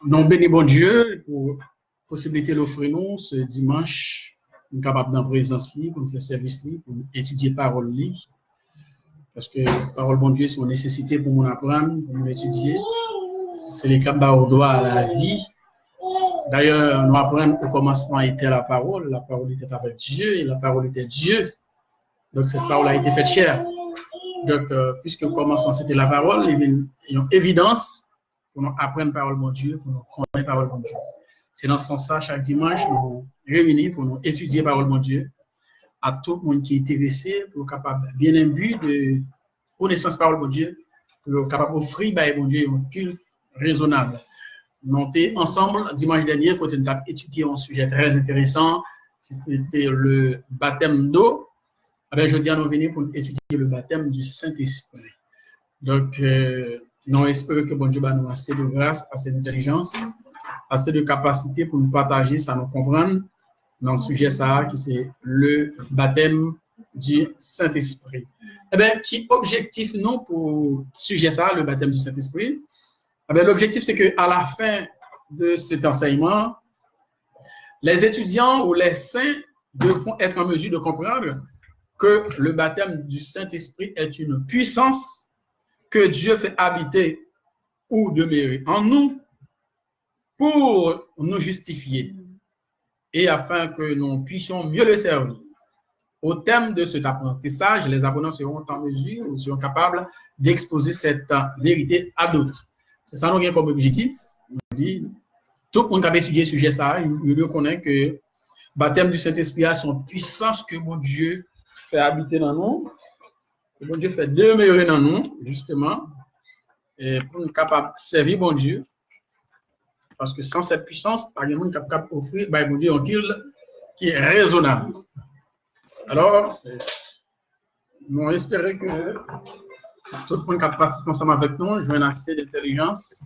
nous bénissons bon Dieu pour la possibilité d'offrir nous ce dimanche, nous sommes capables d'en présence pour nous faire service, pour nous étudier parole. Parce que la parole bon Dieu, c'est une nécessité pour nous apprendre, pour nous étudier. C'est les capables au droit à la vie. D'ailleurs, nous apprenons au commencement était la parole était avec Dieu et la parole était Dieu. Donc cette parole a été faite chair. Donc, puisque au commencement c'était la parole, il y a une évidence pour nous apprendre la parole de Dieu, pour nous connaître la parole de Dieu. C'est dans ce sens-là, chaque dimanche, nous nous réunissons pour nous étudier la parole de Dieu. À tout le monde qui est intéressé, pour être capable, bien imbu de connaissance de la parole de Dieu, pour être capable d'offrir à bon Dieu un culte raisonnable. Nous étions ensemble dimanche dernier quand nous avons étudié un sujet très intéressant, c'était le baptême d'eau. Aujourd'hui, nous venons pour étudier le baptême du Saint-Esprit. Donc, nous espérons que bon Dieu va nous assez de grâce, assez d'intelligence, assez de capacité pour nous partager, ça nous comprendre dans le sujet ça, qui c'est le baptême du Saint-Esprit. Eh bien, qui objectif non pour sujet ça, le baptême du Saint-Esprit? Eh bien, l'objectif, c'est qu'à la fin de cet enseignement, les étudiants ou les saints devront être en mesure de comprendre que le baptême du Saint-Esprit est une puissance que Dieu fait habiter ou demeurer en nous pour nous justifier et afin que nous puissions mieux le servir. Au terme de cet apprentissage, les apprenants seront en mesure ou seront capables d'exposer cette vérité à d'autres. C'est ça nous avons comme objectif. On dit, tout le monde qui a étudié ce sujet, ça, il reconnaît que le baptême du Saint-Esprit a son puissance que mon Dieu fait habiter dans nous, que mon Dieu fait demeurer dans nous, justement, et pour nous capables de servir mon Dieu. Parce que sans cette puissance, pas de monde capable d'offrir mon Dieu un culte qui est raisonnable. Alors, nous espérons que tout le monde qui participe ensemble avec nous, je vais assez d'intelligence,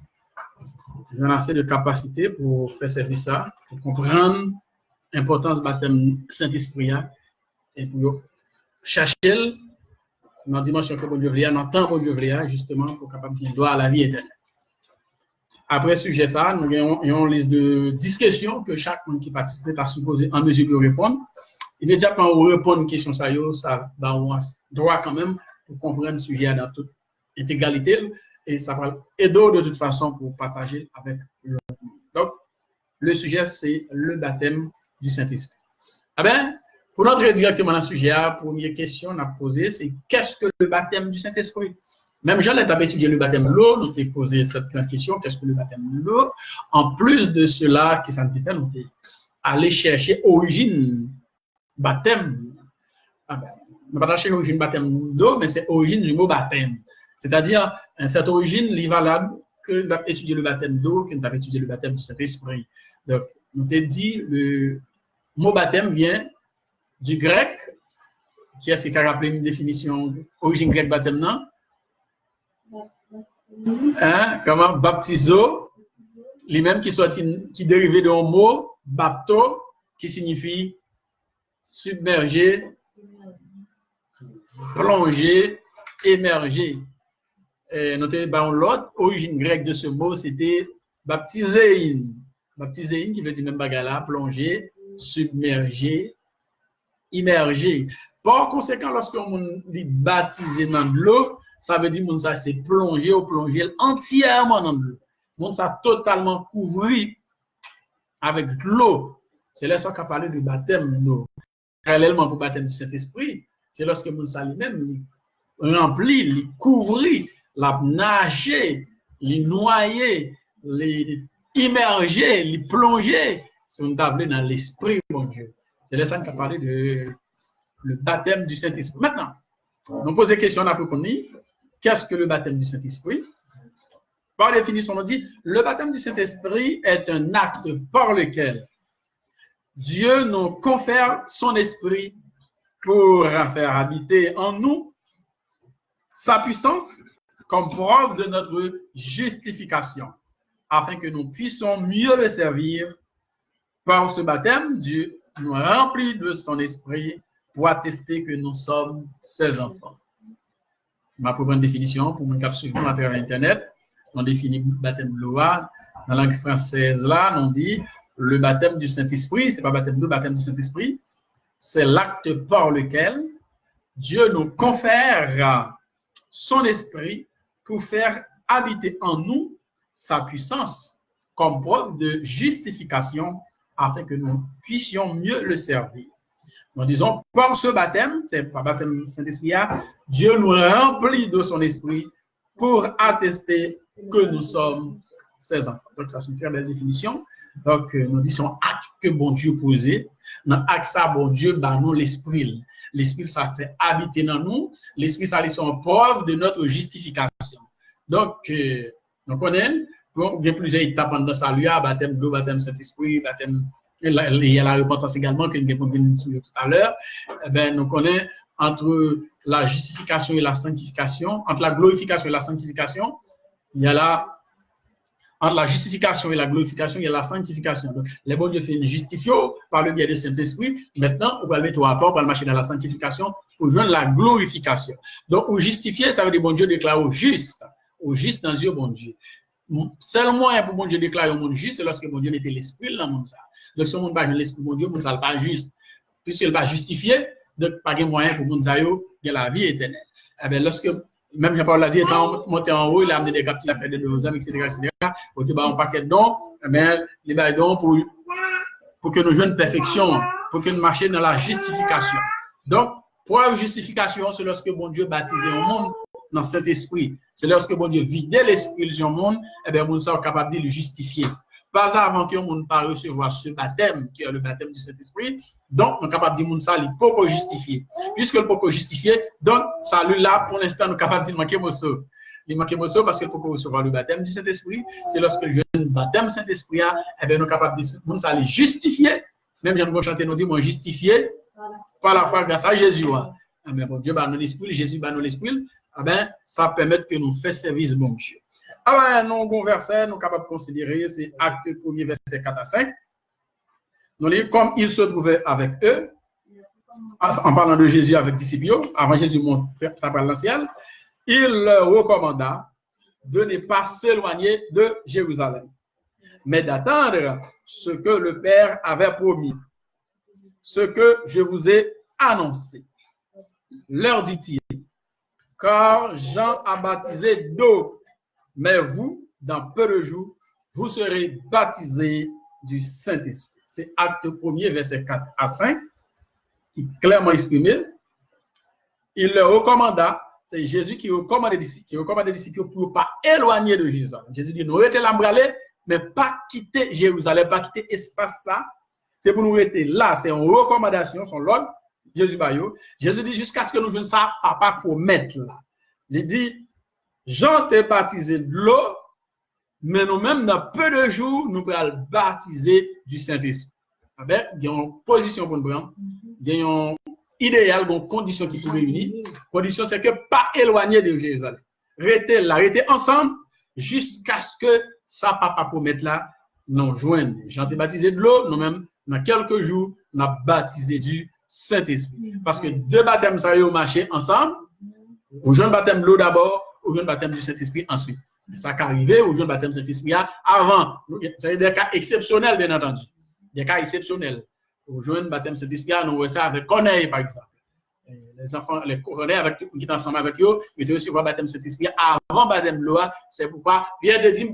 je vais assez de capacité pour faire service ça, pour comprendre l'importance du baptême Saint-Esprit et pour chercher dans la dimension que bon Dieu veut, dans le temps que bon Dieu veut, justement, pour capable de droit à la vie éternelle. Après ce sujet ça, nous avons une liste de 10 questions que chaque monde qui participe a supposé en mesure de répondre. Immédiatement, on répond à une question, ça va avoir droit quand même pour comprendre le sujet dans toute intégralité et ça va aider de toute façon pour partager avec le monde. Donc, le sujet, c'est le baptême du Saint-Esprit. Ah ben, pour entrer directement dans le sujet, la première question qu'on a posée, c'est qu'est-ce que le baptême du Saint-Esprit? Même Jean a étudié le baptême de l'eau, nous t'ai posé cette question, qu'est-ce que le baptême de l'eau? En plus de cela, qui ça nous fait, nous t'ai allé chercher origine baptême. Ah ben, on va pas chercher l'origine baptême d'eau, mais c'est origine du mot baptême. C'est-à-dire, cette origine est valable que nous avons étudié le baptême d'eau, que nous avons étudié le baptême du Saint-Esprit. Donc, nous t'ai dit, le mot baptême vient du grec, qui est-ce qui a rappelé une définition origine grecque baptême, non? Hein? Comment? Baptizo, lui-même qui dérivé d'un mot, bapto, qui signifie submerger, plonger, émerger. Notez, l'autre origine grecque de ce mot, c'était baptiséin. Baptiséin qui veut dire même bagarre, plonger, submerger, immerger. Par conséquent, lorsqu'on dit baptisé dans de l'eau, ça veut dire que ça c'est plonger ou plonger entièrement dans de l'eau. Mon ça totalement couvert avec de l'eau. C'est là qu'on a parlé du baptême d'eau. Parallèlement pour le baptême du Saint-Esprit, c'est lorsque mon ça lui-même rempli, lui couvrit, l'a nager, lui noyer, lui immerger, lui plonger, c'est une table dans l'esprit, mon Dieu. C'est là qu'on a parlé de le baptême du Saint-Esprit. Maintenant, on pose des questions à propos de qu'est-ce que le baptême du Saint-Esprit? Par définition, on dit le baptême du Saint-Esprit est un acte par lequel Dieu nous confère son esprit pour faire habiter en nous sa puissance comme preuve de notre justification, afin que nous puissions mieux le servir. Par ce baptême, Dieu nous remplit de son esprit pour attester que nous sommes ses enfants. Ma propre définition, pour mon cap suivant à travers Internet, on définit le baptême de l'eau. Dans la langue française, là, on dit le baptême du Saint-Esprit, c'est pas baptême d'eau, baptême du Saint-Esprit, c'est l'acte par lequel Dieu nous confère son esprit pour faire habiter en nous sa puissance comme preuve de justification afin que nous puissions mieux le servir. Nous disons, par ce baptême, c'est par baptême Saint-Esprit, Dieu nous remplit de son esprit pour attester que nous sommes ses enfants. Donc, ça, c'est une très belle définition. Donc, nous disons acte que bon Dieu posé. Dans acte ça, bon Dieu, bah, nous l'esprit. L'esprit, ça fait habiter dans nous. L'esprit, ça, c'est une preuve de notre justification. Donc, nous connaissons, il y a plusieurs étapes dans le salut, baptême d'eau, baptême Saint-Esprit, baptême, il y a la repentance également, que nous avons vu tout à l'heure. Eh bien, nous connaissons entre la justification et la sanctification, entre la glorification et la sanctification, il y a là, entre la justification et la glorification, il y a la sanctification. Donc, les bons Dieu fait une justification par le biais du Saint-Esprit. Maintenant, on va le mettre au rapport, on va le marcher dans la sanctification pour joindre la glorification. Donc, au justifier, ça veut dire bon Dieu déclare au juste dans Dieu, bon Dieu. Seul moyen pour bon Dieu déclarer au monde juste, c'est lorsque bon Dieu mettait l'esprit dans le monde. Donc, si on ne va pas l'esprit de mon Dieu, on ne va pas juste. Puisqu'il va justifier, donc, pas de moyen pour mon Dieu de la vie éternelle. Eh bien, lorsque même Jean-Paul l'a dit, étant monté en haut, il a amené des captifs, il a fait des deux hommes, etc. Donc, il a un paquet de dons, mais les dons pour que nous jouions une perfection, pour que nous marchions dans la justification. Donc, preuve justification, c'est lorsque bon Dieu baptisait au monde dans cet esprit. C'est lorsque bon Dieu vidait l'esprit du monde, et bien, nous sommes capables de le justifier. Pas avant que le monde ne recevoir ce baptême, qui est le baptême du Saint-Esprit, donc nous sommes capables de dire que ça, il peut pas justifier. Puisque il peut pas justifier, donc, salut là, pour l'instant, nous sommes capables de dire manquer morceau. Il manque morceau parce qu'il faut recevoir le baptême du Saint-Esprit. C'est lorsque le baptême Saint-Esprit, eh bien, nous sommes capables de dire que ça, justifier. Même si nous chanter, nous disons, justifier par la foi grâce à Jésus. Eh bien, bon Dieu, bah, nous l'esprit, Jésus, bah, nous l'esprit, eh bien, ça permet que nous fassions service, bon Dieu. Ah ben, non, bon verset, nous sommes capables de considérer, c'est Acte 1er, verset 4 à 5. Nous lisons, comme il se trouvait avec eux, en parlant de Jésus avec disciples, avant Jésus monte par le ciel, il leur recommanda de ne pas s'éloigner de Jérusalem, mais d'attendre ce que le Père avait promis, ce que je vous ai annoncé. Leur dit-il, car Jean a baptisé d'eau, mais vous, dans peu de jours, vous serez baptisés du Saint-Esprit. C'est Acte 1er, verset 4 à 5, qui est clairement exprimé. Il leur recommanda, c'est Jésus qui recommande les disciples pour ne pas éloigner de Jésus. Jésus dit, nous restons là, mais pas quitter Jérusalem, pas quitter l'espace ça. C'est pour nous rester là, c'est une recommandation, son l'ordre, Jésus Bayo. Jésus dit, jusqu'à ce que nous jouions ça, papa promettre là. Il dit, Jean t'est baptisé de l'eau, mais nous-mêmes, dans peu de jours, nous pourrons baptiser du Saint-Esprit. Il y a une position pour nous prendre, il y a un idéal, une condition qui peut réunir. La condition, c'est que pas éloigner de Jérusalem. Restez là, restez ensemble, jusqu'à ce que ça, papa promette là, nous joigne. Jean t'est baptisé de l'eau, nous-mêmes, dans quelques jours, nous avons baptisé du Saint-Esprit. Parce que deux baptêmes, ça y est, marché ensemble. Au jeune baptême de l'eau d'abord, au jeune baptême du Saint-Esprit ensuite. Ça qui arrivé au jeune baptême du Saint-Esprit avant. C'est des cas exceptionnels, bien entendu. Des cas exceptionnels. Au jeune baptême du Saint-Esprit, nous voyons ça avec Corneille, par exemple. Les enfants, les Corneille qui étaient ensemble avec eux, ils étaient aussi au baptême du Saint-Esprit avant le baptême de l'eau. C'est pourquoi Pierre te dit,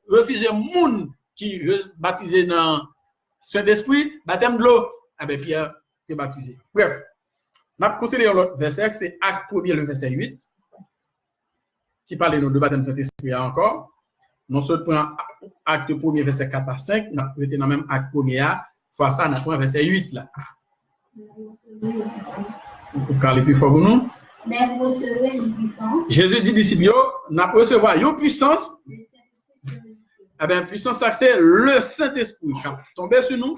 refuser les gens qui baptisé dans Saint-Esprit, baptême de l'eau. Eh bien, Pierre t'est baptisé. Bref. On a considéré l'autre verset, c'est Acte 1er, le verset 8, qui parle de baptême de Saint-Esprit encore. Non seulement prend Acte 1er, verset 4 à 5, on a été dans le même Acte 1er, fois ça, on a pris verset 8 là. Pour parler plus fort pour nous. Mais vous recevrez une puissance. Jésus dit disciples, on a recevoir une puissance. Eh bien, puissance, ça c'est le Saint-Esprit qui a tombé sur nous.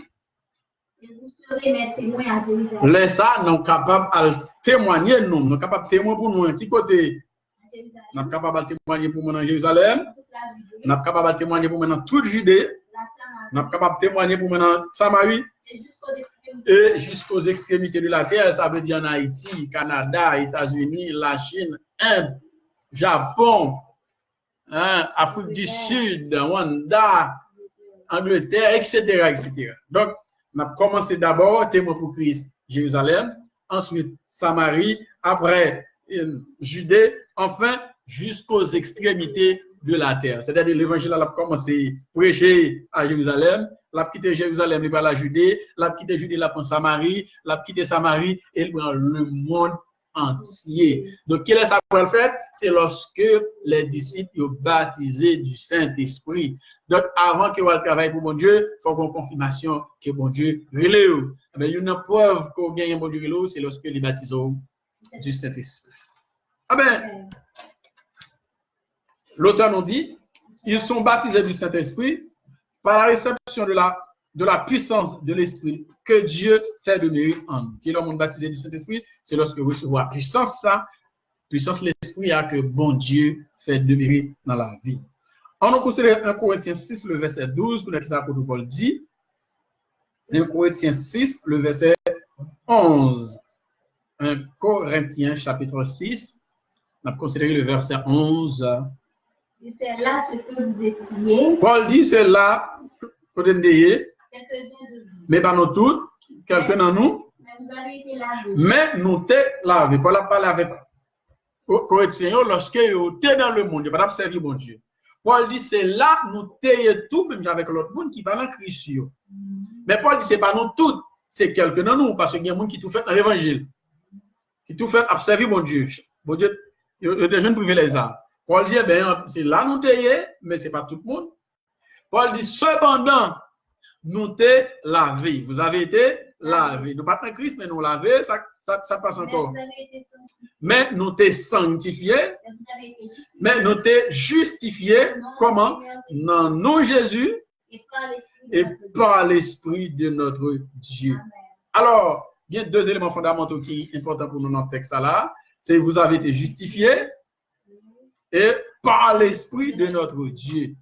Et vous serez mes témoins à Jérusalem. Les ça, nous sommes capables de témoigner, nous sommes capables de témoigner pour nous. Qui côté? Nous sommes capables de témoigner pour nous dans Jérusalem. Nous sommes capables de témoigner pour nous dans toute Judée. Nous sommes capables de témoigner pour nous dans Samarie. Et jusqu'aux extrémités de la terre, ça veut dire en Haïti, Canada, États-Unis, la Chine, Inde, Japon, hein, Afrique du Sud, Rwanda, Angleterre, etc., etc. Donc, on a commencé d'abord témoin pour Christ, Jérusalem, ensuite Samarie, après Judée, enfin jusqu'aux extrémités de la terre. C'est-à-dire l'évangile a commencé à prêcher à Jérusalem, l'a quitté Jérusalem, il va à la Judée, l'a quitté Judée, l'a prend Samarie, l'a quitté Samarie, et il prend le monde entier. Donc, quel est ça pour le faire? C'est lorsque les disciples ont baptisé du Saint-Esprit. Donc, avant que vous travaillez pour bon Dieu, il faut qu'on confirmation que bon Dieu relève. Mais il y a une preuve qu'on gagne bon Dieu relève, c'est lorsque les baptisons du Saint-Esprit. Ah ben, l'auteur nous dit, ils sont baptisés du Saint-Esprit par la réception de la puissance de l'Esprit que Dieu fait demeurer en nous. Qui est le monde baptisé du Saint-Esprit? C'est lorsque vous recevez la puissance, ça, puissance de l'Esprit, que bon Dieu fait demeurer dans la vie. On nous considère 1 Corinthiens 6, le verset 12, pour ça que Paul dit. 1 Corinthiens 6, le verset 11. 1 Corinthiens chapitre 6, on a considéré le verset 11. Et c'est là ce que vous étiez. Paul dit, c'est là que vous êtes, mais pas nous tous, quelqu'un dans nous. Mais vous avez été lavés. Mais nous t'es lavés. Paul a parlé avec Corinthiens lorsque vous êtes dans le monde, vous n'avez pas servi mon Dieu. Paul dit, c'est là nous t'es tout, même avec l'autre monde qui parle en Christ. Mais Paul dit, c'est pas nous tous, c'est quelqu'un dans nous, parce qu'il y a des gens qui tout fait dans l'évangile. Qui tout fait à servir mon Dieu. Bon Dieu, il y a des jeunes privilèges. Paul dit, ben, c'est là nous t'es, mais ce n'est pas tout le monde. Paul dit, cependant, nous t'es lavés. Vous avez été lavés. Nous pas en Christ, mais nous lavés, ça passe encore. Mais nous t'es sanctifiés. Mais nous t'es justifiés. Comment? Dans nom Jésus et par l'Esprit de notre Dieu. Alors, il y a deux éléments fondamentaux qui sont importants pour nous dans le texte là. C'est vous avez été justifiés et par l'Esprit de notre Dieu.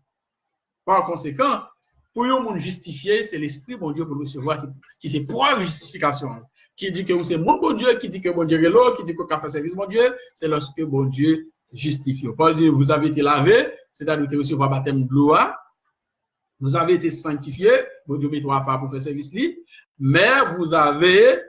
Par conséquent, pour un monde justifié, c'est l'Esprit bon Dieu pour nous recevoir qui c'est preuve de justification. Qui dit que vous c'est mon bon Dieu, qui dit que bon Dieu est là, qui dit que vous avez fait service mon Dieu, c'est lorsque bon Dieu justifie. Paul dit vous avez été lavé, c'est-à-dire que vous avez reçu un baptême de l'eau. Vous avez été sanctifié, bon Dieu ne mettra pas pour faire service lui, mais vous avez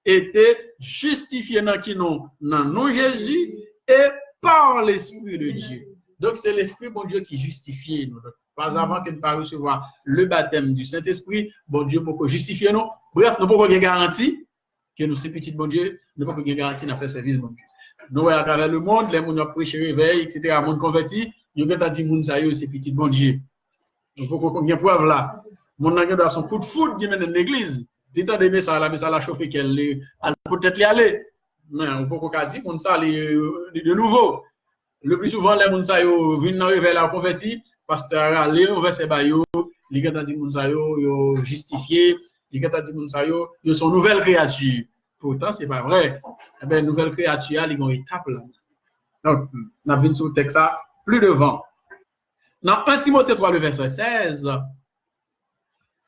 été justifié dans qui nom? Dans nom Jésus et par l'Esprit de Dieu. Donc, c'est l'Esprit, bon Dieu, qui justifie nous. Pas avant que nous ne recevoir le baptême du Saint-Esprit, bon Dieu, pour justifier nous. Bref, nous ne pouvons pas garantir que nous, ces petits, bon Dieu, nous ne pouvons pas garantir de faire service, bon Dieu. Nous, à travers le monde, les gens qui prêchent réveil, etc., les gens convertis, ils ont dit que ces petits, bon Dieu. Donc, il faut qu'on ait une preuve là. Mon gens qui son coup de foudre qui mène dans l'église. L'état de ça, mais ça l'a chauffé qu'elle peut-être y aller. Mais on peut pas dire qu'on ça de nouveau. Le plus souvent, les gens viennent dans le réveil à converti, pasteur a allé au verset bayo, les gens dit qu'on ça yo justifié, les gens dit qu'on ça yo sont nouvelles créatures. Pourtant, c'est pas vrai. Eh bien, nouvelle créature, ils ont une étape là. Donc, on a vu sur le texte ça plus devant. Dans 1 Timothée 3, le verset 16.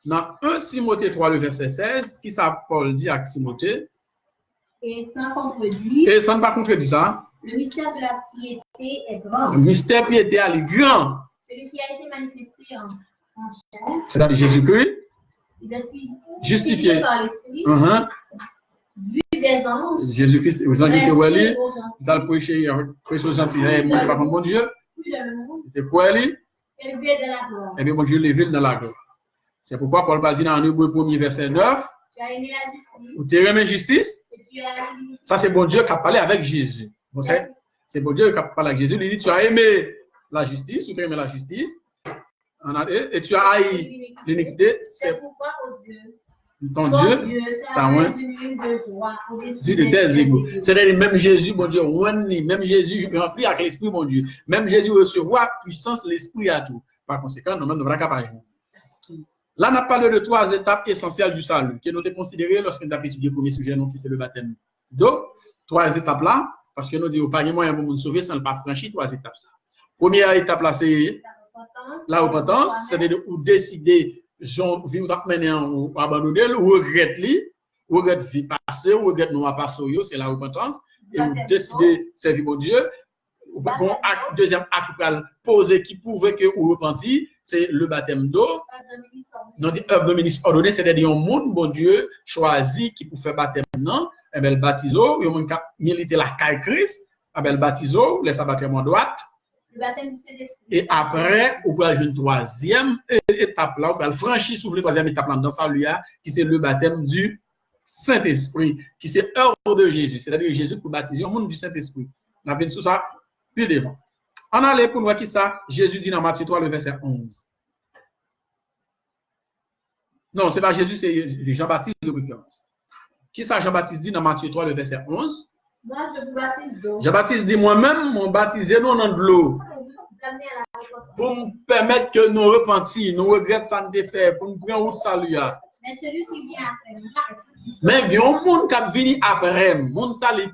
Dans 1 Timothée 3, le verset 16, qui ça Paul dit à Timothée? Et sans contredire. Et sans pas contredire ça. Le mystère de la piété est grand. Le mystère de la piété est grand. Celui qui a été manifesté en chair. C'est-à-dire Jésus-Christ. Justifié par l'Esprit. Vu des anges. Jésus-Christ, vous avez dit que vous allez. Vous allez prêcher aux gentils. Mon Dieu. C'était quoi aller? Élevé dans la gloire. Et bien, mon Dieu, l'élevé dans la gloire. C'est pourquoi Paul va dire dans Hébreux 1er verset 9. Tu as aimé la justice. Ou tu as aimé justice. Ça, c'est bon Dieu qui a parlé avec Jésus. Bon, c'est bon Dieu qui a parlé avec Jésus. Il dit tu as aimé la justice, ou tu as aimé la justice. Et tu as haï l'iniquité. C'est pourquoi, oh Dieu, ton Dieu t'a rempli de tes égaux. C'est-à-dire, même Jésus, bon Dieu, même Jésus rempli avec l'esprit, bon Dieu. Même Jésus recevoir puissance, l'esprit à tout. Par conséquent, nous-mêmes, nous ne sommes pas capables. Là, on a parlé de 3 étapes essentielles du salut, qui nous ont considérées lorsqu'on a étudié le premier sujet, qui c'est le baptême. Donc, 3 étapes là, parce que nous disons, pas de moyen pour nous sauver sans ne pas franchir 3 étapes. Ça. Première étape là, c'est la repentance, c'est-à-dire décider vivre de manière ou abandonner, ou regretter vie passée, ou regretter nous à passer, c'est la repentance, et vous décidez de servir mon Dieu. Bon, deuxième acte pour poser qui pouvait que vous repenti, c'est le baptême d'eau. Non, dit œuvre de ministre ordonné, c'est-à-dire un monde, bon Dieu, choisi qui pour faire baptême, non, et bien le baptiso, il y a un militer la caille Christ, et bien le baptiso, laisse baptême en droite. Le baptême du Saint-Esprit. Et après, on peut ajouter une troisième étape là, on peut franchir sur la troisième étape là, dans ça, qui c'est le baptême du Saint-Esprit, qui c'est œuvre de Jésus, c'est-à-dire Jésus pour baptiser au monde du Saint-Esprit. On a vu sur ça. Plus devant. On allait pour voir qui ça. Jésus dit dans Matthieu 3, le verset 11. Non, ce n'est pas Jésus, c'est Jean-Baptiste de préférence. Qui ça Jean-Baptiste dit dans Matthieu 3, le verset 11? Moi, je vous baptise d'eau. Jean-Baptiste dit, moi-même, mon baptisé non dans de l'eau. Pour me permettre que nous repentissions, nous regrettons ça nous fait, pour nous prendre route salut. Mais celui qui vient après moi. Mais il y a un monde qui vient après, monde salut.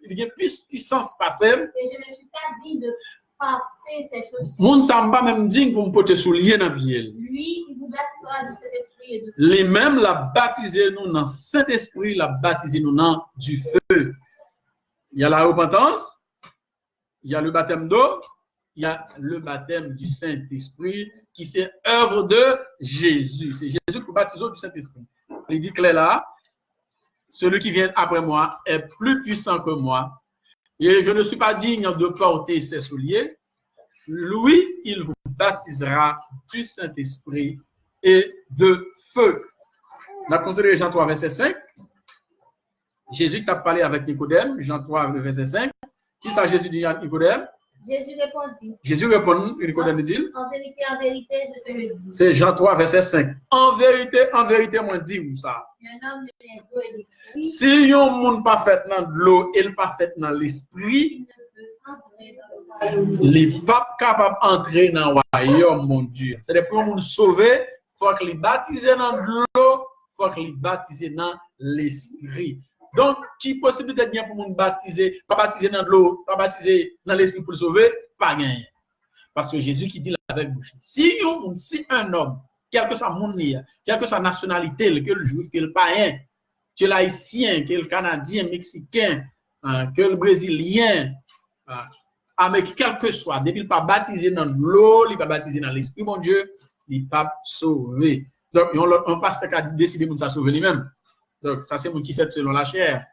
Il y a plus puissance passée. Et je ne suis pas digne de porter ces choses. Moun sa pas même digne pour me porter soulier dans pied. Lui, il vous baptisera du Saint-Esprit et de feu. Les mêmes la baptiser nous dans Saint-Esprit, la baptiser nous dans du feu. Il y a la repentance, il y a le baptême d'eau, il y a le baptême du Saint-Esprit qui c'est œuvre de Jésus. C'est Jésus qui baptise du Saint-Esprit. Il dit clair là. Celui qui vient après moi est plus puissant que moi, et je ne suis pas digne de porter ses souliers. Lui, il vous baptisera du Saint-Esprit et de feu. On a considéré Jean 3, verset 5. Jésus qui a parlé avec Nicodème, Jean 3, verset 5. Qui ça Jésus dit à Nicodème? Jésus répondit. Jésus répond, Nicodème dit. En vérité, je te le dis. C'est Jean 3, verset 5. En vérité, moi dis où ça? Si un homme ne d'eau et l'esprit. Si un monde pas fait dans de l'eau et pas fait dans l'esprit, il n'est pas capable d'entrer dans le royaume, mon Dieu. C'est pour nous sauver, il faut qu'il baptise dans de l'eau, il faut qu'il baptise dans l'esprit. Donc, qui possibilité bien pour nous baptiser, pas baptiser dans de l'eau, pas baptiser dans l'esprit pour le sauver, pas gagné. Parce que Jésus qui dit avec bouche. Si un homme, quel que soit mon lien, quelle que soit nationalité, que le juif, que le païen, que l'haïtien, que le canadien, mexicain, que le brésilien, avec quel que soit, depuis il n'est pas baptisé dans l'eau, il n'est pas baptisé dans l'esprit, mon Dieu, il n'est pas sauvé. Donc, on passe à décider de sauver lui-même. Donc, ça, c'est moi qui fait selon la chair.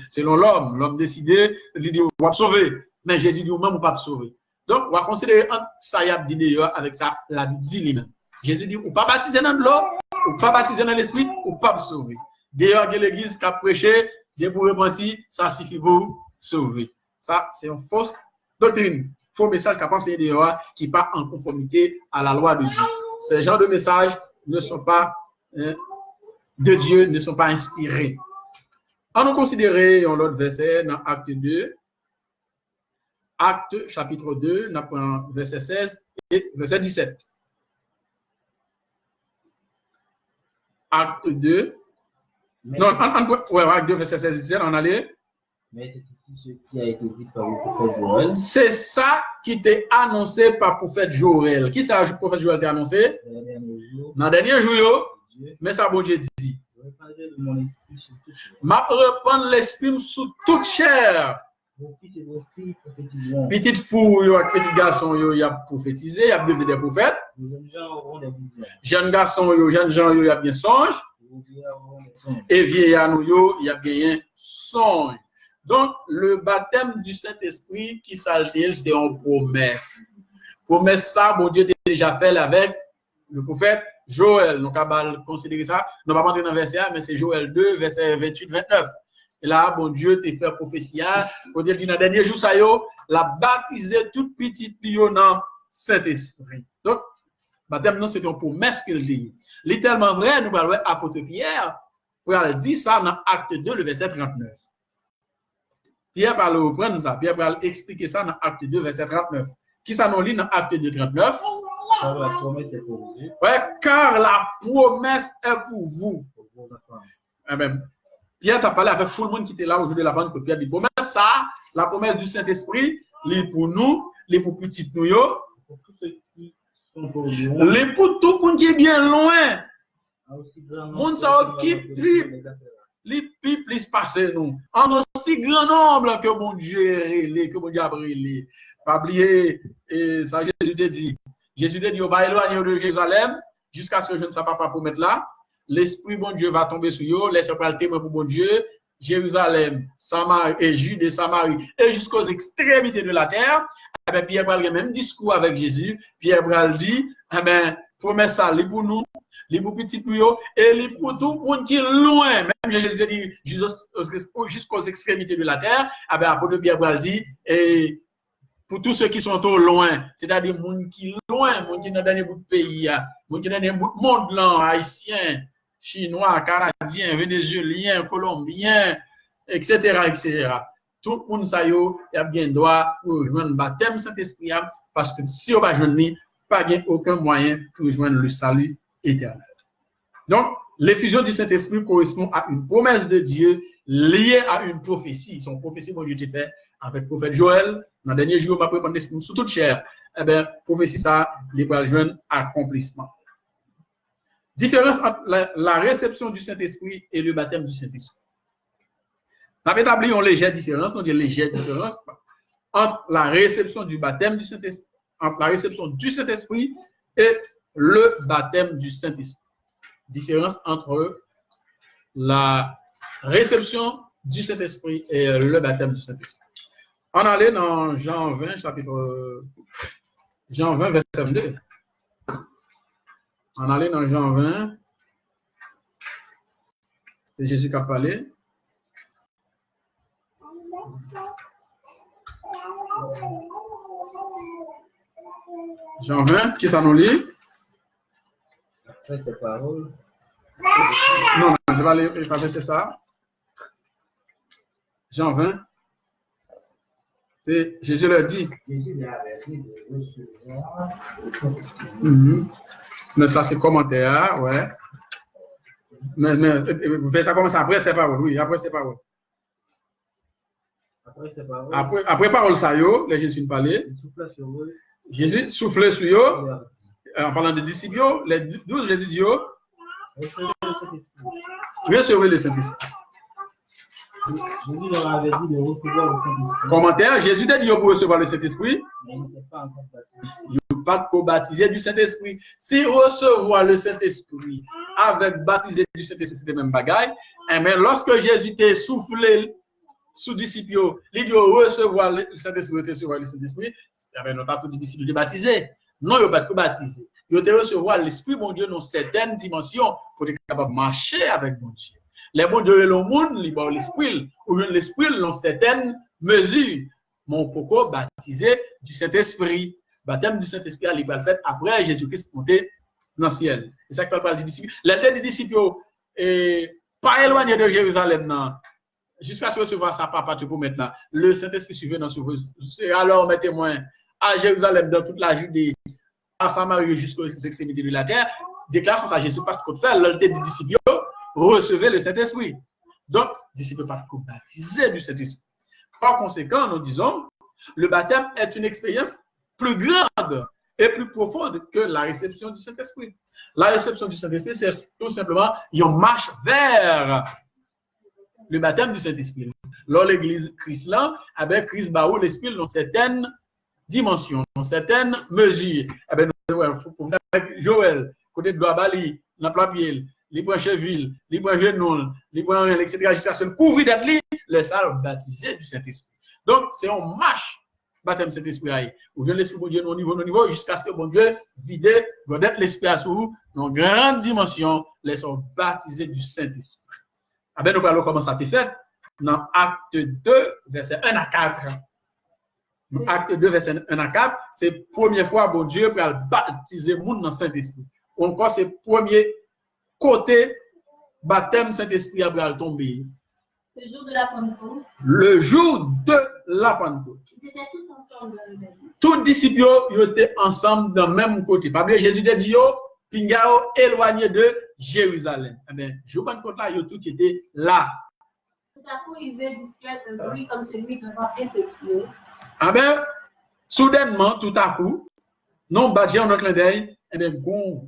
Selon l'homme. L'homme décidé, il dit, on va sauver. Mais Jésus dit, ou même, on ne va pas sauver. Donc, on va considérer ça, il y a dit d'ailleurs, avec ça, la dit lui-même. Jésus dit, ou pas baptiser dans l'eau, ou pas baptiser dans l'esprit, ou pas sauver. D'ailleurs, l'église qui a prêché, Dieu pour repentir, ça suffit pour sauver. Ça, c'est une fausse doctrine. Faux message qu'a pensé d'ailleurs, qui n'est pas en conformité à la loi de Dieu. Ces genres de messages ne sont pas de Dieu, ne sont pas inspirés. On nous considérer l'autre verset dans Acte 2. Acte chapitre 2, verset 16 et verset 17. Acte 2. Non, Acte 2, verset 16 et 17, on allait. Mais c'est ici ce qui a été dit par le prophète Joël. C'est ça qui était annoncé par le prophète Joël. Qui ça, le prophète Joël t'a annoncé? Dans le dernier jour, mais ça, bon Dieu dit. Je répandrai de mon esprit sur toute chair. Ma reprendre l'esprit sous toute chair. Vos fils et vos filles prophétiseront. Petite fille, petit garçon, il a prophétisé, il a devenu des prophètes. Les jeunes gens auront des visions. Jeune garçon, jeune gens, il a bien songe. Les vieillards auront des songes. Et vieillard, il a bien songe. Donc, le baptême du Saint-Esprit qui s'altère, c'est une promesse. Promesse ça, bon Dieu t'a déjà fait avec le prophète Joël. Donc, on va considérer ça. On ne va pas entrer dans le verset, mais c'est Joël 2, verset 28-29. Et là, bon Dieu t'a fait prophétie. Pour dire que dans le dernier jour, ça y est, la baptisé toute petite lion dans Saint-Esprit. Donc, baptême, non, c'est une promesse qu'il dit. Littéralement vrai, nous allons apôtre Pierre pour dire ça dans Acte 2, le verset 39. Pierre va reprendre ça. Pierre va expliquer ça dans Acte 2, verset 39. Qui ça nous lit dans Acte 2, 39? Car la promesse est pour vous. Ouais, car la promesse est pour vous. Pour vos enfants. Eh bien, Pierre t'a parlé avec tout le monde qui était là aujourd'hui la bande que Pierre dit. Promesse ça, la promesse du Saint-Esprit, les pour nous, les pour petites nous, pour tous ceux qui sont pour nous. Les pour tout le monde qui est bien loin. Aussi grand monde ça qui tripe. les plus passé nous. En aussi grand nombre que mon Dieu a brûlé. Pas oublier, et ça Jésus te dit. Jésus te dit, on va éloigner de Jérusalem jusqu'à ce que je ne sois pas pour mettre là. L'Esprit bon Dieu va tomber sur eux, laissez pas le témoin pour bon Dieu. Jérusalem, Samarie et Jude et Samarie et jusqu'aux extrémités de la terre. Eh bien, Pierre parle le même discours avec Jésus. Pierre Bral dit, eh bien, promesse ça, li pour nous, li pour petit pour et li pour tout le monde qui est loin. Même Jésus dit jusqu'aux extrémités de la terre. Eh bien, apôtre Pierre Bral dit, et pour tous ceux qui sont au loin, c'est-à-dire les gens qui sont loin, les gens qui sont dans le dernier bout de pays, les gens qui sont dans le monde blanc, haïtien, chinois, canadien, vénézuélien, colombien, etc., etc. Tout le monde ça y a bien droit pour rejoindre le baptême Saint-Esprit parce que si on va joindre, pas aucun moyen pour rejoindre le salut éternel. Donc, l'effusion du Saint-Esprit correspond à une promesse de Dieu liée à une prophétie. Son prophétie, bon Dieu t'a fait avec le prophète Joël. Dans le dernier jour, on va prendre l'esprit sous toute chair. Eh bien, prophétie ça, il va joindre accomplissement. Différence entre la réception du Saint-Esprit et le baptême du Saint-Esprit. On a établi une légère différence, on dit légère différence entre la réception du baptême du Saint-Esprit, entre la réception du Saint-Esprit et le baptême du Saint-Esprit. Différence entre la réception du Saint-Esprit et le baptême du Saint-Esprit. On allait dans Jean 20, Jean 20, verset 22. On allait dans Jean 20. C'est Jésus qui a parlé. Jean 20, qui ça nous lit? Après ces paroles. Non, je vais aller traverser ça. Jean 20. C'est Jésus leur dit. Jésus l'a averti de recevoir le Saint-Esprit. Mais ça, c'est commentaire, ouais. Mais vous faites ça comme ça après ces paroles, oui, après ces paroles. Après ces paroles. Après parole, ça, yo, les Jésus parlait. Jésus soufflait sur eux. En parlant de disciples, les 12 Jésus dit, recevez le Saint-Esprit. Jésus leur avait dit de recevoir le Saint-Esprit. Commentaire, Jésus a dit pour recevoir le Saint-Esprit. Mais il n'était pas encore baptisé. Il n'est pas baptisé du Saint-Esprit. Si recevoir le Saint-Esprit avec baptisé du Saint-Esprit, c'était même bagaille. Mais lorsque Jésus t'a soufflé sous disciples, il dit recevoir le Saint-Esprit, recevoir le Saint-Esprit. Il y avait notamment tous les disciples de baptiser. Non, il n'y a pas de baptiser. Il doit recevoir l'Esprit, mon Dieu, dans certaines dimensions pour être capable de marcher avec mon Dieu. Les bons dieux et le monde, l'esprit, ou l'esprit dans certaines mesures. Mon pourquoi baptisé du Saint-Esprit. Baptême du Saint-Esprit, il va le faire après Jésus-Christ monté dans le ciel. C'est ça que parle des disciples. Les têtes des disciples, pas éloignés de Jérusalem, jusqu'à ce que recevoir sa papa pour maintenant. Le Saint-Esprit survient sur vous. Alors, mettez-moi à Jérusalem, dans toute la Judée, à Samarie jusqu'aux extrémités de la terre. Déclaration ça, Jésus passe contre faire. Le tête des disciples, recevez le Saint-Esprit. Donc, disciples pas baptisés du Saint-Esprit. Par conséquent, nous disons, le baptême est une expérience plus grande et plus profonde que la réception du Saint-Esprit. La réception du Saint-Esprit, c'est tout simplement une marche vers le baptême du Saint-Esprit. Lors de l'église Christ, avec Christ Baou, l'Esprit dans certaines dimensions, dans certaines mesures. Avec Joël, côté de Guabali, dans Plapiel, les points Cheville, les points Genoul, les points etc. jusqu'à ce couvrir d'être les salles baptisées du Saint-Esprit. Donc, c'est un marche baptême Saint-Esprit. Ou vient l'Esprit de Dieu au niveau, jusqu'à ce que bon Dieu vide, godette l'Esprit à sous, dans grande dimension, les sont baptisés du Saint-Esprit. Ah ben, nous parlons comment ça a été fait dans Acte 2, verset 1 à 4. Dans Acte 2, verset 1 à 4, c'est la première fois bon Dieu pour baptiser le monde dans le Saint-Esprit. Encore, c'est le premier côté baptême Saint-Esprit a tombé. Le jour de la Pentecôte. Le jour de la Pentecôte. Ils étaient tous ensemble dans le même. Tous disciples étaient ensemble dans le même côté. Pas bien, Jésus a dit, Pingao éloigné de Jérusalem. Eh bien, jour de Pentecôte là, ils tous étaient là. Tout à coup, il veut du ciel un bruit comme celui d'un vent impétueux. Ah ben, soudainement, tout à coup, non badgé en un clin d'œil, eh bien, bon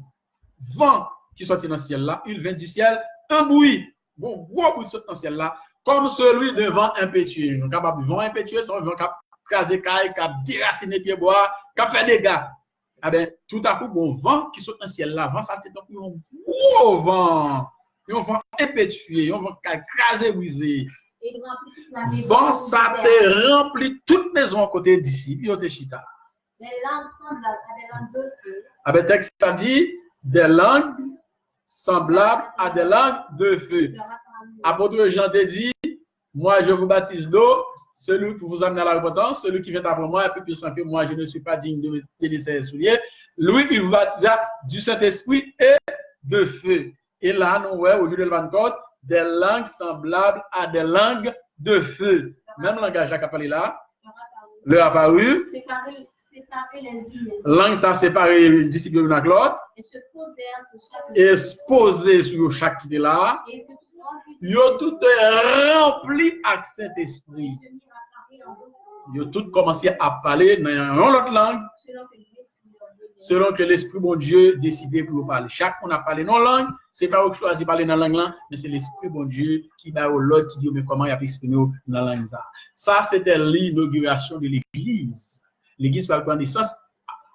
vent qui sortit dans le ciel là, il vient du ciel, un bruit Bon, gros bout de saute dans le ciel là, comme celui de vent impétueux. Nous capable vent impétueux, c'est un vent qui a crasé caille, qui a déraciner pied bois, qui a fait des dégâts. Ah ben, tout à coup, bon vent qui saute dans le ciel là, vent ça c'est un gros vent. Un vent impétueux, un vent qui a crasé, brisé. Vent ça te remplit toute maison à côté d'ici, puis on te chita. Les langues semblables à des langues de feu. Ah ben, texte ça dit des langues semblables à des langues de feu. Apôtre Jean te dit, moi je vous baptise d'eau, celui qui vous amène à la repentance, celui qui vient après moi est plus puissant que moi, je ne suis pas digne de laisser les souliers. Lui, il vous baptisa du Saint-Esprit et de feu. Et là, nous voyons au jour de la Pentecôte des langues semblables à des langues de feu. Même langage qui a parlé là, le apparu. Séparer les unes les autres. Langue ça séparé les disciples l'un avec l'autre. Et se posèrent sur chaque Et se poser sur chaque qui est là. Et se tous remplis. Yo tout rempli avec Saint-Esprit. Se mirent à parler en d'autres Yo tout commencé à parler dans une autre langue selon que l'Esprit bon Dieu décidé pour parler. Chaque on a parlé non langue, c'est pas vous choisi parler dans la langue là, mais c'est l'Esprit bon Dieu qui va au l'autre qui dit mais comment il a exprimé dans la langue ça. Ça c'était l'inauguration de l'église. L'église va prendre naissance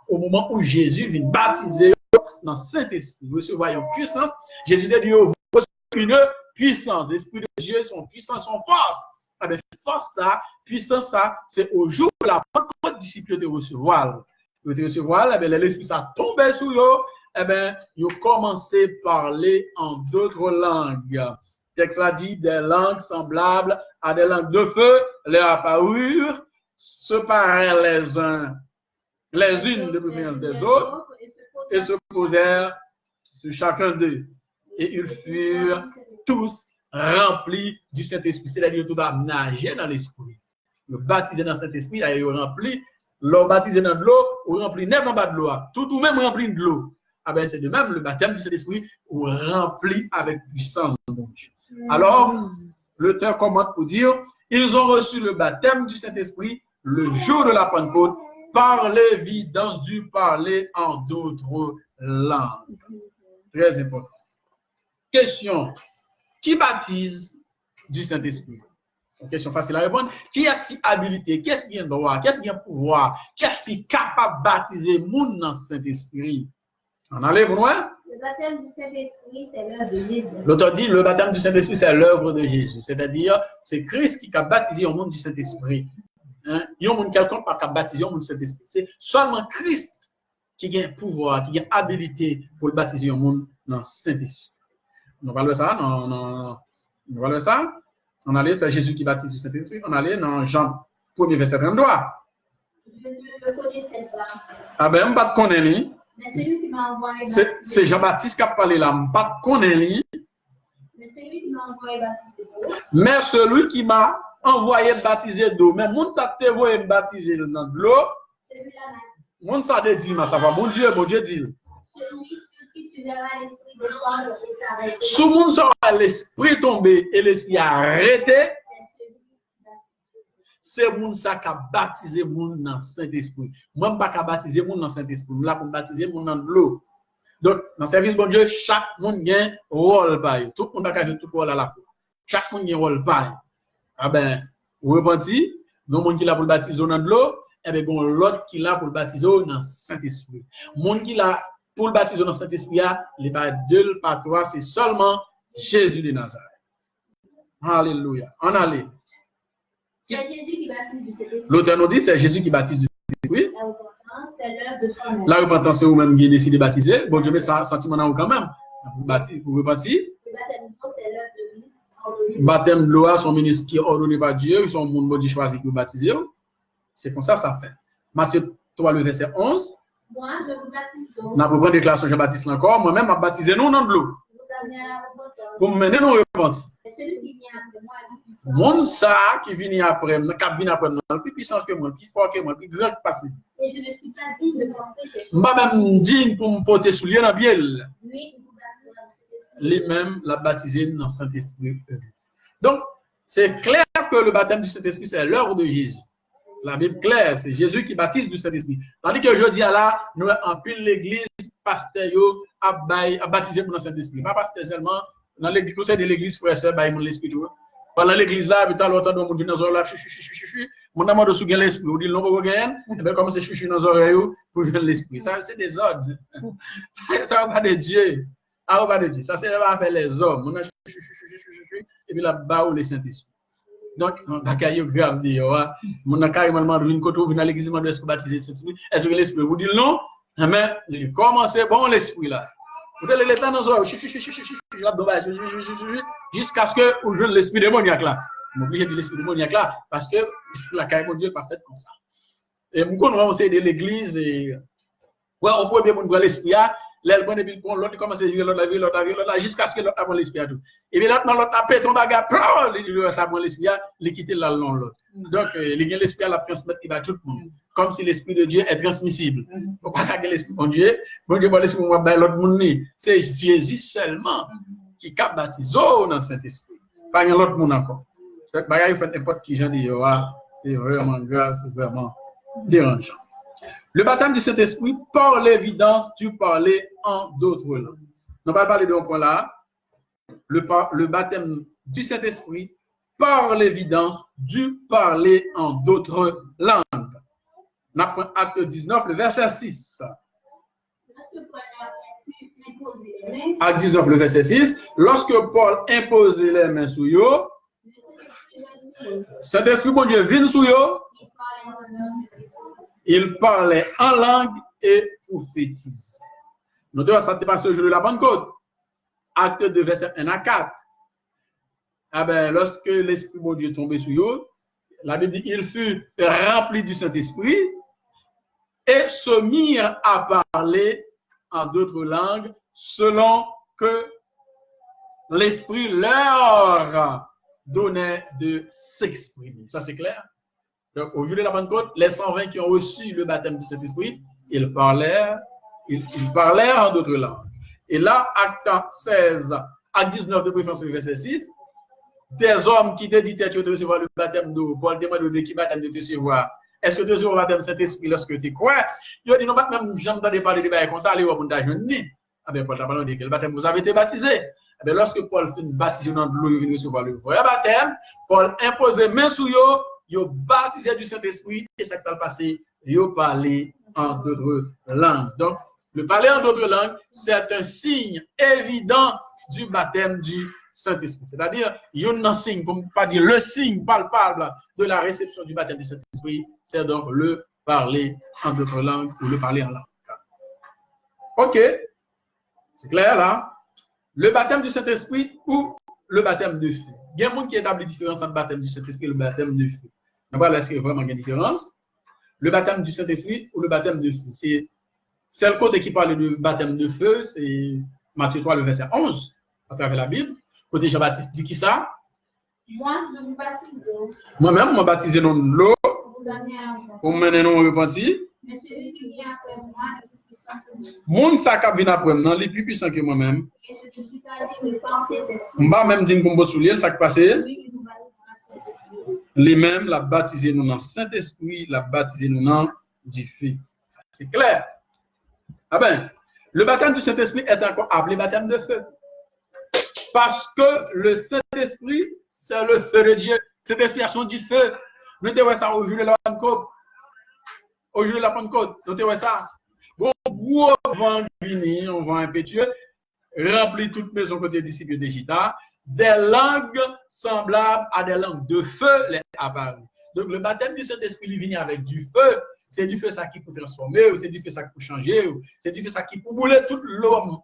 au moment où Jésus vient baptiser dans Saint-Esprit. Recevoir une puissance. Jésus dit vous une puissance. L'Esprit de Dieu, son puissance, son force. Ah ben, force ça, puissance ça, c'est au jour de la Pentecôte disciple de recevoir. De recevoir, eh ben, l'Esprit ça tombait sur eux, eh ben, ils ont commencé à parler en d'autres langues. Le texte a dit des langues semblables à des langues de feu, leur apparurent, séparèrent les unes de préférence des autres, et se posèrent sur chacun d'eux. Et ils furent tous remplis du Saint-Esprit. C'est-à-dire tout a nagé dans l'Esprit. Ils baptisés dans le Saint-Esprit, ils ont rempli, l'ont baptisé dans de l'eau, ou rempli neuf en bas de l'eau, tout ou même rempli de l'eau. Ah ben c'est de même le baptême du Saint-Esprit, ou rempli avec puissance de mon Dieu. Alors, l'auteur commente pour dire, ils ont reçu le baptême du Saint-Esprit le jour de la Pentecôte, par l'évidence du parler en d'autres langues. Très important. Question. Qui baptise du Saint-Esprit? Une question facile à répondre. Qui est-ce qui a habilité? Qui est-ce qui a droit? Qui est-ce qui a pouvoir? Qui est-ce qui est capable de baptiser moun dans le Saint-Esprit? On allait, vous voyez? Le baptême du Saint-Esprit, c'est l'œuvre de Jésus. L'auteur dit le baptême du Saint-Esprit, c'est l'œuvre de Jésus. C'est-à-dire, c'est Christ qui a baptisé au monde du Saint-Esprit. Il y a un monde quelconque qui a baptisé au monde du Saint-Esprit. C'est seulement Christ qui a pouvoir, qui a habilité pour le baptiser au monde dans le Saint-Esprit. On parle de ça? Non. On parle de ça? On allait, c'est Jésus qui baptise du Saint-Esprit. On allait dans Jean 1er verset 33. Je ne connais cette part. Ah ben, je ne sais pas connaître. Mais celui qui m'a envoyé. C'est Jean-Baptiste qui a parlé là. Je ne sais pas connaître. Mais celui qui m'a envoyé baptiser d'eau. Mais celui qui m'a envoyé baptiser d'eau. Mais mon ça te voye me baptiser dans de l'eau. Celui-là, Mon ça te dit, ça va. Mon Dieu dit. celui sur qui tu verras l'esprit descendre et s'arrêter. Sous mon ça l'esprit tombé et l'esprit arrêté. C'est moun ça qui a baptisé moun dans Saint-Esprit. Moi, je ne peux pas baptiser moun dans Saint-Esprit. Je suis là pour baptiser moun dans de l'eau. Donc, dans le service bon Dieu, chaque monde a un rôle. Tout le monde a tout rôle à la fois. Chaque monde a un rôle. Ah ben, vous repentez, non monde qui est là pour le baptiser dans de l'eau, et bien, l'autre qui est là pour le baptiser dans Saint-Esprit. Monde qui est là pour le baptiser dans Saint-Esprit, les pas deux, pas trois, c'est seulement Jésus de Nazareth. Alléluia. En allez. C'est Jésus qui baptise du Saint-Esprit. L'auteur nous dit c'est Jésus qui baptise du Saint-Esprit. La repentance, c'est l'œuvre de son œuvre. La repentance, c'est vous-même qui décidez de baptiser. Bon Dieu met ça sentiment dans vous quand même. Pour repentir. Le baptême d'eau, c'est l'œuvre de ministre. Baptême de l'eau, son ministre qui est ordonné par Dieu, ils sont monde maudit choisi pour baptiser. C'est comme ça fait. Matthieu 3, le verset 11. Moi, je vous baptise d'eau. On a pour prendre déclaration Jean-Baptiste encore. Moi-même, je baptisé nous dans de l'eau. Vous amenez à la repentance. Pour me mener nous repentir. Et celui qui vient après moi est plus puissant. Mon ça qui vient après, qui vient après, plus puissant que moi, plus fort que moi, plus grand que passé. Et je ne suis pas digne de porter ses Je ne suis pas même digne pour me porter soulier dans la bielle. Lui, il vous baptisera du Saint-Esprit. Lui-même l'a baptisé dans le Saint-Esprit. Donc, c'est clair que le baptême du Saint-Esprit, c'est l'œuvre de Jésus. La Bible claire, c'est Jésus qui baptise du Saint-Esprit. Tandis que je dis à là, nous en pile l'église, pasteur, a baptisé dans le Saint-Esprit. Pas pasteur seulement, dans l'église, conseil de l'église, frère, c'est bah, l'esprit tout. Pendant l'église là, puis t'as l'autre dans mon dans les oreilles là, mon amour de sous l'esprit, ou dit non pas gagne, et bien comment c'est chuchu dans les oreilles pour jouer l'esprit. Ça c'est des ordres. Ça va pas de Dieu. Ah pas de Dieu. Ça c'est va faire les hommes. On a et puis là bas les Saint-Esprit. Donc bagaille grave dit mon a carrément demandé une côté venir à l'église demande est-ce que baptiser Saint-Esprit? Est-ce que l'esprit vous dit non? Mais il commence bon l'esprit là. Vous allez l'état dans oreilles jusqu'à ce que vous jouez l'esprit démoniaque là. M'oblige de l'esprit démoniaque là parce que la carrière de Dieu n'est pas faite comme ça. Et nous connaissons de l'église et ouais, on peut bien voir l'esprit là, l'aile bon et puis l'autre commence à vivre l'autre jusqu'à ce que l'autre a l'esprit à tout. Et bien l'autre a pété ton bagarre, il ça prend l'esprit là, il quitte là non l'autre. Donc l'esprit à la transmettre il va tout le monde. Comme si l'esprit de Dieu est transmissible. Faut pas que l'esprit de Dieu, bon l'esprit on va l'autre monde, c'est Jésus seulement qui cap baptiser dans Saint-Esprit. Pas l'autre monde encore. Cette bagarre fait n'importe qui j'en dis c'est vraiment grave, c'est vraiment dérangeant. Le baptême du Saint-Esprit par l'évidence du parler en d'autres langues. On va parler d'un point là. Le baptême du Saint-Esprit par l'évidence du parler en d'autres langues. On apprend Acte 19, le verset 6. Acte 19, le verset 6. Lorsque Paul imposait les mains sur eux, Saint-Esprit, bon Dieu, vient sur eux. Il parlait en langue et prophétisait. Notez, ça s'est passé au jour de la Pentecôte. Acte 2, verset 1 à 4. Ah ben, lorsque l'Esprit de Dieu est tombé sur eux, la Bible dit il fut rempli du Saint-Esprit et se mirent à parler en d'autres langues selon que l'Esprit leur donnait de s'exprimer. Ça, c'est clair? Donc, au jour de la Pentecôte, les 120 qui ont reçu le baptême du Saint-Esprit, ils parlèrent en d'autres langues. Et là, acte 16, acte 19 de préférence, verset 6, des hommes qui te disaient de recevoir le baptême d'eau, Paul demande de qui baptême de te recevoir. Est-ce que tu recevras le baptême Saint-Esprit lorsque tu crois? Il a dit non, même j'entendais parler de baptême comme ça, allez voir pour ta jeune. Ah bien, Paul t'a parlé de quel baptême vous avez été baptisé. Ah bien, lorsque Paul fait une baptisation dans l'eau, il vient recevoir le vrai baptême. Paul imposait main sur eux, il baptisé du Saint-Esprit et ça qui va passer, il parlait en d'autres langues. Donc, le parler en d'autres langues, c'est un signe évident du baptême du Saint-Esprit. C'est-à-dire, il y a un signe, comme pas dire le signe palpable de la réception du baptême du Saint-Esprit, c'est donc le parler en d'autres langues ou le parler en langue. Ok, c'est clair là? Le baptême du Saint-Esprit ou le baptême de feu. Il y a un monde qui établit la différence entre le baptême du Saint-Esprit et le baptême de feu. Voilà, est-ce qu'il y a vraiment une différence? Le baptême du Saint-Esprit ou le baptême de feu. C'est le côté qui parle du baptême de feu, c'est Matthieu 3, le verset 11, à travers la Bible. Côté Jean-Baptiste dit qui ça? Moi, je vous baptise d'eau. Moi-même, je baptisé dans l'eau. Pour mener nous repentir. Mais celui qui vient après moi est plus puissant que moi. Mon sac a vient après moi, il est plus puissant que moi-même. Et ce que je suis pas dit de porter ses Je ne vais même dire qu'on va soulier, le sac passé. Celui qui nous baptisera du Saint-Esprit. Lui-même, l'a baptisé nous dans Saint-Esprit, l'a baptisé nous dans du feu. C'est clair. Ah ben, le baptême du Saint-Esprit est encore appelé baptême de feu. Parce que le Saint-Esprit, c'est le feu de Dieu. C'est l'expiation du feu. Nous devons ça au jour de la Pentecôte. Au jour de la Pentecôte, nous devons ça. Bon, gros vent vini, on vent impétueux, remplit toute maison côté disciples de Gita, des langues semblables à des langues de feu les apparues. Donc le baptême du Saint-Esprit il vient avec du feu. C'est du feu ça qui peut transformer, c'est du feu ça qui peut changer, c'est du feu ça qui peut bouler tout l'homme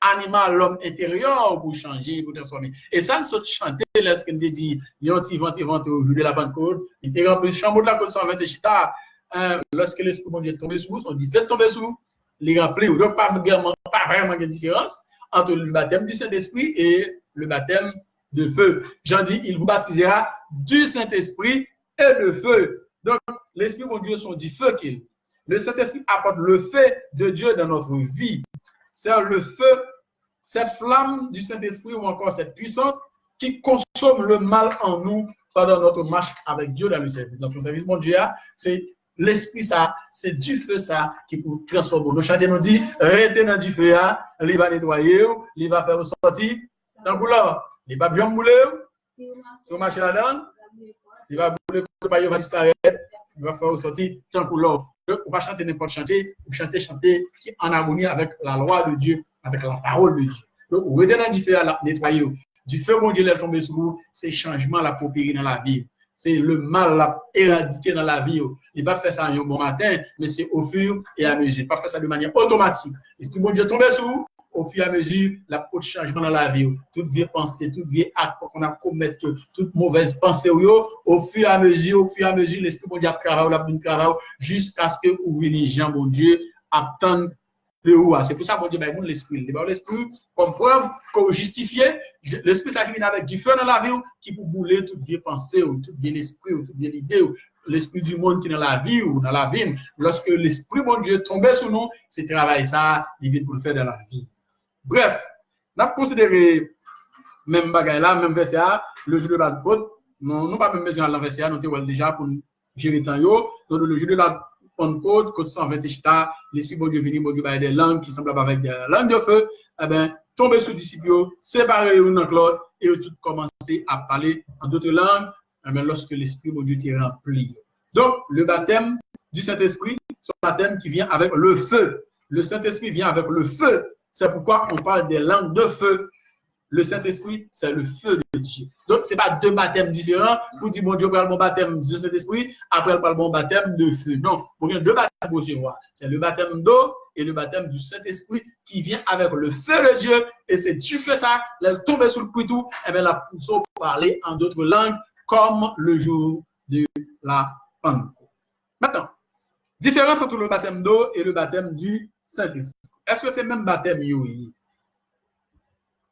animal, l'homme intérieur pour changer, pour transformer. Et ça, nous sommes chantés lorsqu'on dit, il y a un petit vent au jour de la Pentecôte, il était rempli le chambre de la côte 120 Chita. Lorsque l'Esprit de Dieu est tombé sur vous, on dit, faites tomber sur vous, les remplis. Donc, pas vraiment de différence entre le baptême du Saint-Esprit et le baptême de feu. Jean dit, il vous baptisera du Saint-Esprit et de feu. Donc, l'Esprit de Dieu sont du feu qu'il. Le Saint-Esprit apporte le feu de Dieu dans notre vie. C'est le feu, cette flamme du Saint-Esprit ou encore cette puissance qui consomme le mal en nous pendant notre marche avec Dieu dans le service. Donc, le service, mon Dieu, c'est l'esprit, ça, c'est du feu, ça, qui peut transformer. Le chant nous dit, restez dans du feu, il va nettoyer, il va faire sortir Tant que là, il va bien mouler. Si vous marchez là-dedans, il va bouler, le paillot va disparaître. Il va faire sortir tant que là. On va chanter n'importe chanter, ou chanter qui est en harmonie avec la loi de Dieu, avec la parole de Dieu. Donc, vous mettez dans du feu à la nettoyer. Du feu, mon Dieu, est tombé sur vous, c'est changement la opérer dans la vie. C'est le mal la éradiquer dans la vie. Il ne va pas faire ça un bon matin, mais c'est au fur et à mesure. Il ne va pas faire ça de manière automatique. Et si mon Dieu tombe sur vous, au fur et à mesure, la peau de changement dans la vie. Toute vieille pensée, toute vieille acte qu'on a commis, toute mauvaise pensée, au fur et à mesure, l'esprit mon Dieu a travaillé, jusqu'à ce que vous les gens, mon Dieu, attendent le roi. C'est pour ça, mon Dieu, ben, l'esprit. L'esprit, comme preuve, qu'on justifie, l'esprit, ça vient avec du feu dans la vie, qui peut bouler toute vieille pensée, ou toute vieille esprit, ou toute vieille idée, ou l'esprit du monde qui est dans la vie, ou dans la vie. Lorsque l'esprit, mon Dieu, tombait sur nous, c'est travail ça, il vient pour le faire dans la vie. Bref, on a considéré même bagaille là, même verset là, le jour de la Pentecôte. Nous pas même besoin de la verset là, nous avons déjà pour gérer temps yo. Donc le jour de la Pentecôte, côté 120 chita, l'esprit bon Dieu venu, bon Dieu des langues qui semblent avec des langues de feu, eh ben tomber sur les disciples, séparer l'un de l'autre et tout commencer à parler en d'autres langues, eh ben lorsque l'esprit bon Dieu t'est rempli. Donc le baptême du Saint-Esprit, c'est un baptême qui vient avec le feu. Le Saint-Esprit vient avec le feu. C'est pourquoi on parle des langues de feu. Le Saint-Esprit, c'est le feu de Dieu. Donc, ce n'est pas deux baptêmes différents. Pour dire, bon Dieu, parle bon baptême du Saint-Esprit, après, on parle bon baptême de feu. Non, il y a deux baptêmes pour recevoir. C'est le baptême d'eau et le baptême du Saint-Esprit qui vient avec le feu de Dieu. Et c'est tu fais ça, elle tombe sous le couteau, et bien la pousse pour parler en d'autres langues, comme le jour de la Pentecôte. Maintenant, différence entre le baptême d'eau et le baptême du Saint-Esprit. Est-ce que c'est le même baptême, oui?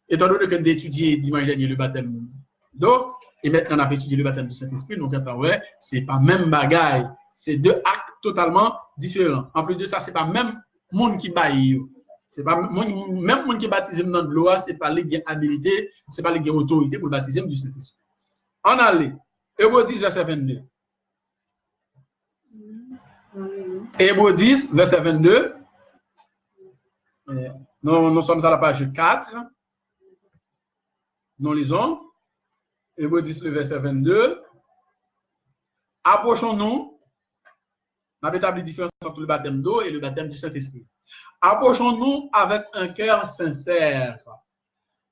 Étant donné qu'on a étudié dimanche dernier le baptême d'eau, et maintenant on a étudié le baptême du Saint-Esprit, donc ouais, c'est pas même bagaille. C'est deux actes totalement différents. En plus de ça, c'est pas même monde qui baille. C'est pas même monde qui baptise dans de l'eau, c'est pas les qui ont habilité, c'est pas les qui ont autorité pour le baptême du Saint-Esprit. On allait. Hébreux 10, verset 22. Hébreux 10, verset 22. Nous sommes à la page 4. Nous lisons. Hébreux 10, le verset 22. Approchons-nous. On a établi la différence entre le baptême d'eau et le baptême du Saint-Esprit. Approchons-nous avec un cœur sincère,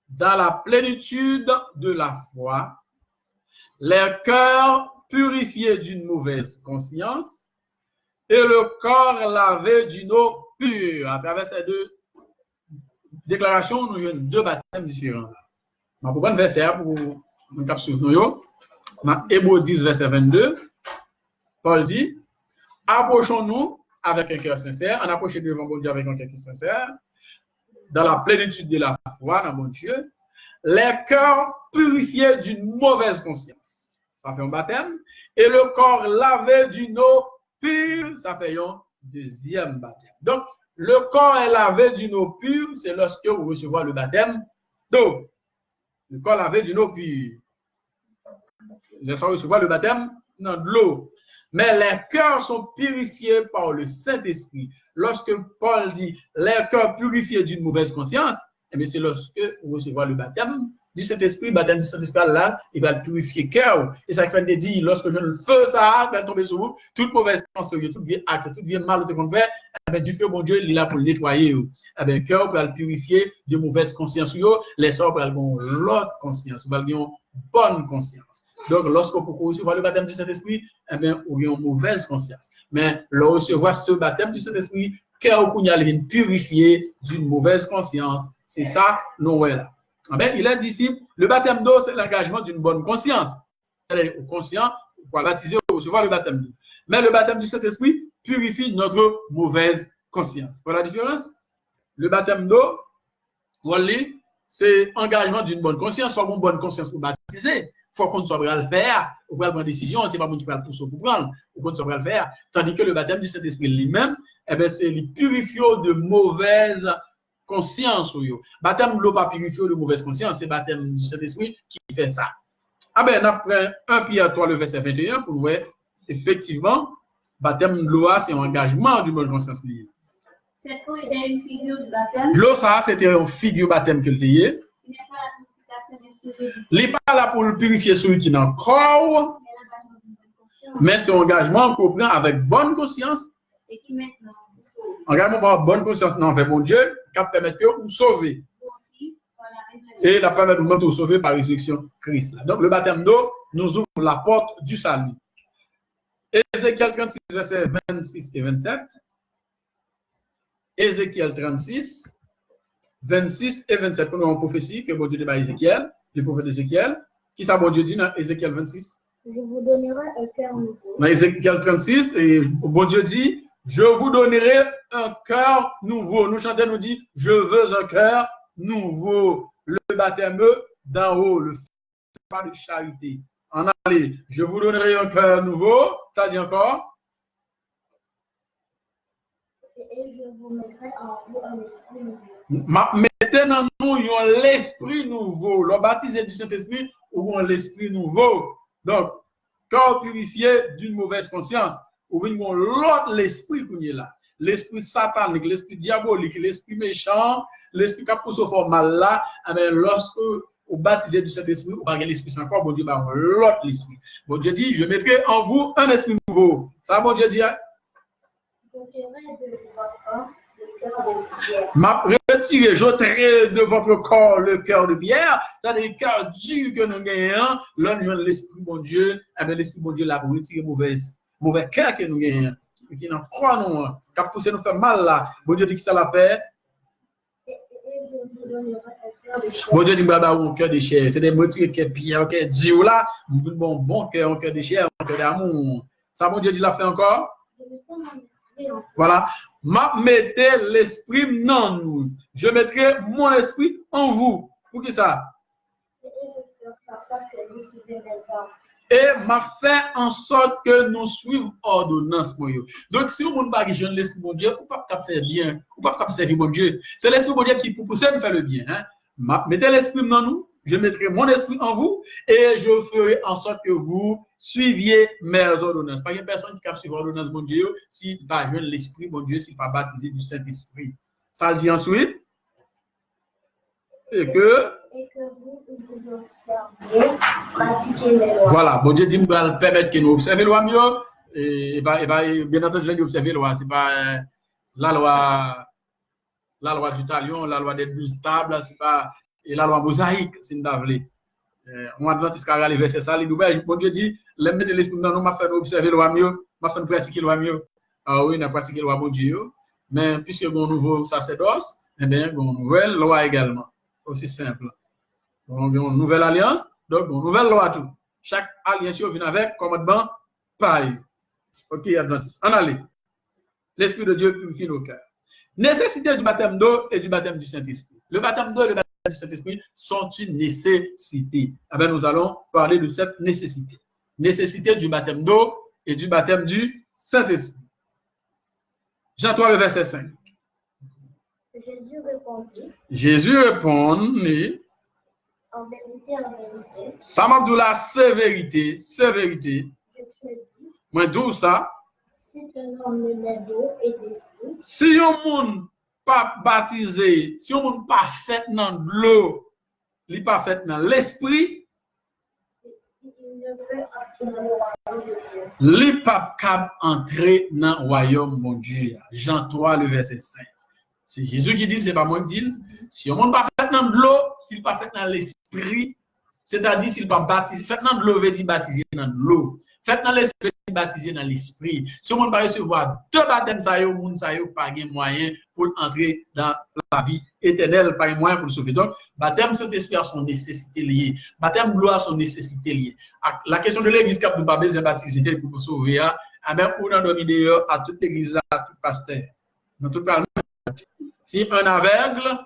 dans la plénitude de la foi, les cœurs purifiés d'une mauvaise conscience et le corps lavé d'une eau pure. À travers ces deux déclarations, nous avons deux baptêmes différents. Je vais prendre verset pour nous capsuler. Dans Hébreux 10, verset 22, Paul dit, approchons-nous avec un cœur sincère, on approche devant bon Dieu avec un cœur sincère, dans la plénitude de la foi, dans bon Dieu, les cœurs purifiés d'une mauvaise conscience. Ça fait un baptême. Et le corps lavé d'une eau pure, ça fait un deuxième baptême. Donc, le corps est lavé d'une eau pure, c'est lorsque vous recevez le baptême d'eau. Le corps lavé d'une eau pure. Lorsque vous recevez le baptême dans de l'eau. Mais les cœurs sont purifiés par le Saint-Esprit. Lorsque Paul dit les cœurs purifiés d'une mauvaise conscience, eh c'est lorsque vous recevez le baptême du Saint-Esprit, le baptême du Saint-Esprit là, il va purifier le cœur. Et ça fait de dire, lorsque je le feu, ça va tomber sur vous, toute mauvaise pensée, toute vieille acte, toute vieille mal qu'on fait, eh du feu, bon Dieu, il est là pour le nettoyer. Eh bien, le cœur peut le purifier de mauvaise conscience, les sorts pour avoir l'autre conscience, pour avoir une bonne conscience. Donc, lorsque vous recevez le baptême du Saint-Esprit, eh bien, vous avez une mauvaise conscience. Mais lorsque vous recevez ce baptême du Saint-Esprit, cœur vous est purifié d'une mauvaise conscience. C'est ça, Noël. Eh bien, il a dit ici, le baptême d'eau, c'est l'engagement d'une bonne conscience. C'est-à-dire, conscient, pour baptiser, pour recevoir le baptême d'eau. Mais le baptême du Saint-Esprit purifie notre mauvaise conscience. Voilà la différence? Le baptême d'eau, c'est engagement d'une bonne conscience, soit une bonne conscience pour baptiser. Il faut qu'on soit prêt à le faire, ou prendre une décision, c'est pas moi qui va le pousser pour prendre, ou qu'on soit prêt à le faire. Tandis que le baptême du Saint-Esprit lui-même, eh bien, c'est le purifier de mauvaise conscience. Baptême de l'eau pas purifié de mauvaise conscience, c'est baptême du Saint-Esprit qui fait ça. Ah ben, après 1 Pierre 3, le verset 21, pour voir, effectivement, baptême de l'eau, c'est un engagement d'une bonne conscience liée. Cette eau était une figure du baptême. L'eau, ça, c'était une figure baptême que le lié. Il n'est pas la Il n'est pas là pour le purifier celui qui est dans le corps, mais c'est un engagement qu'on prend avec bonne conscience. Et qui maintenant vous sauve. Engagement par bonne conscience envers mon Dieu, qui permet de vous sauver. Et la permet de vous sauver par résurrection Christ. Donc le baptême d'eau nous ouvre la porte du salut. Ézéchiel 36, versets 26 et 27. Ézéchiel 36, 26 et 27. Nous avons une prophétie que bon Dieu dit à Ézéchiel, le prophète Ézéchiel. Qui ça bon Dieu dit dans Ézéchiel 26? Je vous donnerai un cœur nouveau. Dans Ézéchiel 36, et bon Dieu dit, je vous donnerai un cœur nouveau. Nous chantons, nous dit, je veux un cœur nouveau. Le baptême d'en haut, le pas de charité. En allez, je vous donnerai un cœur nouveau. Ça dit encore? Et je vous mettrai en vous un esprit nouveau. Mettez dans nous l'esprit nouveau. Le baptisé du Saint-Esprit ou l'esprit nouveau. Donc, corps purifié d'une mauvaise conscience. Ou l'autre l'esprit qu'on est là. L'esprit satanique, l'esprit diabolique, l'esprit méchant, l'esprit qui a poussé au formal là. Mais lorsque vous baptisez du Saint-Esprit, vous parlez l'esprit sans corps, bon Dieu, l'autre l'esprit. Bon Dieu dit, je mettrai en vous un esprit nouveau. Ça, bon Dieu dit. J'ôterai de votre corps le cœur de pierre. C'est-à-dire le cœur dur que nous gagnons. Là, nous avons l'esprit, bon Dieu. Eh bien, l'esprit, bon Dieu, là, pour retirer mauvais cœur que nous gagnons. Qui n'en croit, nous. Qui a poussé nous faire mal, là. Bon Dieu dit que ça l'a fait. Et je vous donnerai un cœur de chair. Bon Dieu dit, un cœur de chair. C'est des mots qui est pierre, qui est dur, là. Bon cœur, un cœur de chair, un cœur d'amour. Ça, bon Dieu dit, l'a fait encore. Je mettrai mon esprit en vous. Voilà. Mettez l'esprit dans nous. Je mettrai mon esprit en vous. Pour qui ça? Et je ferai en sorte que vous suivez mes ordres. Et m'a fait en sorte que nous suivons ordonnance. Donc, si vous n'avez pas l'esprit de Dieu, vous ne pouvez pas faire bien, vous ne pouvez pas servir mon Dieu. C'est l'esprit de Dieu qui peut pousser à nous faire le bien. Hein? Mettez l'esprit dans nous, je mettrai mon esprit en vous et je ferai en sorte que vous suiviez mes ordonnances. Pas une personne qui a suivi l'ordonnance de Dieu s'il n'a pas jeune l'esprit de Dieu, s'il n'est pas baptisé du Saint-Esprit. Ça le dit ensuite. Et que vous observiez, pratiquez mes lois. Voilà, bon Dieu dit, nous allons permettre que nous observions les lois mieux. Et bien entendu, je vais observer les lois. Ce n'est pas la loi du talion, la loi des 12 tables, c'est pas la loi mosaïque, c'est une davlée. On a dit qu'à aller verset ça, bon Dieu dit, l'aimer de l'esprit dans nous m'a fait observer les lois mieux, m'a fait pratiquer les lois mieux. Ah oui, on a pratiqué les lois bon Dieu. Mais puisque nous avons un nouveau sacerdoce, eh bien, nous avons une nouvelle loi également. Aussi simple. Donc, une nouvelle alliance, donc une nouvelle loi tout. Chaque alliance vient avec commandement pareil. Ok, Adventiste. En allez. L'Esprit de Dieu purifie nos cœurs. Nécessité du baptême d'eau et du baptême du Saint-Esprit. Le baptême d'eau et le baptême du Saint-Esprit sont une nécessité. Eh bien, nous allons parler de cette nécessité. Nécessité du baptême d'eau et du baptême du Saint-Esprit. Jean 3, le verset 5. Jésus répondit. En vérité. Samabdoula, c'est vérité, c'est vérité. Je te le dis. Moi, d'où ça? Si un homme ne naît d'eau et d'esprit. Si un monde pas baptisé, si un monde pas fait dans l'eau, il pas fait dans l'esprit, il ne peut entrer dans le royaume de Dieu. Il pas capable entrer dans le royaume de Dieu. Jean 3, le verset 5. C'est Jésus qui dit, c'est pas moi qui dis. Si un monde pas fait dans l'eau, s'il pas fait dans l'esprit, c'est-à-dire s'il pas baptisé, fait dans l'eau veut dire baptisé dans l'eau. Fait dans l'esprit, baptisé dans l'esprit. Si on ne peut pas recevoir deux baptêmes, ça y est, monde ça y est, pas de moyen pour entrer dans la vie éternelle, pas de moyen pour le sauver. Donc, baptême Saint-Esprit a son nécessité liée. Baptême gloire a son nécessité liée. La question de l'église qui a pas besoin de baptiser pour sauver, même on a donné d'ailleurs à toute l'église là, à tout pasteur. Dans tout cas, si un aveugle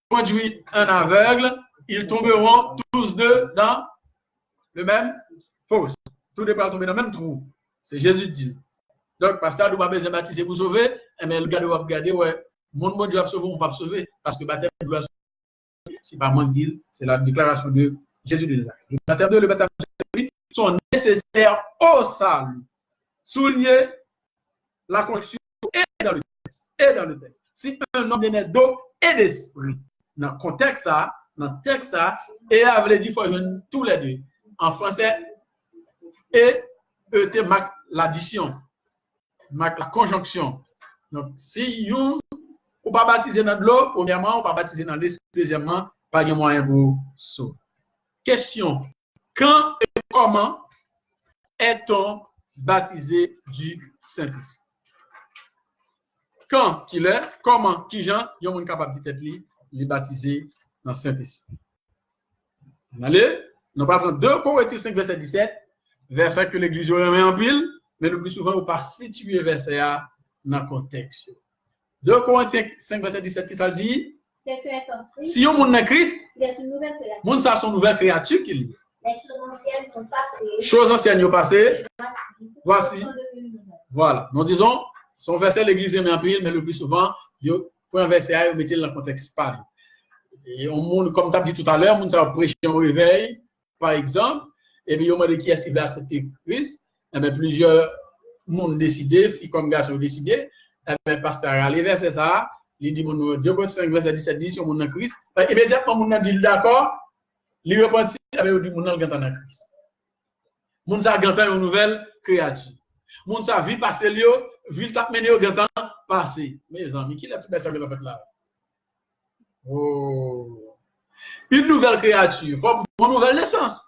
conduit un aveugle, ils tomberont tous deux dans le même fosse. Tous deux vont tomber dans le même trou. C'est Jésus dit. Donc, pasteur, nous pas besoin de baptiser pour sauver, mais le gars doit regarder, ouais, mon Dieu va sauver, on va sauver, parce que le baptême doit sauver. C'est pas moi qui dis, c'est la déclaration de Jésus de Nazareth. Le baptême et le baptême sont nécessaires au salut. Souligner la connexion est dans le texte. Si un homme est né d'eau et d'esprit, dans le contexte, ça, dans le texte ça, et avait dit qu'il faut joindre tous les deux. En français, et te marque l'addition, marque la conjonction. Donc, si on ne pas baptiser dans l'eau, premièrement, on ne pas baptiser dans l'esprit, deuxièmement, pas de moyen pour sauver. Question, quand et comment est-on baptisé du Saint-Esprit? Quand, qui l'est, comment, qui Jean, il y a un capable de tête les baptiser dans le Saint-Esprit. Allez, nous parlons de 2 Corinthiens 5, verset 17, verset que l'Église remet en pile, mais le plus souvent, on ne peut pas situer verset dans le contexte. 2 Corinthiens 5, verset 17, qui ça dit? Si on est en Christ, on a son nouvelle créature qui lit. Les choses anciennes sont passées. Choses anciennes sont passées. Voici. Voilà. Nous disons, son verset, l'Église remet en pile, mais le plus souvent, pour un verset, on met dans le contexte pareil. Et on, comme tu as dit tout à l'heure, on a prêché au réveil, par exemple, et puis on m'a dit qui est-ce qui va accepter Christ. Et bien, plusieurs ont décidé, filles comme garçons ont décidé. Et bien, pasteur a les versets ça, il dit, 2 Corinthiens 5, verset 17, dit, si on est en Christ, immédiatement, on a dit d'accord, il repentit, et bien, on dit, on est en Christ. On a gagné une nouvelle créature. On a vu passer, vu tap mené au gantan passé. Mes amis, qui l'a tout ça que vous faites là? Oh. Une nouvelle créature, il faut une nouvelle naissance.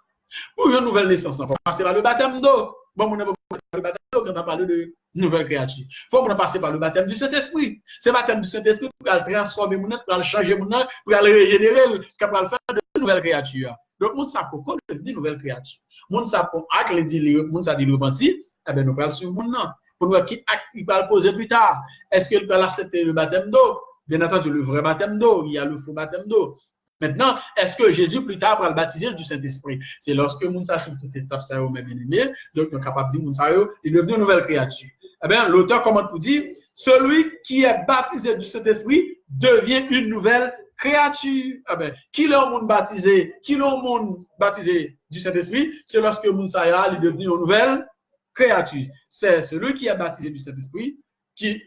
Pour une nouvelle naissance, il faut passer par le baptême d'eau. Bon, on n'a pas le baptême d'eau quand on parle de nouvelle créature. Il faut passer par le baptême du Saint-Esprit. C'est le baptême du Saint-Esprit pour le transformer, pour le changer, pour le régénérer, pour le faire de nouvelles créatures. Donc, on sait pourquoi devenir nouvelle créature. On sait pour acte les dit repenti, eh bien, nous parlons sur le monde. Pour nous, qui acte il va le poser plus tard. Est-ce qu'il peut accepter le baptême d'eau? Bien entendu, le vrai baptême d'eau, il y a le faux baptême d'eau. Maintenant, est-ce que Jésus plus tard va le baptiser du Saint-Esprit? C'est lorsque Mounsa sur toute étape, ça mes bien-aimés, donc nous sommes capables de dire Mounsa est devenu une nouvelle créature. Eh bien, l'auteur commence pour dire, celui qui est baptisé du Saint-Esprit devient une nouvelle créature. Eh bien, qui l'ont monde baptisé du Saint-Esprit? C'est lorsque Mounsa est devenu une nouvelle créature. C'est celui qui est baptisé du Saint-Esprit qui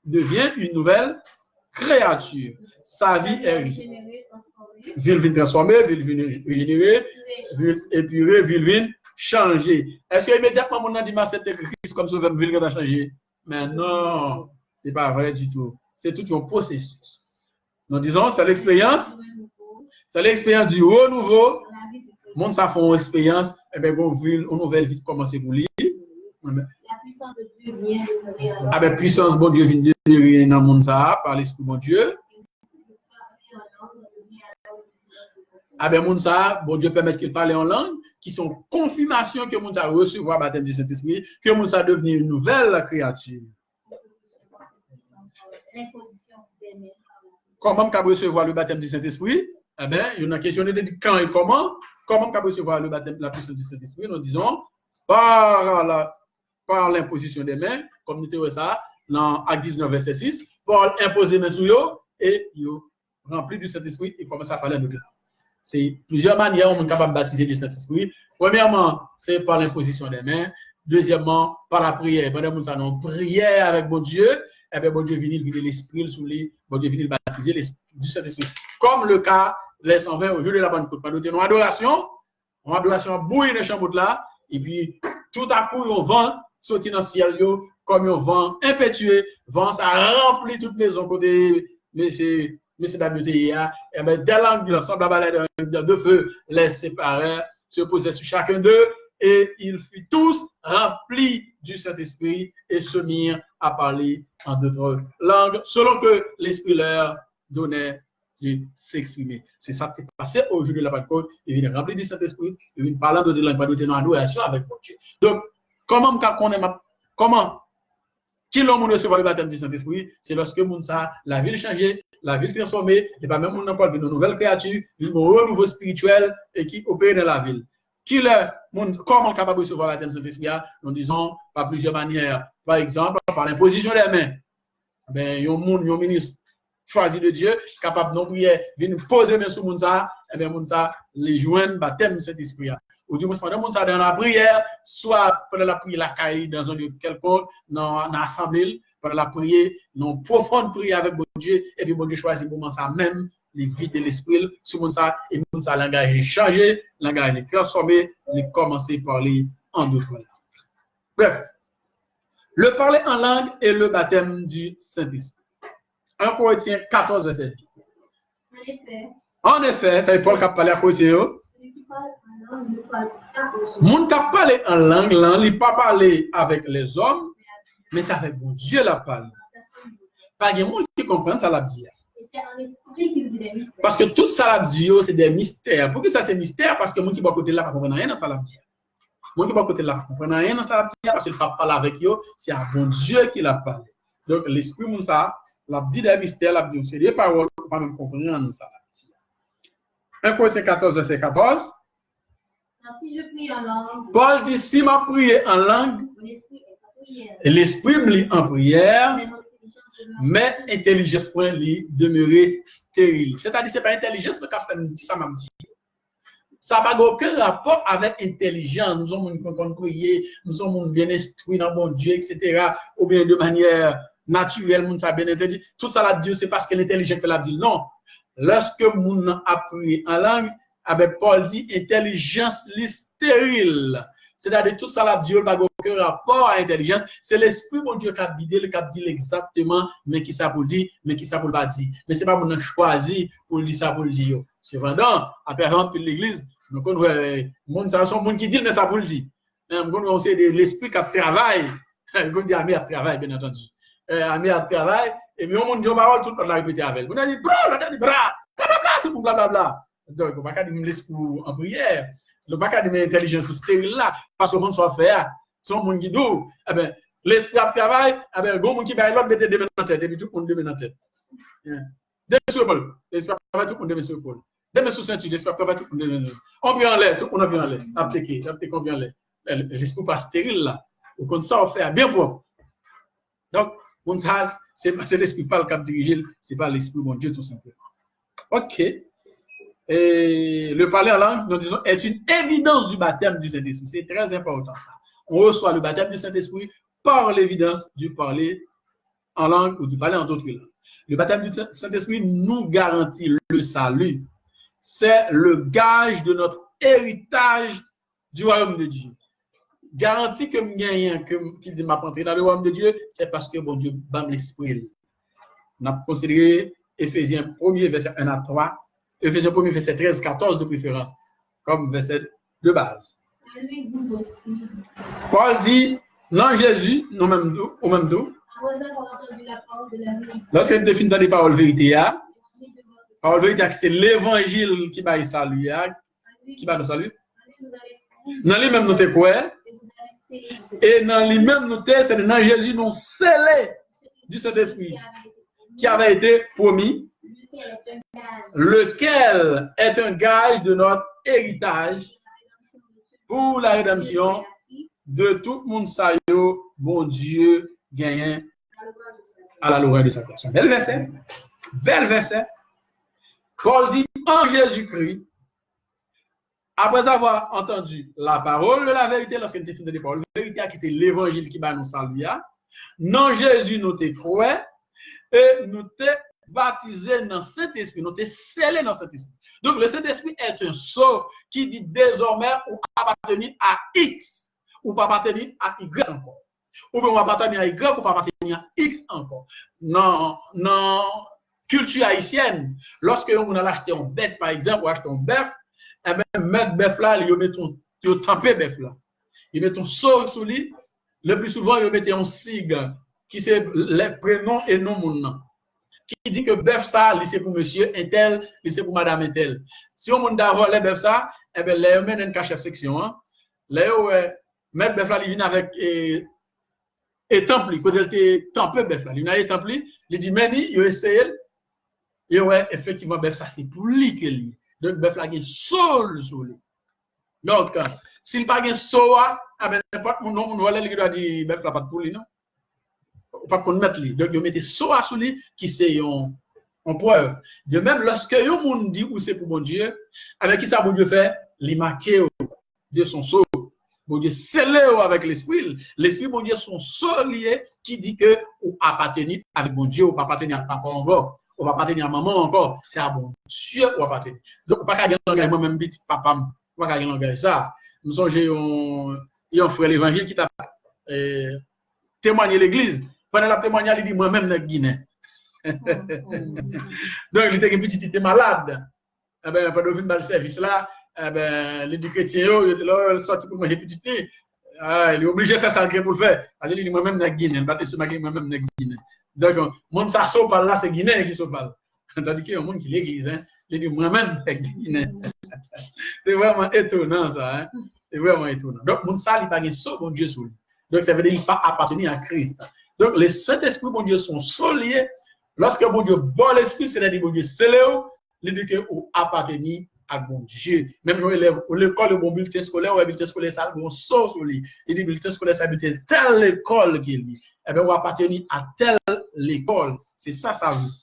devient une nouvelle créature. Sa vie est ville transformée, ville régénérée, ville épurée, ville changée. Est-ce que immédiatement mon a dit c'était Christ comme ça ville va changer? Mais non, c'est pas vrai du tout. C'est tout un processus. Nous disons c'est l'expérience du renouveau. Mon ça fait une expérience et bien une nouvelle vie commencer pour lui. La puissance de Dieu vient de ah ben puissance bon Dieu vient de dans monde ça par l'esprit bon Dieu. Ah ben moun ça, bon Dieu permet qu'il parle en langue, qui sont confirmation que moun ça recevoir baptême du Saint-Esprit, que moun ça devenu une nouvelle créature. Comment on recevoir le baptême du Saint-Esprit? Eh bien, il y a une question de quand et comment on recevoir le baptême, la puissance du Saint-Esprit? Nous disons par l'imposition des mains, comme nous disons ça, dans Acte 19, verset 6, Paul impose les mains sur eux et ils remplis du Saint-Esprit et commence à parler de Dieu. C'est plusieurs manières où on est capable de baptiser du Saint-Esprit. Premièrement, c'est par l'imposition des mains. Deuxièmement, par la prière. Pendant que nous avons prière avec bon Dieu, et bien bon Dieu vient l'Esprit sous les, bon Dieu vient baptiser du Saint-Esprit. Comme le cas les 120 au jour de la Pentecôte. Pendant que nous adoration bouille dans la chambre là, et puis tout à coup, on vent sorti dans le ciel, comme un vent impétueux, vent ça remplit toutes les maisons côté, Monsieur Damuté, et bien, dès l'ensemble à balai de feu, les séparés se posaient sur chacun d'eux, et ils furent tous remplis du Saint-Esprit et se mirent à parler en d'autres langues, selon que l'Esprit leur donnait de s'exprimer. C'est ça qui est passé au jour de la Pentecôte. Ils viennent remplis du Saint-Esprit, ils viennent parler d'autres langues, d'autres adoration avec mon Dieu. Donc, comment qui l'ont recevoir le baptême du Saint-Esprit? C'est lorsque la ville changée, la ville transformée, et pas même on encore une nouvelle créature, un renouveau spirituel et qui opère dans la ville. Comment capable de recevoir le baptême du Saint-Esprit? Nous disons par plusieurs manières. Par exemple, par l'imposition des mains. Ben, un ministre choisi de Dieu, capable de prier, vient poser main sur le monde, et bien, les joindre le baptême du Saint-Esprit. Ou du moins, pendant que dans la prière, soit pendant la prière, la caille dans un lieu quelconque, dans l'assemblée, pendant la prière, dans une profonde prière avec bon Dieu, et puis bon Dieu choisit le moment ça même, les vides de l'esprit, sur mon ça, et mon ça, langage est changé, langage est transformé, il commence à parler en d'autres langues. Bref, le parler en langue est le baptême du Saint-Esprit. 1 Corinthiens 14, verset 2. En effet, ça veut Paul qui a parlé à Corinthiens. Moun qui a parlé en langue, il n'a pas parlé avec les hommes, mais c'est avec mon Dieu la parle. Pas de monde qui comprend ça la dit. Parce que tout ça la dit, c'est des mystères. Pourquoi ça c'est mystère? Parce que moun qui va côté là ne comprend rien dans ça la dit. Moun qui va côté là ne comprend rien dans ça la dit parce qu'il ne va pas parler avec eux, c'est à bon Dieu qui l'a parlé. Donc l'esprit moun ça l'a dit des mystères, l'a dit c'est des paroles pour pas même comprendre ça la dit. 1 Corinthiens 14 verset 14. Si je prie en langue, Paul dit si m'a prié en langue, l'esprit me lit en prière, mais intelligence point li demeurer stérile. C'est-à-dire c'est pas intelligence que fait dit ça m'a dit. Ça n'a aucun rapport avec intelligence. Nous sommes qu'on prier, nous sommes bien instruits dans bon Dieu, etc. Ou bien de manière naturelle, nous sommes bien intelligents. Tout ça là Dieu c'est parce que l'intelligence fait la dit non. Lorsque nous a prié en langue, avec Paul dit intelligence stérile. C'est-à-dire tout ça là Dieu n'a aucun rapport à l'intelligence. C'est l'esprit mon Dieu qui a dit exactement, mais qui ça pour dire, mais qui ça pour pas dire. Mais c'est pas mon choisi pour dire ça pour le dire. Cependant, après remplir l'église, nous connaissons monde ça sont monde qui dit mais ça pour le dire. Nous connaissons c'est l'esprit qui travaille. Nous dit ami à travail bien entendu. Ami à travail et mais on dit parole tout le monde la répéter avec. On a dit bra, tout le monde blablabla. Donc on va pas dire l'esprit en prière. Le bac de l'intelligence stérile là, parce que le monde soit fait, son monde qui dou, eh ben, l'esprit de travail, eh ben, le monde qui va l'autre mettre des mains dans la tête, et puis tout le monde des mains dans la tête. Des mains sur Paul, l'esprit de travail, tout le monde des mains sur Paul. Des mains sur ceinture, l'esprit de travail, tout le monde des mains sur Paul. On vient en l'air, tout le monde a bien en l'air, appliqué, on vient en l'air. L'esprit pas stérile là, au compte ça, on fait bien propre. Donc, mon ça, c'est l'esprit pas le cap dirigé, c'est pas l'esprit mon Dieu tout simplement. Ok. Et le parler en langue, nous disons, est une évidence du baptême du Saint-Esprit. C'est très important ça. On reçoit le baptême du Saint-Esprit par l'évidence du parler en langue ou du parler en d'autres langues. Le baptême du Saint-Esprit nous garantit le salut. C'est le gage de notre héritage du royaume de Dieu. Garantie que rien qu'il dit m'a entré dans le royaume de Dieu, c'est parce que bon Dieu banne l'esprit. On a considéré Éphésiens 1er verset 1 à 3. Éphésiens 1er verset 13, 14 de préférence, comme verset de base. lui vous aussi. Paul dit, non Jésus, non même d'où, au même d'où. Après avoir entendu la parole de la vie. Lorsqu'il définit dans les paroles vérité, parole vérité, c'est l'évangile qui va y saluer, qui va nous saluer. Dans lui-même nous t'es quoi? Et dans lui-même nous t'es, c'est dans Jésus nous scellé du Saint-Esprit qui avait été promis. Lequel est un gage de notre héritage pour la rédemption de tout le monde saillot, bon Dieu, gagnant à la louange de sa personne. Bel verset. Bel verset. Paul dit en Jésus-Christ, après avoir entendu la parole de la vérité, lorsqu'il était fini de parole, la vérité qui c'est l'évangile qui va nous saluer, non Jésus nous te croit et nous te baptisé dans Saint-Esprit, nous sommes scellés dans Saint-Esprit. Donc le Saint-Esprit est un sceau qui dit désormais ou appartenir à X, ou pas appartenir à Y encore. Ou bien on appartenir à Y ou pas appartenir à X encore. Non, culture haïtienne, lorsque on a acheté un bœuf par exemple, ou acheté un bœuf, eh bien mettre bœuf là, ils mettent trempé bœuf là. Ils mettent un sceau sous lui. Le plus souvent ils mettent un sigle qui c'est les prénoms et non mon nom. Qui dit que bœuf ça, c'est pour monsieur intel, c'est pour madame intel. Si on monde d'avoir les bœuf ça, eh bien, les mène une chef section. Hein. Les mettre bœuf là, il vient avec et temple, quand il était tempé bœuf là, il vient avec temple, il dit meni, il essaye, et ouais, effectivement, bœuf ça, c'est pour lui que lui. Donc, bœuf là, il y a sol sur lui. Donc, s'il n'y a pas de soa, eh bien, n'importe mon nom, on va aller, il doit dire bœuf là, pas de pour lui, non? Pas qu'on mette lui. Donc, il met soa sur lui qui c'est en preuve. De même, lorsque yon moun dit où c'est pour mon Dieu, avec qui ça bon Dieu fait, il marque de son sceau. Bon Dieu scellé avec l'esprit. L'esprit, bon Dieu, son sceau lié qui dit que ou appartenir avec mon Dieu ou pas appartenir à papa encore. on va pas tenir à maman encore, c'est à bon Dieu, on va pas tenir. Donc, on va pas gagner langage, moi-même, petit papa, on va gagner langage ça. Nous sommes, un frère l'évangile qui t'a témoigné l'église. Pendant la témoignage, il dit, moi-même, dans Guinée. Donc, il était malade. Eh ben, pendant le service là, eh ben, les chrétiens, ils sorti pour manger petit nez. Il est obligé de faire ça pour le faire. Il dit, moi-même, dans Guinée. Moi-même, dans Guinée. Donc, mon ça saute par là, c'est Guinée qui saute par là. Tandis qu'il y a un monde qui l'église, hein. Il dit, moi-même, dans Guinée. C'est vraiment étonnant, ça. Hein? C'est vraiment étonnant. Donc, mon ça, il n'a pas de saut, bon Dieu, sur lui. Donc, ça veut dire qu'il n'a pas appartenu à Christ. Donc, les Saint-Esprit, bon Dieu, sont soliés. Lorsque bon Dieu bat l'Esprit, c'est-à-dire bon Dieu, c'est là, il dit que vous appartenez à bon Dieu. Même quand élève à l'école, le bon bulletin scolaire, ou le bulletin scolaire, ça, bon sort sur lui. Il dit, bulletin scolaire, ça bulletin telle école qu'il dit. Eh bien, vous appartenez à telle l'école. C'est ça, ça veut dire.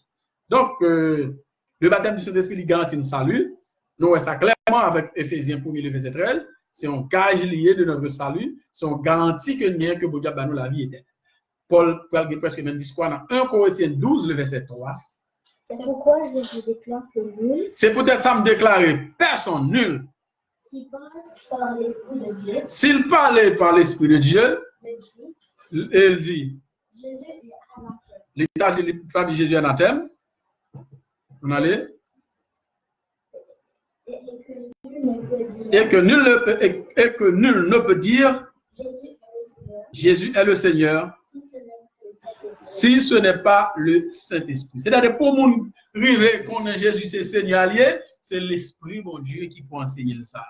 Donc, le baptême du Saint-Esprit, il garantit un salut. Nous voyons ça clairement avec Éphésiens 1er, verset 13. C'est un gage lié de notre salut. C'est un garantie que bien que bon Dieu a nous la vie éternelle. Paul dit presque même discours dans 1 Corinthiens 12, le verset 3. C'est pourquoi je vous déclare que nul. C'est peut-être ça me déclarer personne nul. S'il parle par l'Esprit de Dieu. S'il parlait par l'Esprit de Dieu, il dit. Jésus est anathème. L'état de Jésus est anathème. On allait. Et que nul ne peut dire. Jésus est le Seigneur. Si ce n'est pas le Saint-Esprit. C'est-à-dire pour mon river qu'on a Jésus c'est Seigneur, c'est l'Esprit, mon Dieu, qui peut enseigner ça.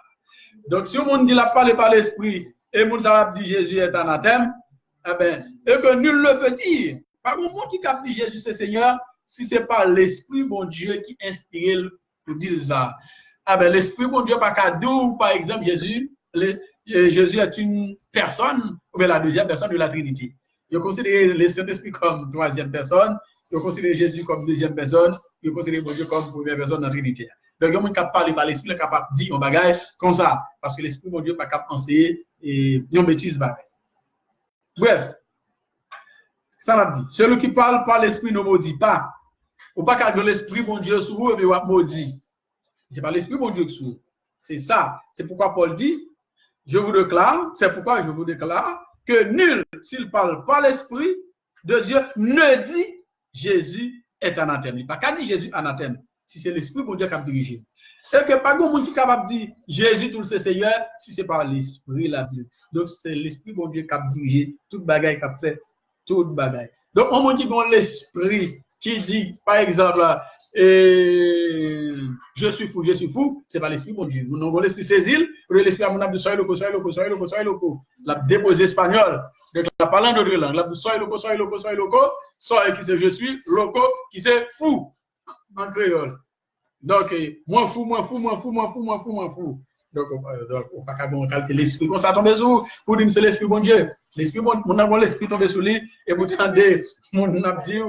Donc si on dit la parole par l'Esprit et mon dit Jésus est anathème, eh ben, et que nul ne peut dire. Par contre, moi qui dit Jésus c'est Seigneur, si ce n'est pas l'Esprit, mon Dieu, qui inspire pour dire ça. Ah ben, l'Esprit, mon Dieu, pas cadeau, par exemple, Jésus est une personne, ou bien la deuxième personne de la Trinité. Je considère le Saint-Esprit comme troisième personne, je considère Jésus comme deuxième personne, je considère mon Dieu comme première personne de la Trinité. Donc, il y a quelqu'un qui parle par l'Esprit, capable de dire un bagage comme ça, parce que l'Esprit, mon Dieu, n'est pas capable d'enseigner et une bêtise bagage. Bref, ça m'a dit, celui qui parle par l'Esprit ne maudit pas. Ou pas qu'à l'Esprit, mon Dieu, sur vous, et puis maudit. C'est pas l'Esprit, mon Dieu, sur vous. C'est ça. C'est pourquoi Paul dit, c'est pourquoi je vous déclare que nul, s'il parle par l'Esprit de Dieu, ne dit Jésus est anathème. Il n'y a pas qu'à dire Jésus anathème. Si c'est l'Esprit, mon Dieu, qui a dirigé. Et que pas de monde qui est capable de dire Jésus, tout le Seigneur, si ce n'est pas l'Esprit, la Bible. Donc, c'est l'Esprit, mon Dieu, qui a dirigé toute bagaille, qui a fait toute bagaille. Donc, on me dit que l'Esprit qui dit, par exemple, je suis fou, c'est pas l'Esprit, mon Dieu. Mon l'Esprit saisit, l'Esprit a mon âme de soy loco. La déposé espagnol. Donc, la parole d'autres langues. La soy loco. Soy qui c'est je suis, loco qui c'est fou. En créole. Donc, moins fou. Donc, on va pas calculer l'Esprit. Quand ça tombe sur vous, pour dire que c'est l'Esprit, bon Dieu. L'Esprit, mon âme, l'Esprit tombe sur lui, et vous entendez, mon âme dit,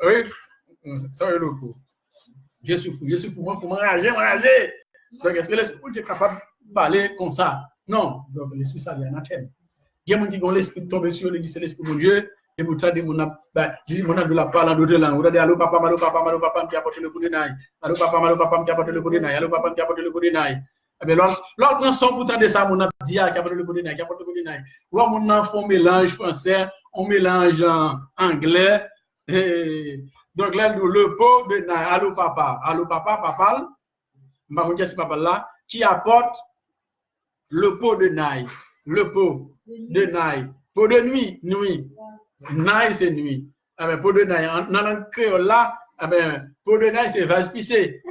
oui, ça est le coup. Je suis fou, moi, il faut m'enrager. Donc, est-ce que l'Esprit est capable de parler comme ça? Non. Donc, l'Esprit, ça vient anathème. Il y a des gens qui ont l'Esprit tombé sur lui, c'est l'Esprit de Dieu, et vous entendez, mon âme de la parole en d'autres langues. Vous dites, allô, papa, qui apporte le coup de naï. Allô, papa, qui apporte le coup de naï. Allô, papa, qui apporte le coup de naï. Eh bien, l'autre prend 100% de ça, mon âme dit, qui apporte le coup de naï, qui apporte le coup de naï. Ou mon âme fait un mélange français, on mélange anglais. Donc là, le pot de naï, allô papa, c'est papa là, qui apporte le pot de naï, pot de nuit, naï c'est nuit. Ah ben, pot de naï, dans le créole là, ah ben, pot de naï c'est vase pissé.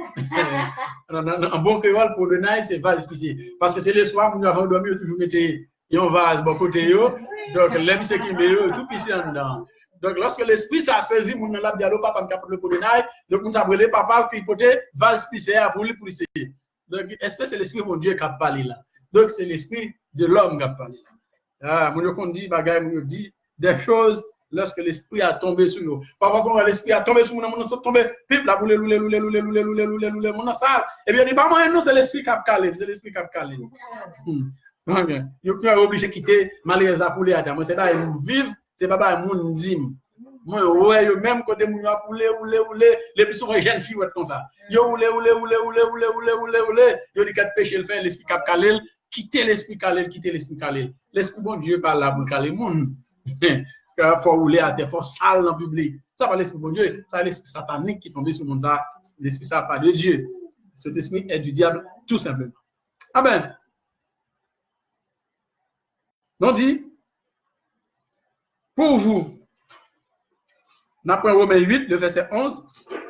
En bon créole, pot de naï c'est vase pissé. Parce que c'est le soir, nous avons dormi, toujours mettre un vase bon côté, donc l'aime c'est qui met tout pissé en dedans. Donc, lorsque l'esprit s'est saisi, mon l'a dit, papa, qui a le pot de naï, donc, on s'appelait papa, qui potait, vase pissé pour lui pousser. Donc, est-ce que c'est l'esprit, mon Dieu, qui a parlé là? Donc, c'est l'esprit de l'homme qui a parlé. Ah, mon Dieu, dit, bagaille, mon dit des choses lorsque l'esprit a tombé sur nous. Parfois, quand l'esprit a tombé sur nous, on a tombé, pip, la boule, mon salle. Eh bien, il n'y a pas moyen, non, c'est l'esprit qui a calé, c'est l'esprit qui a calé. Ok. Il est obligé de quitter, malheureusement, pour les attendre. C'est pas vivre. C'est pas un monde dim. Moi, ouais, yo même côté moun a oulé, les plus souvent jeunes filles comme ça. Yo oulé, yo dit quatre péché le fait l'esprit cap calé, quitter l'esprit calé. L'esprit bon Dieu parle là pour caler moun. Qu'il faut rouler à terre, faut sale dans le public. Ça pas l'esprit bon Dieu, ça l'esprit satanique qui tombe sur le monde ça. L'esprit ça pas de Dieu. Cet esprit est du diable tout simplement. Amen. Donc dit pour vous, d'après Romains 8, le verset 11,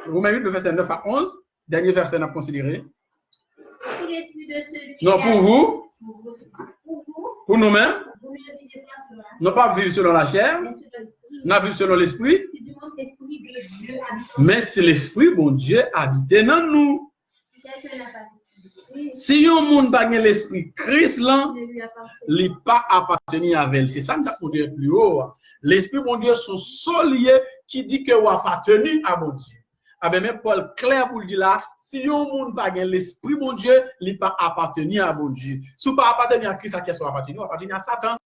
Romains 8, le verset 9 à 11, dernier verset à considérer. Non, pour vous, pour nous-mêmes, non pas vivre selon la chair, non vivre selon l'esprit, mais c'est l'esprit, bon Dieu, habité dans nous. Si un monde n'a pas l'esprit Christ, il n'est pas appartenu à elle. C'est ça que nous dire plus haut. L'esprit, bon Dieu, sont soliers qui dit que vous appartenu à mon Dieu. Avec même Paul clair pour le dire là, si un monde n'a pas l'esprit, bon Dieu, il n'est pas appartenu à mon Dieu. Si vous ne pas appartenu à Christ, à qui sont appartenu, vous appartenez à Satan.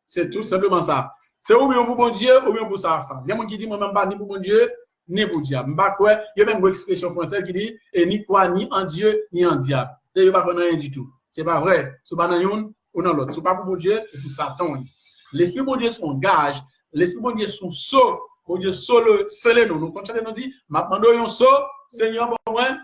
C'est tout simplement ça. C'est ou bien pour bon Dieu, ou bien pour sa femme. Il y a des gens qui disent, moi-même, pas ni pour bon Dieu, ni pour diable. Il y a même une expression française qui dit ni quoi ni en Dieu ni en diable. C'est pas rien du tout. C'est pas vrai. C'est pas dans une ou dans l'autre. C'est pas pour Dieu et pour Satan. L'esprit bon Dieu son gage, l'esprit bon Dieu son sceau. Bon Dieu solo scellé nous. Nous quand on dit maintenant un sceau, Seigneur bon moi.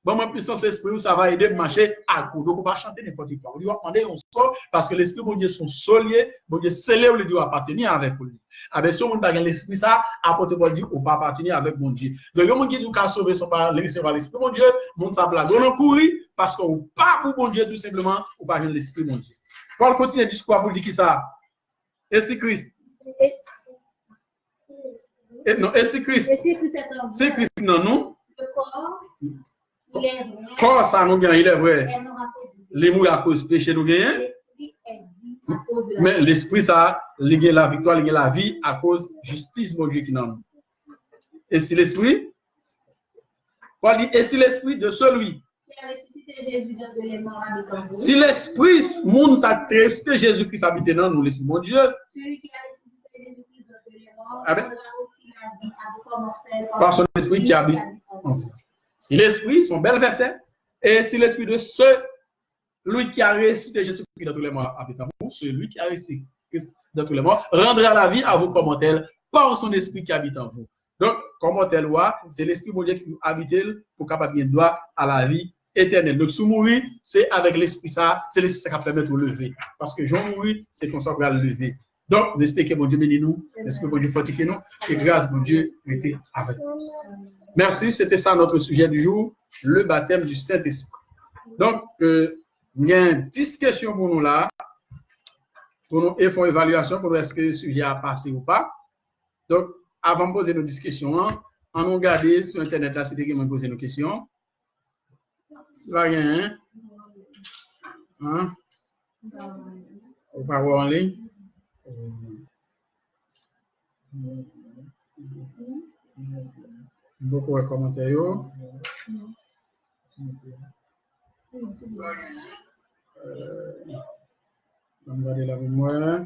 Bon moi puissance l'esprit ça va aider à marcher à coup. Donc on va chanter n'importe quoi. On dit demander un sceau parce que l'esprit bon Dieu son solier, bon Dieu scellé le doit appartenir avec lui. Avec ce monde dans l'esprit ça apporter pour dire on pas appartenir avec mon Dieu. Donc il y a monde qui dit qu'à sauver son par l'esprit bon Dieu, monde ça blague on courir parce qu'on pas pour bon Dieu tout simplement ou pas l'esprit bon Dieu. Paul continue le discours pour dire qui ça? Et c'est Christ. Non, et c'est Christ. C'est Christ non nous. Le corps, il est vrai. Corps ça nous gagne, il est vrai. Les mouilles à cause péché nous gagne. Mais l'esprit ça, il gagne la victoire, il gagne la vie à cause justice mon Dieu qui nous. Et si l'esprit, Paul dit, et si l'esprit de celui Qui a ressuscité Jésus d'entre les morts habite en vous. si l'esprit, moun ça ressuscité Jésus-Christ habite dans nous, l'esprit mon Dieu. Celui qui a ressuscité Jésus-Christ d'entre les morts, Ah ben. donnera aussi la vie à vous comme mortels. Par son esprit qui habite en vous. Si l'esprit, son bel verset, et si l'esprit de celui qui a ressuscité Jésus-Christ dans tous les morts habite en vous, celui qui a ressuscité Christ dans tous les morts, rendra la vie à vous comme mortels par son esprit qui habite en vous. Donc, comme mortel, c'est l'esprit bon Dieu qui habite pour capable de droit à la vie éternelle. Donc, si mourir, c'est avec l'esprit ça, c'est l'esprit ça qui permet de lever. Parce que Jean mourir, c'est comme ça qu'on va le lever. Donc, j'espère que bon Dieu bénisse nous, j'espère que bon Dieu fortifie nous, et grâce bon Dieu était avec nous. Merci, c'était ça notre sujet du jour, le baptême du Saint-Esprit. Donc, il y a 10 questions pour nous là, pour nous faire une évaluation pour est-ce que le sujet a passé ou pas. Donc, avant de poser nos 10 questions, on nous regarde sur Internet là, c'était qui m'a posé nos questions. C'est pas rien, hein? On va voir en ligne. Beaucoup de commentaires. On va regarder là pour moi.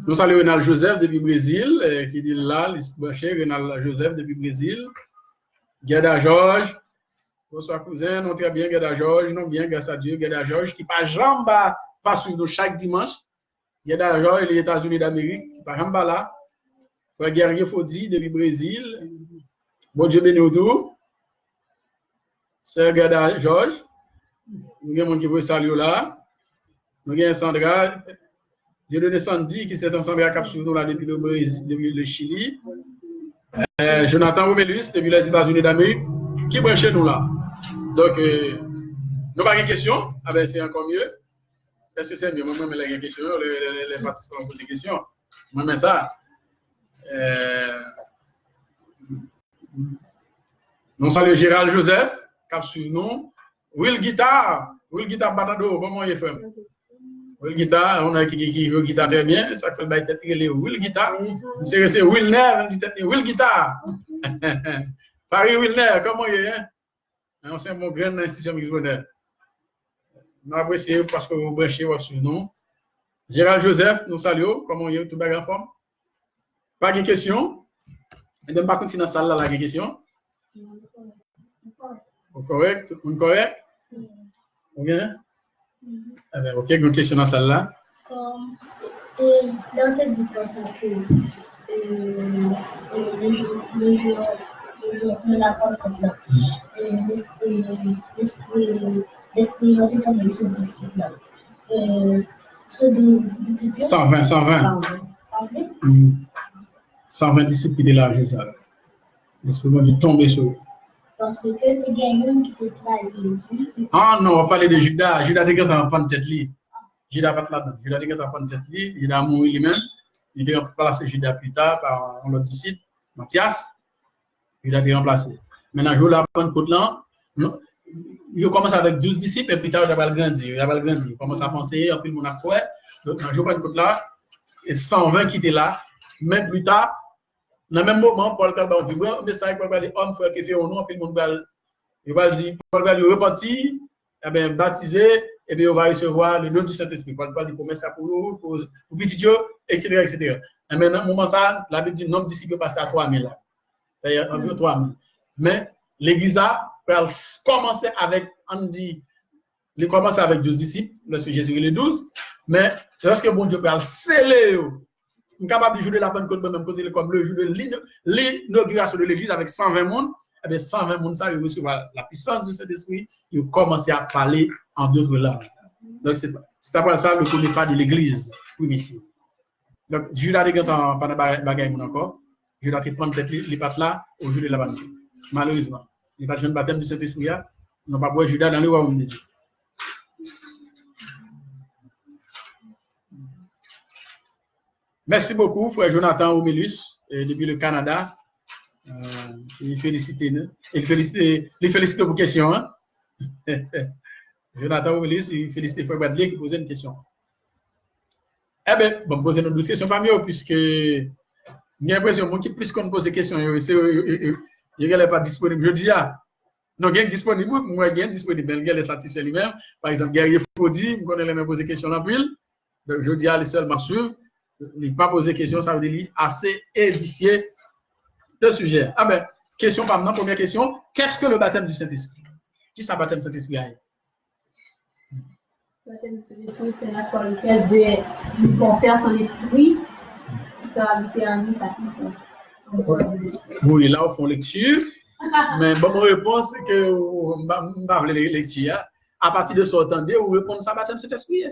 Nous saluons Renal Joseph depuis Brésil, qui dit là, Renal Joseph depuis Brésil. Gerda Georges. Bonsoir cousin, non très bien, Gerda Georges, non bien, grâce à Dieu, Gerda Georges, qui pas jamais pas suivre chaque dimanche. Gerda Georges, les États-Unis d'Amérique, qui pas jamais là. Frère Guerrier Fodi depuis Brésil. Bon Dieu béni autour. Sœur Gerda Georges. Nous avons qui veut saluer là. Nous avons Sandra. J'ai donné Sandy qui s'est ensemble à Cap Suivre là depuis le Brésil, depuis le Chili. Jonathan Romelus depuis les États-Unis d'Amérique. Qui branche nous là? Donc, nous pas de questions. Ah ben, c'est encore mieux. Est-ce que c'est mieux? Moi, je les questions. Les participants posent des questions. Moi, mais ça. Nous saluons Gérald Joseph, cap suivre nous. Will Guitar Batado, comment il fait? Will Guitar, on a qui joue guitare très bien, ça fait le tête les Will Guitar. C'est Wilner, Will Guitar. Paris Wilner, comment il est? On sait mon grand institution mix bonheur. Nous apprécions parce que vous branchez votre nous. Gérald Joseph, nous saluons. Comment est tout en forme? Pas de questions? Et même pas continuer dans la salle là, la question. Correct? On correct? Ok? Eh bien, ok, une question dans la salle là. Là, on t'a dit comme ça que le jour de la Pentecôte là, l'esprit a été tombé sur 10 disciples là. Sur 12 disciples. 120. 120 disciples qui étaient là, Jésus. L'esprit de Dieu tombé sur eux. Parce que tu gagnes une qui te plaît Jésus. Ah non, on va parler de Judas. Judas était en prendre tête li. Judas pas là-dedans. Judas était en prendre tête li. Judas a mouru lui-même. Il était remplacé Judas plus tard par un autre disciple, Matthias. Judas a été remplacé. Maintenant, jour la Pentecôte là, il commence avec 12 disciples et plus tard, il va grandir. Il commence à penser, puis le monde a quoi. Donc, dans le jour Pentecôte là, et 120 qui étaient là, même plus tard, dans le même moment, Paul va vibrer un message, Paul va dire, homme, frère, qui fait au nom, puis le monde va dire, Paul va dire, repentir, eh bien, baptiser, et bien, on va recevoir le nom du Saint-Esprit. Paul va dire, promesse ça pour vous, pour petit Dieu, etc., etc. Et maintenant, au moment ça, la Bible dit, nombre de disciples passé à 3000. C'est-à-dire environ 3000. Mais l'église a commencé avec, on dit, il commence avec 12 disciples, lorsque Jésus est les 12, mais lorsque bon Dieu peut sceller, on est capable de jouer de la Pentecôte, même côté comme le jour de l'inauguration de l'église avec 120 personnes, et bien 120 personnes, ça, ils reçoivent la puissance du Saint-Esprit, ils commencent à parler en d'autres langues. Donc, c'est après ça le connaît pas de l'église primitive. Donc, Judas est en bagaille encore, Judas qui prend peut-être les pattes là au jour de la Pentecôte. Malheureusement, les pas de baptême du Saint-Esprit, n'ont pas voir Judas dans le royaume de Dieu. Merci beaucoup, frère Jonathan Omélus, depuis le Canada. Il félicite pour la question. Hein? Jonathan Omélus, il félicite frère Bradley qui posait une question. Eh bien, bon, poser une 12 questions pas mieux, puisque j'ai l'impression que plus qu'on pose des questions, il n'est pas disponible. Je dis, non, il est disponible, moi, il est disponible, il est satisfait lui-même. Par exemple, Guerrier Fodi, je connais les mêmes poser des questions en pile. Donc, je dis à lui seulement suivre. Il n'a pas posé de questions, ça veut dire assez édifié le sujet. Ah ben, question par maintenant, première question. Qu'est-ce que le baptême du Saint-Esprit? Qui ça baptême du Saint-Esprit? Le baptême du Saint-Esprit, c'est là pour lequel Dieu nous confère son esprit, qui peut habiter en nous sa puissance. Oui, là, au fond, lecture. Mais bon, mon réponse, c'est que on va les lectures. À partir de ce temps, vous répondez ça baptême du Saint-Esprit.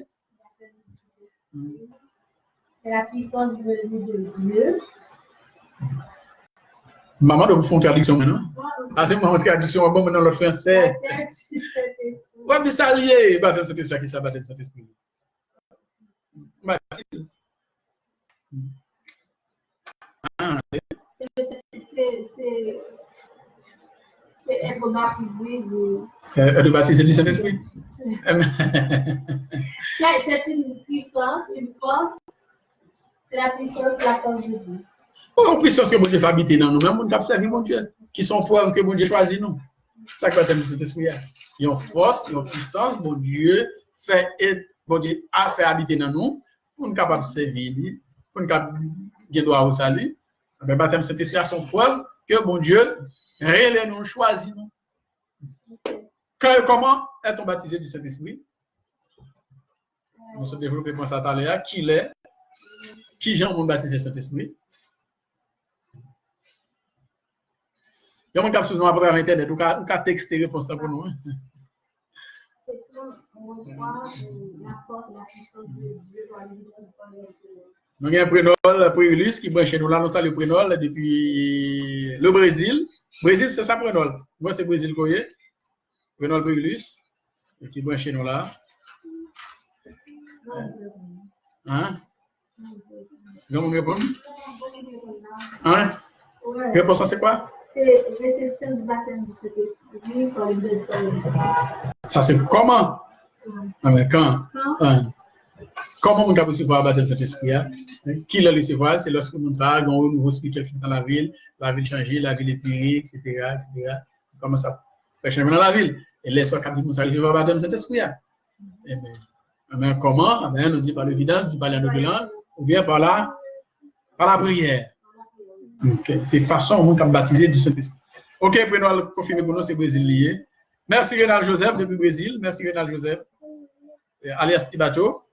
C'est la puissance de Dieu. Maman, de vous faire une traduction maintenant. Ah, c'est une traduction. Bon, maintenant, l'autre français. Oui, mais ça lié. Baptême Saint-Esprit, qui ça, baptême Saint-Esprit? C'est être baptisé de... C'est être baptisé du Saint-Esprit. C'est une puissance, une force. C'est la puissance de la force de Dieu. Une puissance que mon Dieu fait habiter dans nous-mêmes, on a servi mon Dieu, qui sont preuves que mon Dieu choisit nous. C'est ça que le baptême de Saint-Esprit. Il y a une force, il y a une puissance, mon Dieu a fait habiter dans nous, pour nous capables de servir, pour nous capables de droit au salut. Le baptême de Saint-Esprit a son preuve que mon Dieu réellement nous choisit nous. Comment est-on baptisé du Saint-Esprit? Nous sommes développés pour ça tout à l'heure. Qui l'est? Qui Jean ont baptisé Saint-Esprit? Il y a un cap sur après Internet, ou qu'à texter réponse pour nous. C'est quand on voit la force, la puissance de Dieu dans les gens. Nous avons un prénol, Préulus, qui branche nous là, nous sommes le prénol depuis le Brésil. Brésil, c'est ça prénol. Moi, c'est Brésil Koye. Prénol Préulus, qui branche nous là. Hein? Comment me répondre? Hein? Réponse, c'est quoi? C'est réception du baptême du Saint-Esprit par les deux. Ça, c'est comment? Ah, mais quand? Comment on peut recevoir le baptême du Saint-Esprit? Qui l'a recevoir? C'est lorsque on a un nouveau spirituel dans la ville change, la ville est purée, etc. Comment ça fait changer dans la ville? Et laisse-moi quand on a recevoir le baptême du Saint-Esprit? Eh bien, Mais comment? Ben, nous dit par l'évidence du parler en notre langue, ou bien par la prière. Okay. C'est façon on peut baptiser du Saint-Esprit. Ok, prenons le confirmer pour nous, c'est Brésil lié. Merci Renal Joseph depuis Brésil. Merci Renal Joseph. Alias Tibato.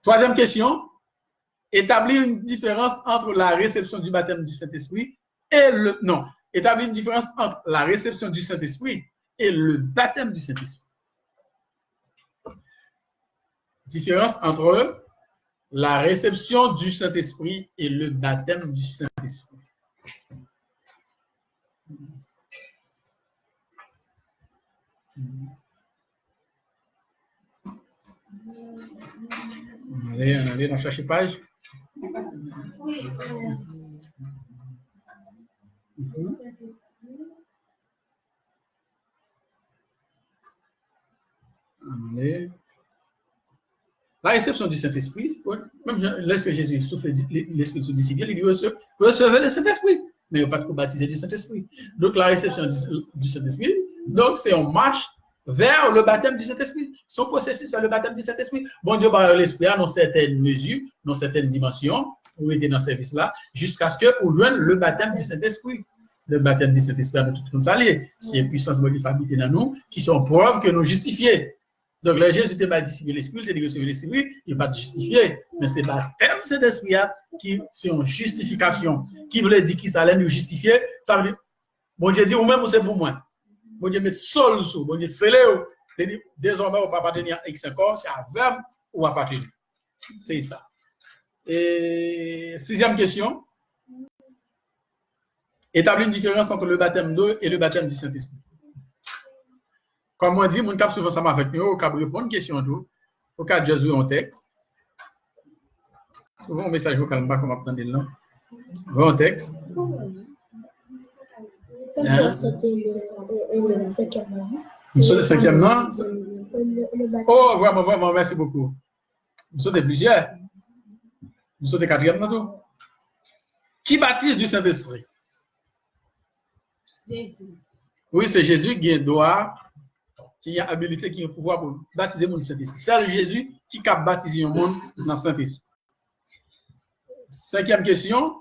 Troisième question. Établir une différence entre la réception du baptême du Saint-Esprit et le... Non. Établir une différence entre la réception du Saint-Esprit et le baptême du Saint-Esprit. Différence entre la réception du Saint-Esprit et le baptême du Saint-Esprit. Allez dans chaque page. Oui. Allez. La réception du Saint-Esprit, même lorsque Jésus souffle l'Esprit sous disciple, il dit recevez le Saint-Esprit, mais il n'y a pas de baptisé du Saint-Esprit. Donc la réception du Saint-Esprit, donc c'est en marche vers le baptême du Saint-Esprit. Son processus, c'est le baptême du Saint-Esprit. Bon Dieu, par l'Esprit, dans certaines mesures, dans certaines dimensions, pour être dans ce service-là, jusqu'à ce qu'on joigne le baptême du Saint-Esprit. Le baptême du Saint-Esprit, nous tous nous alliés. C'est une puissance qui habite dans nous, qui sont preuves que nous justifiés. Donc, le Jésus n'était pas disciple l'Esprit, il était recevé l'Esprit, il n'est pas justifié. Mais c'est le baptême de cet esprit qui c'est une justification. Qui voulait dire qu'il allait nous justifier, ça veut dire, bon Dieu dit, ou même c'est pour moi. Bon Dieu met sol sous, bon Dieu scellé, désormais, on ne peut pas appartenir à X encore, c'est à verbe ou à appartenir. C'est ça. Et sixième question. Établir une différence entre le baptême d'eau et le baptême du Saint-Esprit. Comme on dit, mon cap souvent ça m'affecte, au cas de répondre une question tout, au cas de jouer un texte. Souvent, un message vocal, pas comme attendre là. Un texte. Monsieur le cinquième, non? Oh, vraiment, vraiment, merci beaucoup. Monsieur de plusieurs. Monsieur de quatrième, non tout? Qui baptise du Saint-Esprit? Jésus. Oui, c'est Jésus qui doit. Qui a habilité, qui a pouvoir pour baptiser mon Saint-Esprit. C'est Jésus qui a baptisé le monde dans le Saint-Esprit. Cinquième question.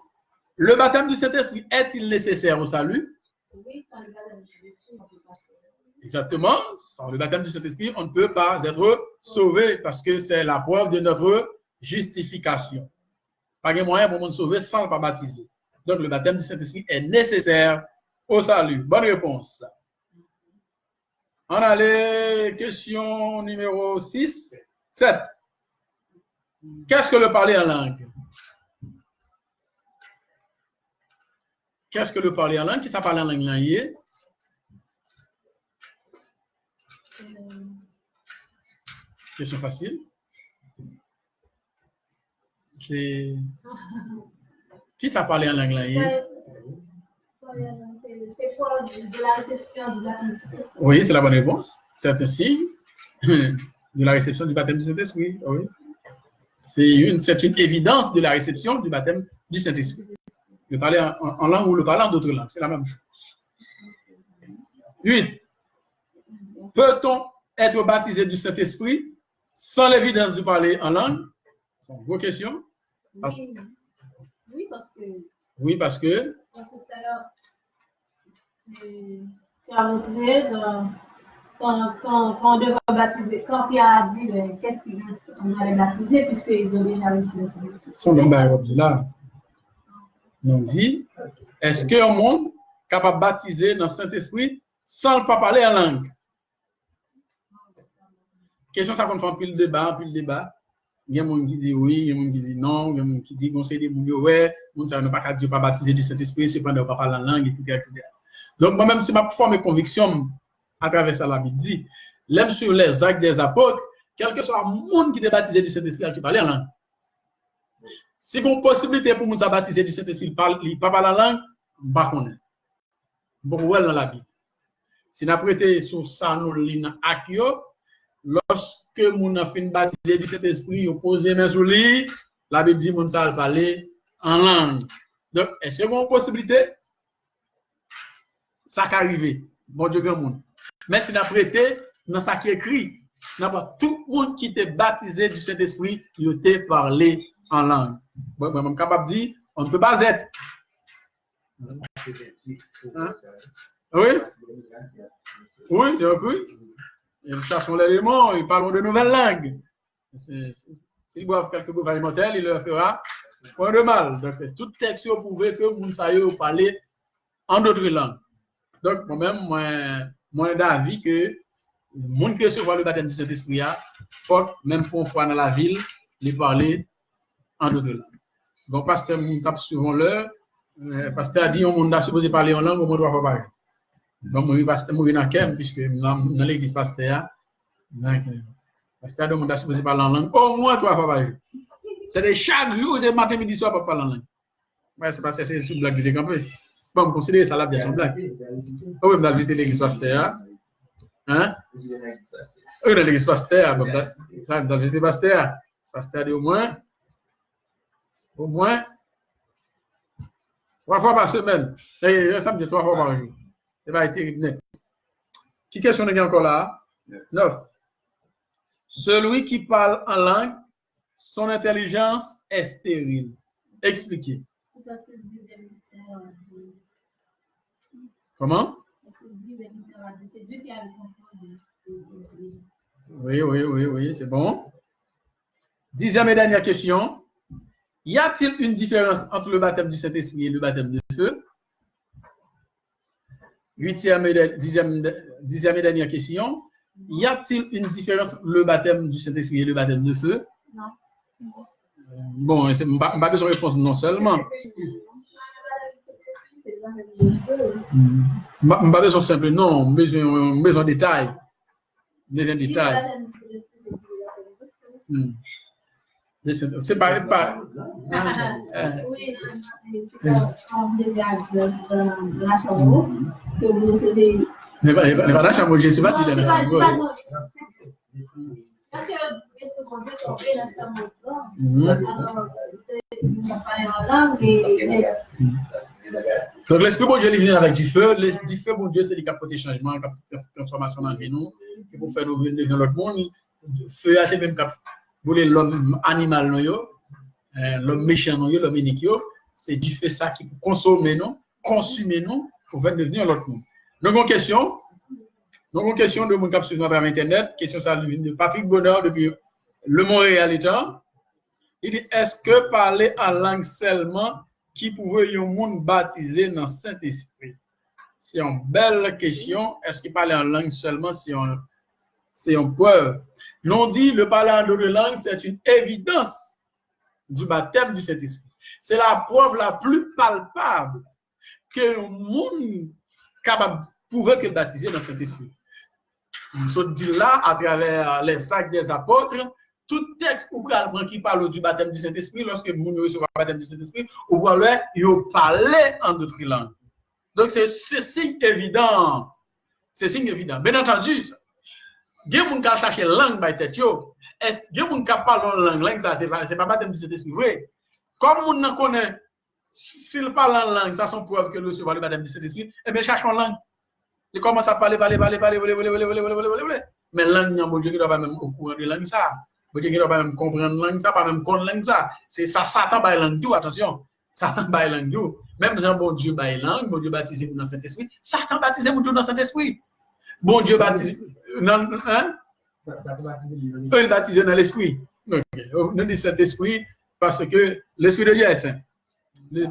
Le baptême du Saint-Esprit est-il nécessaire au salut? Oui, sans le baptême du Saint-Esprit, on ne peut pas sauver. Exactement. Sans le baptême du Saint-Esprit, on ne peut pas être sauvé parce que c'est la preuve de notre justification. Pas de moyen pour nous sauver sans ne pas baptiser. Donc, le baptême du Saint-Esprit est nécessaire au salut. Bonne réponse. On a les questions numéro 6, 7. Qu'est-ce que le parler en langue? Qu'est-ce que le parler en langue? Qui ça parle en langue là? Question facile. C'est... Qui ça parle en langue là? C'est quoi de la réception du baptême du Saint-Esprit? Oui, c'est la bonne réponse. C'est un signe de la réception du baptême du Saint-Esprit. Oui. C'est une évidence de la réception du baptême du Saint-Esprit. Le parler en langue ou le parler en d'autres langues, c'est la même chose. 8. Peut-on être baptisé du Saint-Esprit sans l'évidence du parler en langue? C'est une bonne question. Oui, parce que... Oui, parce que... Parce que tout à l'heure, tu as montré quand on devrait baptiser, quand tu as dit qu'est-ce qu'on allait baptiser, puisqu'ils ont déjà reçu le Saint-Esprit. Son nom là. On dit, est-ce qu'un monde capable de baptiser dans le Saint-Esprit sans ne pas parler en langue? Question ça qu'on fait un pile débat. Il y a des gens qui disent oui, il y a des gens qui disent non, il y a des gens qui disent conseil des gens ouais, on ne pas dire pas baptiser du Saint-Esprit, c'est pas ne pas parler en langue, etc. Donc moi-même, si ma forme et conviction à travers ça, la Bible dit, l'aime sur les actes des apôtres, quel que soit le monde qui est baptisé du Saint-Esprit, qui parle en langue. Si vous avez une possibilité pour nous baptiser du Saint-Esprit, il pas parler en langue, je ne sais pas. Beaucoup dans la Bible. Si nous prêtons sur ça, nous lisons Akio, lorsque nous avons fait baptiser du Saint-Esprit, nous posons les mains sur lui, la Bible dit que nous allons parler en langue. Donc, est-ce que vous avez une possibilité? Ça peut arriver. Bon Dieu, grand monde. Mais si nous prêtons dans ça qui est écrit, Tout le monde qui était baptisé du Saint-Esprit, il était parlé en langue. Bon, je suis capable de dire, on ne peut pas être. Hein? Oui? Oui, j'ai compris. Ils cherchent l'élément, ils parlent de nouvelles langues. S'ils boivent quelques bouffes alimentaires, il leur fera point de mal. Donc, tout texte prouve que vous savez parler en d'autres langues. Donc, moi-même, moi d'avis que le monde qui recevra le baptême du Saint-Esprit, il faut, même pour une fois dans la ville, les parler en d'autres langues. Donc, pasteur, nous tape souvent l'heure. Pasteur a dit on a supposé parler en langue au moins 3 fois par jour. Donc, moi, pasteur, moi, dans Kem, puisque dans l'église pasteur, pasteur, on a supposé parler en langue au moins 3 fois par jour. C'est chaque jour, c'est matin, midi, soir, pour parler en langue. Ouais, c'est parce que c'est une blague de décampé. Bon, considérez ça là, bien sûr, blague. Oh, oui, on a visité l'église pasteur. Hein? Oui, dans l'église pasteur, on a visité pasteur. Pasteur dit au moins 3 fois par semaine. Et ça me dit 3 fois par jour. Ça va être terrible. Qui question est encore là? 9. Celui qui parle en langue, son intelligence est stérile. Expliquez. Parce que Dieu des mystères. Comment? Parce que Dieu des mystères, c'est Dieu qui a le contrôle. Oui, c'est bon. 10e et dernière question. Y a-t-il une différence entre le baptême du Saint-Esprit et le baptême de feu? 8e et 10e et dernière question. Y a-t-il une différence entre le baptême du Saint-Esprit et le baptême de feu? Non. Bon, je n'ai pas besoin de réponse non seulement. Je n'ai pas besoin simple, non. Besoin de détail. Besoin de détail. C'est pas. Oui, c'est comme la chambre que vous recevez. Mais pas la chambre, je ne sais pas qui est dans la chambre. Parce que est-ce que vous êtes tombé dans ce monde-là? Alors, vous parlez en langue et. Donc, l'Esprit bon Dieu, il vient avec du feu. Du feu, bon Dieu, c'est le capot de changement, le capot de transformation dans nous. C'est pour faire nous venir dans l'autre monde. Le feu, c'est même cap. Pour l'homme animal, l'homme méchant, l'homme unique, c'est du feu ça qui peut consommer nous, consumer nous, pour faire devenir l'autre monde. Donc, une question de mon cap sur Internet, question ça vient de Patrick Bonheur depuis le Montréal étant. Il dit, est-ce que parler en langue seulement qui pouvait y monde baptisé dans Saint-Esprit? C'est une belle question. Est-ce que parler en langue seulement, c'est une preuve? Non dit, le parler en d'autres langues, c'est une évidence du baptême du Saint-Esprit. C'est la preuve la plus palpable que le monde capable pouvait que baptiser dans Saint-Esprit. Nous dit là, à travers les sacs des apôtres, tout texte qui parle du baptême du Saint-Esprit, lorsque nous recevons le baptême du Saint-Esprit, on voit là, il parler en d'autres langues. Donc, c'est signe évident. C'est signe évident. Bien entendu, il y a des gens qui cherchent la langue by tête. Est-ce qu'il y a des gens qui parlent en langue, ça, c'est pas baptême du Saint-Esprit. Oui. Comme on connaît, s'il parle en langue, ça, c'est une preuve que nous recevons le baptème du Saint-Esprit, eh bien, cherche en langue. Il commence à parler. Mais langue, bon Dieu, il ne doit pas même au courant de langue, ça. Bon Dieu, il ne doit pas même comprendre langue, ça, pas même connaître langue, ça. C'est ça, Satan baille langue tout, attention. Satan baille langue tout. Même Jean, bon Dieu baille langue, bon Dieu baptise dans Saint-Esprit. Satan baptise tout dans Saint-Esprit. Bon Dieu baptise. Non, hein? Il baptise dans l'Esprit. Nous dit Saint-Esprit parce que l'Esprit de Dieu est saint. Le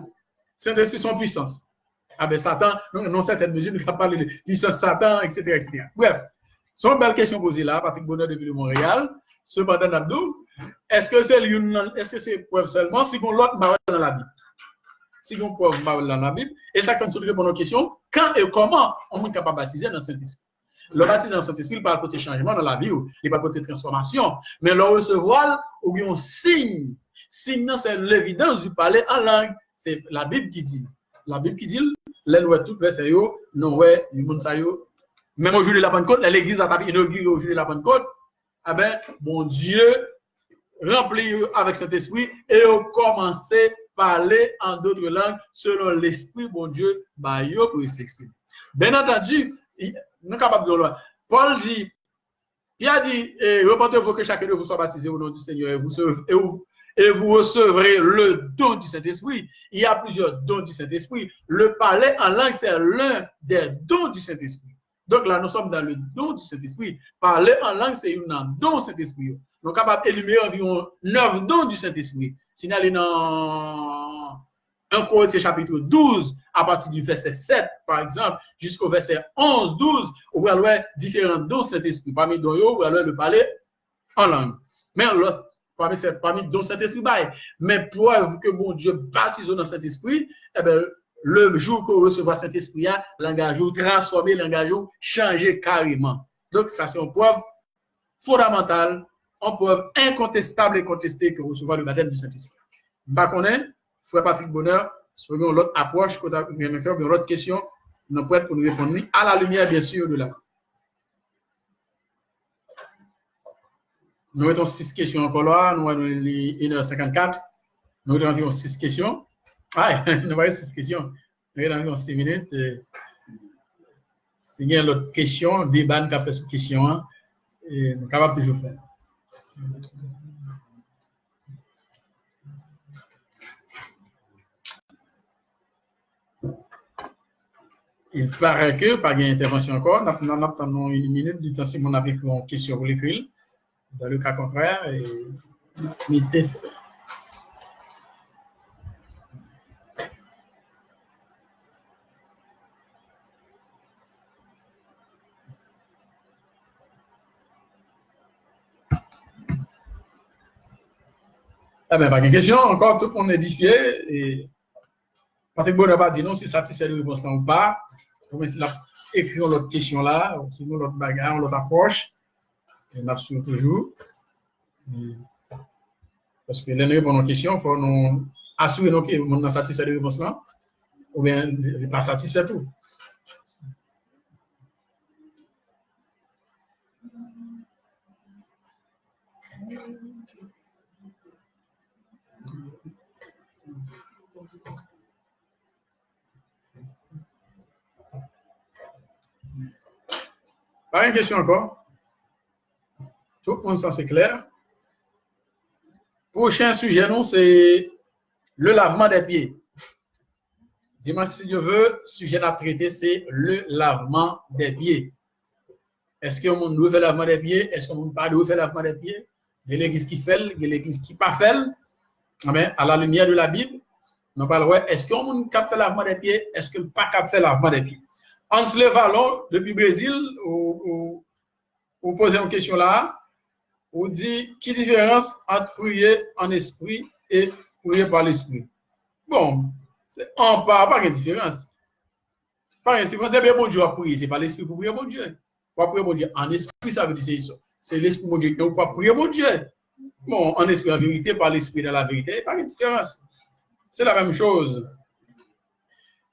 Saint-Esprit, son puissance. Ah ben Satan, non certaines mesures, nous avons parlé de puissance Satan, etc. Bref, c'est une belle question posée là, Patrick Bonheur depuis Montréal. Cependant, Abdou, est-ce que c'est preuve seulement si on l'autre parole dans la Bible? Si on preuve parole dans la Bible, et ça quand tu réponds aux questions, quand et comment on est capable de baptiser dans le Saint-Esprit? Le baptême dans le Saint-Esprit, il parle côté changement dans la vie, il parle côté transformation, mais le recevoir, ou bien signe. Signe, c'est l'évidence du parler en langue. C'est la Bible qui dit. La Bible qui dit, les nous tout verset yo, nous ouais, le monde ça yo. Même aujourd'hui la Pentecôte, l'église a inauguré aujourd'hui la Pentecôte. Ah ben, bon Dieu rempli avec cet esprit et a commencé à parler en d'autres langues selon l'esprit bon Dieu bah yo pour s'exprimer. Bien entendu, nous capable de Paul dit Pierre dit, repentez-vous que chacun de vous soit baptisé au nom du Seigneur et vous recevrez le don du Saint-Esprit. Il y a plusieurs dons du Saint-Esprit. Le parler en langue, c'est l'un des dons du Saint-Esprit. Donc là, nous sommes dans le don du Saint-Esprit. Parler en langue, c'est un don du Saint-Esprit. Nous sommes capables d'énumérer environ 9 dons du Saint-Esprit. Si nous allons dans 1 Corinthiens chapitre 12, à partir du verset 7, par exemple, jusqu'au verset 11, 12, on va voir différents dons du Saint-Esprit. Parmi dons, on va le parler en langue. Mais parmi dons Saint-Esprit, mais preuve que mon Dieu baptise dans Saint-Esprit, eh bien, le jour qu'on recevra Saint-Esprit, langage transformé, langage changé carrément. Donc, ça, c'est une preuve fondamentale, une preuve incontestable et contestée que recevoir le baptême du Saint-Esprit. Bah, qu'on est, frère Patrick Bonheur, sur l'autre approche, qu'on a bien faire, une autre question, nous prêts pour nous répondre à la lumière, bien sûr, de là. Nous avons 6 questions encore là, nous avons 1h54, nous avons environ 6 questions. Ah, nous avons 6 questions. Nous avons environ 6 minutes. S'il y a l'autre question, débat qui a fait cette question, nous sommes capables de toujours faire. Il paraît que, pas d'intervention encore, nous attendons une minute du temps si on avait une question pour l'écrire. Dans le cas contraire, il était fait. Ah ben, pas de question, encore tout le monde est édifié. Et Patrick Bonheur va dire non, si satisfait de réponse là ou pas. On va écrire l'autre question là, sinon l'autre bagarre, l'autre approche. On assure toujours. Parce que les répondre aux questions, il faut nous assurer que nous sommes satisfaits de réponse là, ou bien pas satisfait tout. Pas une question encore? Tout le monde, ça c'est clair. Prochain sujet, non, c'est le lavement des pieds. Dimanche, si Dieu veut, sujet à traiter, c'est le lavement des pieds. Est-ce que on doit faire le lavement des pieds? Est-ce qu'on ne pas doit faire le lavement des pieds? Il y a l'église qui fait, il y a l'église qui pas fait. Mais à la lumière de la Bible, on parle, est-ce qu'on peut faire le lavement des pieds? Est-ce qu'on ne peut pas faire le lavement des pieds? Hans Le Vallon, depuis le Brésil, vous posez une question là. On dit, quelle différence entre prier en esprit et prier par l'esprit? Bon, on ne parle pas de différence. Par exemple, si bon Dieu a prié, c'est pas l'esprit pour prier bon Dieu. Pour prier bon Dieu en esprit, ça veut dire c'est l'esprit bon Dieu qui doit prier bon Dieu. Bon, en esprit en vérité, par l'esprit dans la vérité, pas de différence. C'est la même chose.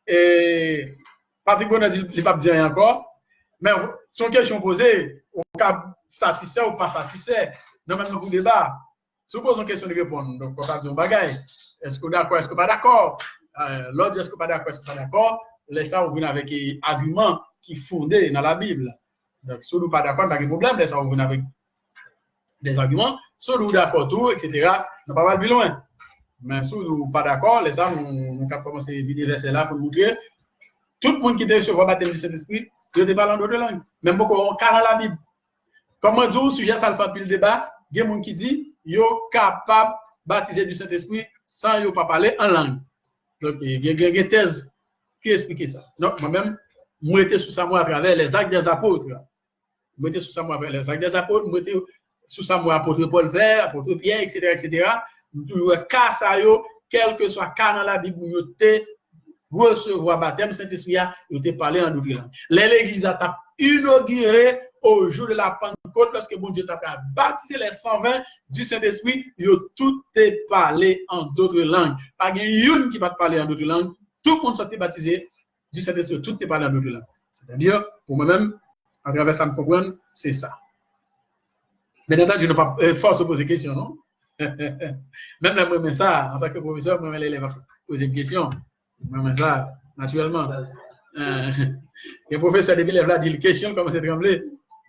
Et Patrick Bonheur dit, il ne pas dire rien encore, mais son question posée, au cas satisfait ou pas satisfait, non, même pour débat. Si vous posez une question de répondre, donc on va dire un bagage. Est-ce que vous êtes d'accord, est-ce que vous n'êtes pas d'accord? L'autre dit est-ce que vous n'êtes pas d'accord, est-ce que vous n'êtes pas d'accord? Laissez ça, vous venez avec des arguments qui sont fondés dans la Bible. Donc, si vous n'êtes pas d'accord, pas de problème, laissez ça, vous venez avec des arguments. Si vous êtes d'accord, tout, etc., on ne va pas plus loin. Mais si vous n'êtes pas d'accord, laissez ça, on va commencer à vider verset là pour montrer. Tout le monde qui recevoir le baptême du Saint-Esprit, il ne parle en d'autres langues. Même beaucoup, on carre la Bible. Comment dire, sujet ça le fait le débat, il y a des gens qui disent yo capable de baptiser du Saint-Esprit sans yo pas parler en langue. Donc il y a une thèse qui explique ça. Donc moi-même, moi j'étais sous ça moi à travers les actes des apôtres. Moi j'étais sous ça moi à travers les actes des apôtres, moi j'étais sous ça moi apôtre Paul Vert, apôtre Pierre, etc. Toujours cas ça yo, quel que soit cas dans la Bible, yo te recevoir baptême Saint-Esprit, yo te parler en d'autres langues. L'église a inauguré au jour de la Pentecôte, lorsque bon Dieu t'a baptisé les 120 du Saint-Esprit, ils ont tout parlé en d'autres langues. Pas une qui va parler en d'autres langues. Tout le monde s'est baptisé du Saint-Esprit, tout est parlé en d'autres langues. C'est-à-dire, pour moi-même, à travers ça, me comprendre, c'est ça. Mais maintenant, je n'ai pas force de poser question, non? Même moi, ça, en tant que professeur, moi, l'élève va poser une question. Moi, ça, naturellement. Le professeur de l'élève là dit une question, comment c'est tremblé.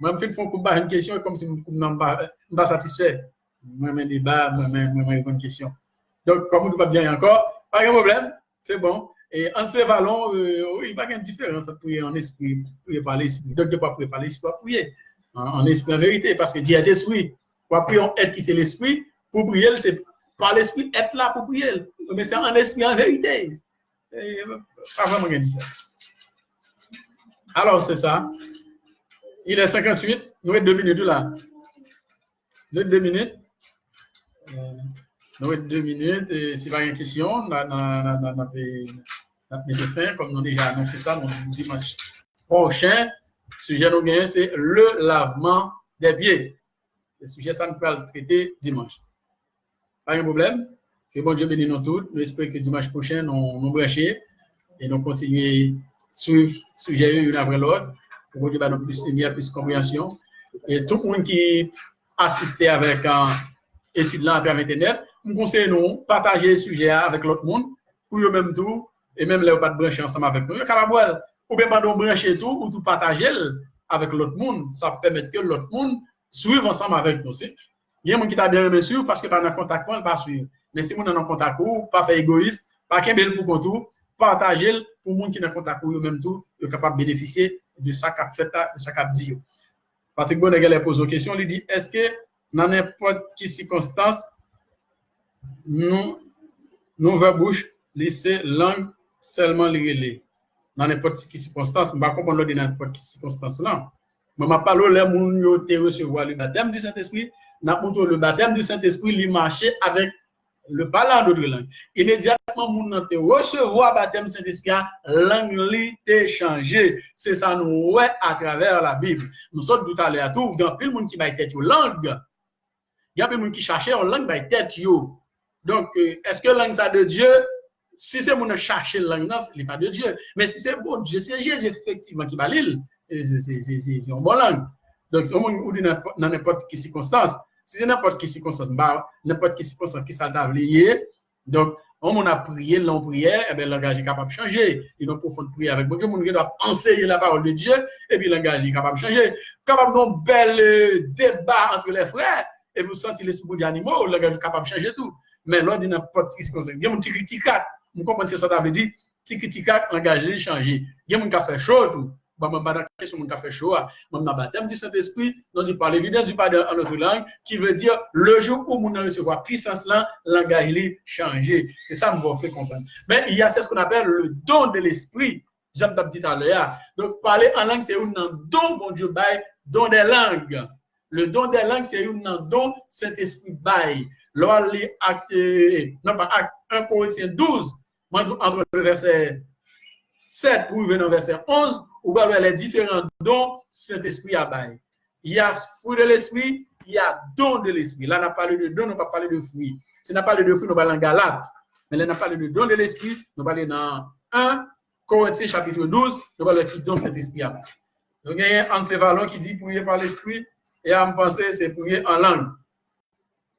Moi, je fais une question comme si je ne suis pas satisfait. Moi, je débat, moi, je une question. Donc, comme vous ne pas bien encore, pas de problème, c'est bon. Et en ce vallon, il n'y a pas de différence entre prier en esprit, prier par l'esprit. Donc, il ne pas prier par l'esprit, pas prier en esprit en vérité, parce que Dieu est esprit. Pour prier en être qui c'est l'esprit, pour prier, c'est par l'esprit être là pour prier. Mais c'est en esprit en vérité. Pas vraiment de différence. Alors, c'est ça. Il est 58, nous avons 2 minutes là. 2 minutes. Nous avons 2 minutes. Et s'il y a une question, on a fin, comme nous avons déjà annoncé ça, mon dimanche prochain. Le sujet nous gagne, c'est le lavement des pieds. Le sujet, ça nous peut le traiter dimanche. Pas de problème. Que bon Dieu bénisse nous tous. Nous espérons que dimanche prochain, nous brancher et nous continuer à suivre le sujet l'un après l'autre. Pour que nous ayons plus de lumière, plus de compréhension. Et tout le monde qui assiste avec un étude là à travers Internet, nous conseillons de partager le sujet avec l'autre monde pour eux même tout, et même les pas de brancher ensemble avec nous. Ou bien pas de brancher tout ou tout partager avec l'autre monde. Ça permet que l'autre monde suive ensemble avec nous. Il y a des gens qui t'a bien aimé suivre parce que pas dans contact, on ne pas suivre. Mais si on est en contact, pas faire égoïste, pas qu'un bel pour tout, partager pour les gens qui sont en contact, eux même tout, ils sont capables de bénéficier de ça qu'a fait, de ça qu'a dit. Patrick Bonnegal pose une question, il dit, est-ce que dans n'importe quelle circonstance, nous ouvrons bouche, laisser langue seulement les relais? Dans n'importe quelle circonstance, je ne vais pas comprendre dans n'importe quelle circonstance. Non. Je ne parle pas de les recevoir le baptême du Saint-Esprit. Le baptême du Saint-Esprit, il marchait avec le parlant d'autres langues. Immédiatement, nous recevoir le baptême du Saint-Esprit, langue est changée. C'est ça nous ouais à travers la Bible. Nous sommes tout à l'heure tout. Il y a plein de monde qui va tête langue. Il y a plein de monde qui cherchait en langue va tête yo. Donc, est-ce que langue ça de Dieu? Si c'est mon chercher langue, non, ce n'est pas de Dieu. Mais si c'est bon Dieu, c'est Jésus effectivement qui va l'île. C'est une bonne langue. Donc, si on dit dans n'importe quelle circonstance, si c'est n'importe quelle circonstance, n'importe quelle circonstance qui s'adapte lié, donc, on a prié, l'on prière, et bien, le langage est capable de changer. Il doit profondément prier avec Dieu. On doit enseigner la parole de Dieu, et puis le langage est capable de changer. Capable d'un bel débat entre les frères, et vous sentez l'esprit d'animaux, le langage est capable de changer tout. Mais lors de n'importe quelle circonstance, il y a un petit critique, vous comprenez ce que ça veut dire, petit critique, le langage est changé. Il y a un café chaud, tout. Bon, je vais question mon café chaud, je vais baptême du Saint-Esprit, dont il parle évidemment du parle en notre langue, qui veut dire le jour où nous recevoir puissance là, le langage est changé. C'est ça que nous faire comprendre. Mais il y a ce qu'on appelle le don de l'esprit, j'aime dit tout à l'heure. Donc, parler en langue, c'est un don, mon Dieu, bail, don des langues. Le don des langues, c'est un don Saint-Esprit bail. Lors les actes, non pas acte 1 Corinthiens 12, entre le verset 7 pour venir au verset 11, où vous voyez les différents dons Saint-Esprit à bail. Il y a fruit de l'esprit, il y a don de l'esprit. Là, on a parlé de don, on n'a pas parlé de fruits. Si on a parlé de fruits, on va parler en Galate. Mais là, on a parlé de don de l'esprit, on va parler dans 1 Corinthiens chapitre 12, on va parler de don Saint-Esprit à bail. Donc, il y a un Valon qui dit prier par l'esprit, et à me penser, c'est prier en langue.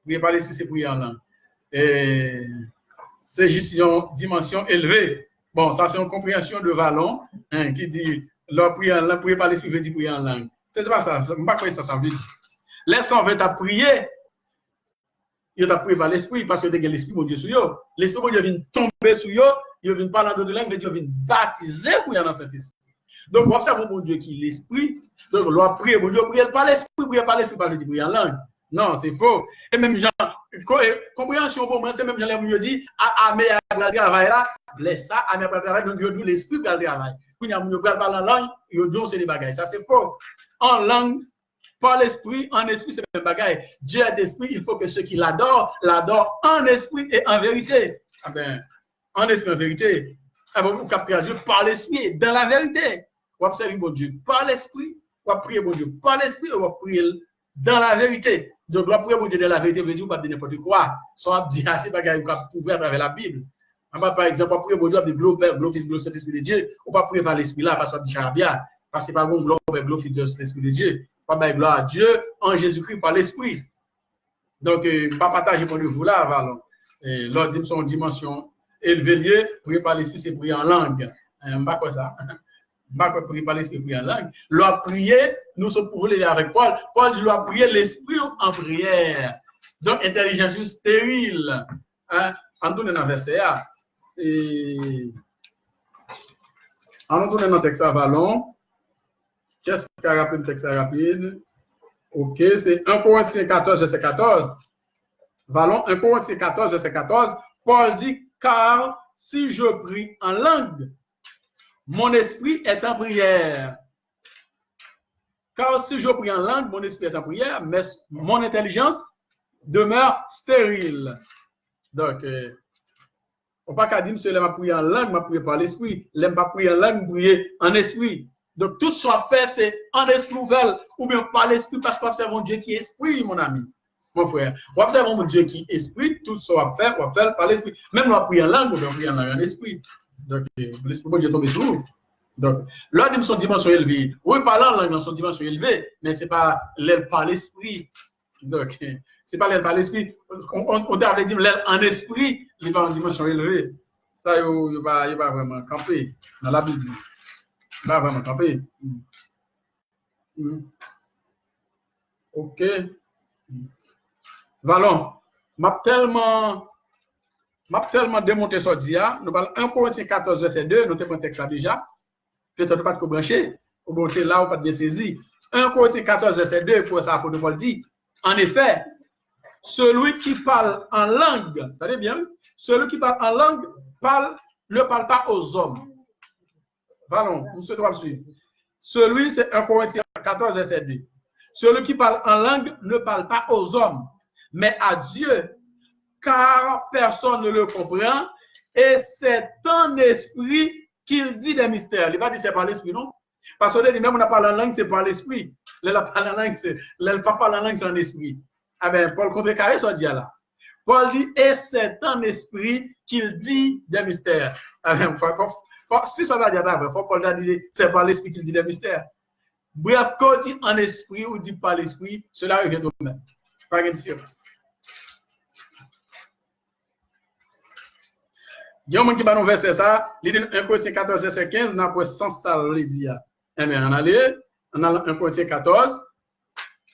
Prier par l'esprit, c'est prier en langue. Et c'est juste une dimension élevée. Bon, ça, c'est une compréhension de Valon qui dit prier par l'esprit veut dire prier en langue. C'est pas ça. Je ne sais pas quoi ça veut dire. Laissons veut à prier. Il t'a prié par l'esprit parce que l'esprit, mon Dieu, sur eux. L'esprit, mon Dieu, vient tomber sur eux. Il vient parler en d'autres langues, Dieu vient baptiser pour y aller dans cet esprit. Donc, on observe mon Dieu qui est l'esprit. Donc, on doit prier, mon Dieu, prier par l'esprit, pas le dire prier en langue. Non, c'est faux. Et même, genre, compréhension pour moi, c'est même, j'allais me dire, mais à la travail là, blesse ça, à la travail, donc, il y a l'esprit pour le travail. Quand il y a un parler en langue, il y a c'est des bagages. Ça, c'est faux. En langue, par l'esprit, en esprit, c'est le même bagage. Dieu est esprit, il faut que ceux qui l'adorent, l'adorent en esprit et en vérité. Ah ben, en esprit, en vérité. Ah ben, vous captez Dieu par l'esprit, dans la vérité. Vous observez bon Dieu par l'esprit, vous priez bon Dieu par l'esprit, vous priez dans la vérité. Donc, vous priez bon Dieu dans la vérité, vous dites, vous ne pouvez pas dire n'importe quoi. Sans dire assez bagages, vous pouvez à travers la Bible. Par exemple, vous priez bon Dieu, vous dites, gloire Père, gloire Fils, gloire Saint-Esprit de Dieu. Vous ne pouvez pas prier par l'esprit là, parce que vous dites charabia. Parce que par contre, gloire Père, gloire Fils, gloire Saint-Esprit de Dieu. Pas de gloire à Dieu en Jésus-Christ par l'esprit. Donc, pas partager pour vous là, Valon. L'autre dimension dimension élevée, prier par l'esprit, c'est prier en langue. Pas quoi ça. Pas prier par l'esprit, prier en langue. L'on prier, nous sommes pour les avec Paul. Paul dit, l'on prier l'esprit en prière. Donc, intelligence stérile. Hein? En tournant dans le verset A, c'est. En tournant dans le texte à Vallon, qu'est-ce qui a rappelé le texte rapide? Ok, c'est 1 Corinthiens 14, verset 14. Vallon 1 Corinthiens 14, verset 14. Paul dit, car si je prie en langue, mon esprit est en prière. Car si je prie en langue, mon esprit est en prière, mais mon intelligence demeure stérile. Donc, on ne peut pas dire, monsieur, je prier en langue, je prier par l'esprit. Je ne peux pas prier en langue, je prier en esprit. Donc, tout soit fait, c'est en esprit ouvert, ou bien par l'esprit, parce qu'on observe un Dieu qui est esprit, mon ami, mon frère. On observe un Dieu qui est esprit, tout soit fait, on va faire par l'esprit. Même on prier en langue, on prier en langue en esprit. Donc, l'esprit de Dieu tombe sur nous. Donc, là, nous sommes dimension élevée. Oui, parler en langue, nous sommes dimension élevée, mais ce n'est pas l'aile par l'esprit. Donc, ce n'est pas l'aile par l'esprit. On t'avait dit l'aile en esprit, il va en dimension élevée. Ça, il va vraiment camper dans la Bible. Il va vraiment camper. Ok. Valon, m'a tellement démonté ce dia. Nous parlons 1 Corinthiens 14, verset 2. Nous avons un texte déjà. Peut-être pas de brancher. Ou brancher là ou pas de saisir. 1 Corinthiens 14, verset 2. Pour ça, l'apôtre Paul dit, en effet, celui qui parle en langue, attendez bien, celui qui parle en langue ne parle pas aux hommes. Valon, nous se trouvons suivre. Celui, c'est 1 Corinthiens 14, verset 2. Celui qui parle en langue ne parle pas aux hommes, mais à Dieu, car personne ne le comprend, et c'est en esprit qu'il dit des mystères. Il va dire c'est par l'esprit, non? Parce que même on a parlé en langue, c'est par l'esprit. Là, parle en langue, c'est en esprit. Ah ben, Paul contrecarré ce dit là. Paul dit, et c'est en esprit qu'il dit des mystères. Ah ben, si ça va dire d'abord, il faut Paul dire, c'est par l'esprit qu'il dit des mystères. Bref, quand on dit en esprit ou dit par l'esprit, cela revient au même. Pas de différence. Il y a un monde qui va nous verser ça, il dit 1 Corinthiens 14, verset 15, n'a pas sens ça, il dit. Eh bien, on a 1 Corinthiens 14,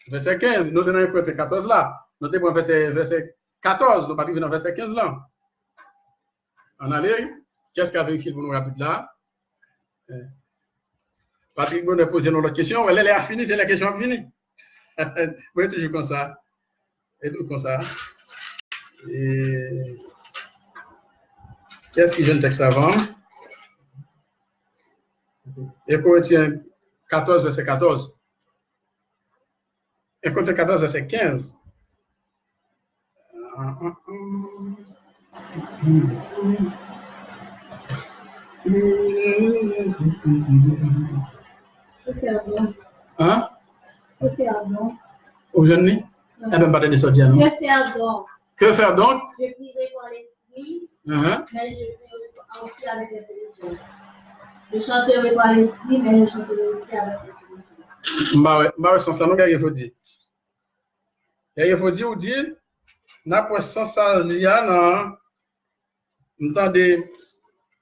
verset 15. Nous tenons 1 Corinthiens 14 là. Nous avons verset 14, nous parlons dans verset 15 là. On a qu'est-ce qu'a vérifié pour nous rapide là? Patrick Bonnet pose une autre question. Elle est finie, c'est la question finie. Oui, toujours comme ça. Et tout comme ça. Et qu'est-ce que j'ai un texte avant? Et Corinthiens 14, verset 14. Et Corinthiens 14, verset 15. Hein? Aujourd'hui? Eh bien, pas de sortir, non? Que faire donc? Je prierai par l'esprit, mais je prierai aussi avec l'intelligence. Je chanterai par l'esprit, mais je chanterai aussi avec l'intelligence. Bah, sens là, nous, il faut dire. Il faut dire ou dire, n'a pas sens ça, non? Entendez,